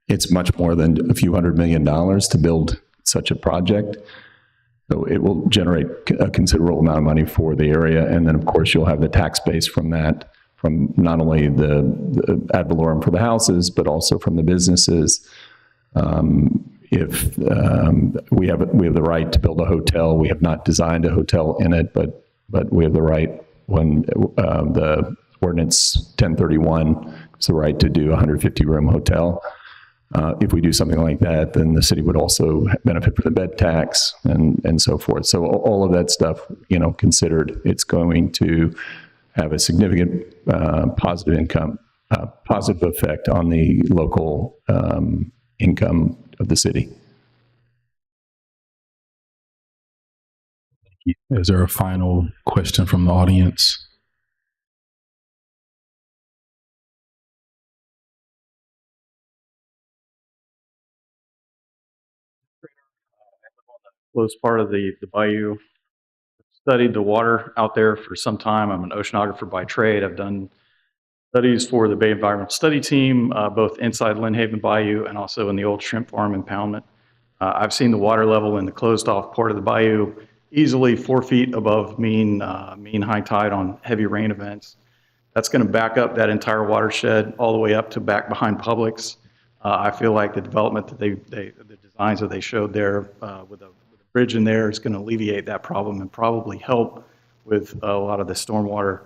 It's much more than a few $100 million to build such a project. So it will generate a considerable amount of money for the area. And then, of course, you'll have the tax base from that, from not only the ad valorem for the houses, but also from the businesses. If we have the right to build a hotel, we have not designed a hotel in it, but we have the right when the ordinance 1031 is the right to do a 150-room hotel. If we do something like that, then the city would also benefit from the bed tax and so forth. So all of that stuff, considered, it's going to have a significant positive effect on the local income of the city. Is there a final question from the audience? Close part of the bayou. Studied the water out there for some time. I'm an oceanographer by trade. I've done studies for the Bay Environmental Study Team, both inside Lynn Haven Bayou and also in the old shrimp farm impoundment. I've seen the water level in the closed off part of the bayou easily 4 feet above mean high tide on heavy rain events. That's going to back up that entire watershed all the way up to back behind Publix. I feel like the development that the designs that they showed there with a bridge in there is going to alleviate that problem and probably help with a lot of the stormwater.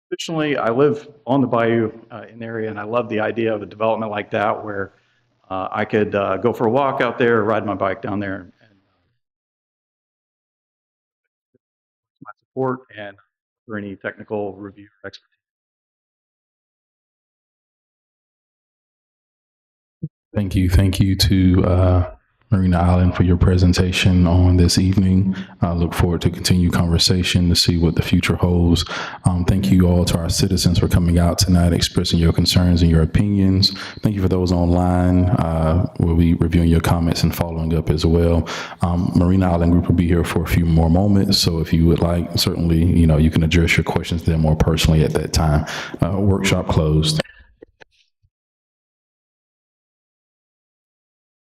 Additionally, I live on the bayou in the area, and I love the idea of a development like that where I could go for a walk out there, ride my bike down there, and my support and for any technical review or expertise. Thank you. Thank you to Marina Island for your presentation on this evening. I look forward to continued conversation to see what the future holds. Thank you all to our citizens for coming out tonight, expressing your concerns and your opinions. Thank you for those online. We'll be reviewing your comments and following up as well. Marina Island Group will be here for a few more moments, so if you would like, certainly, you can address your questions to them more personally at that time. Workshop closed.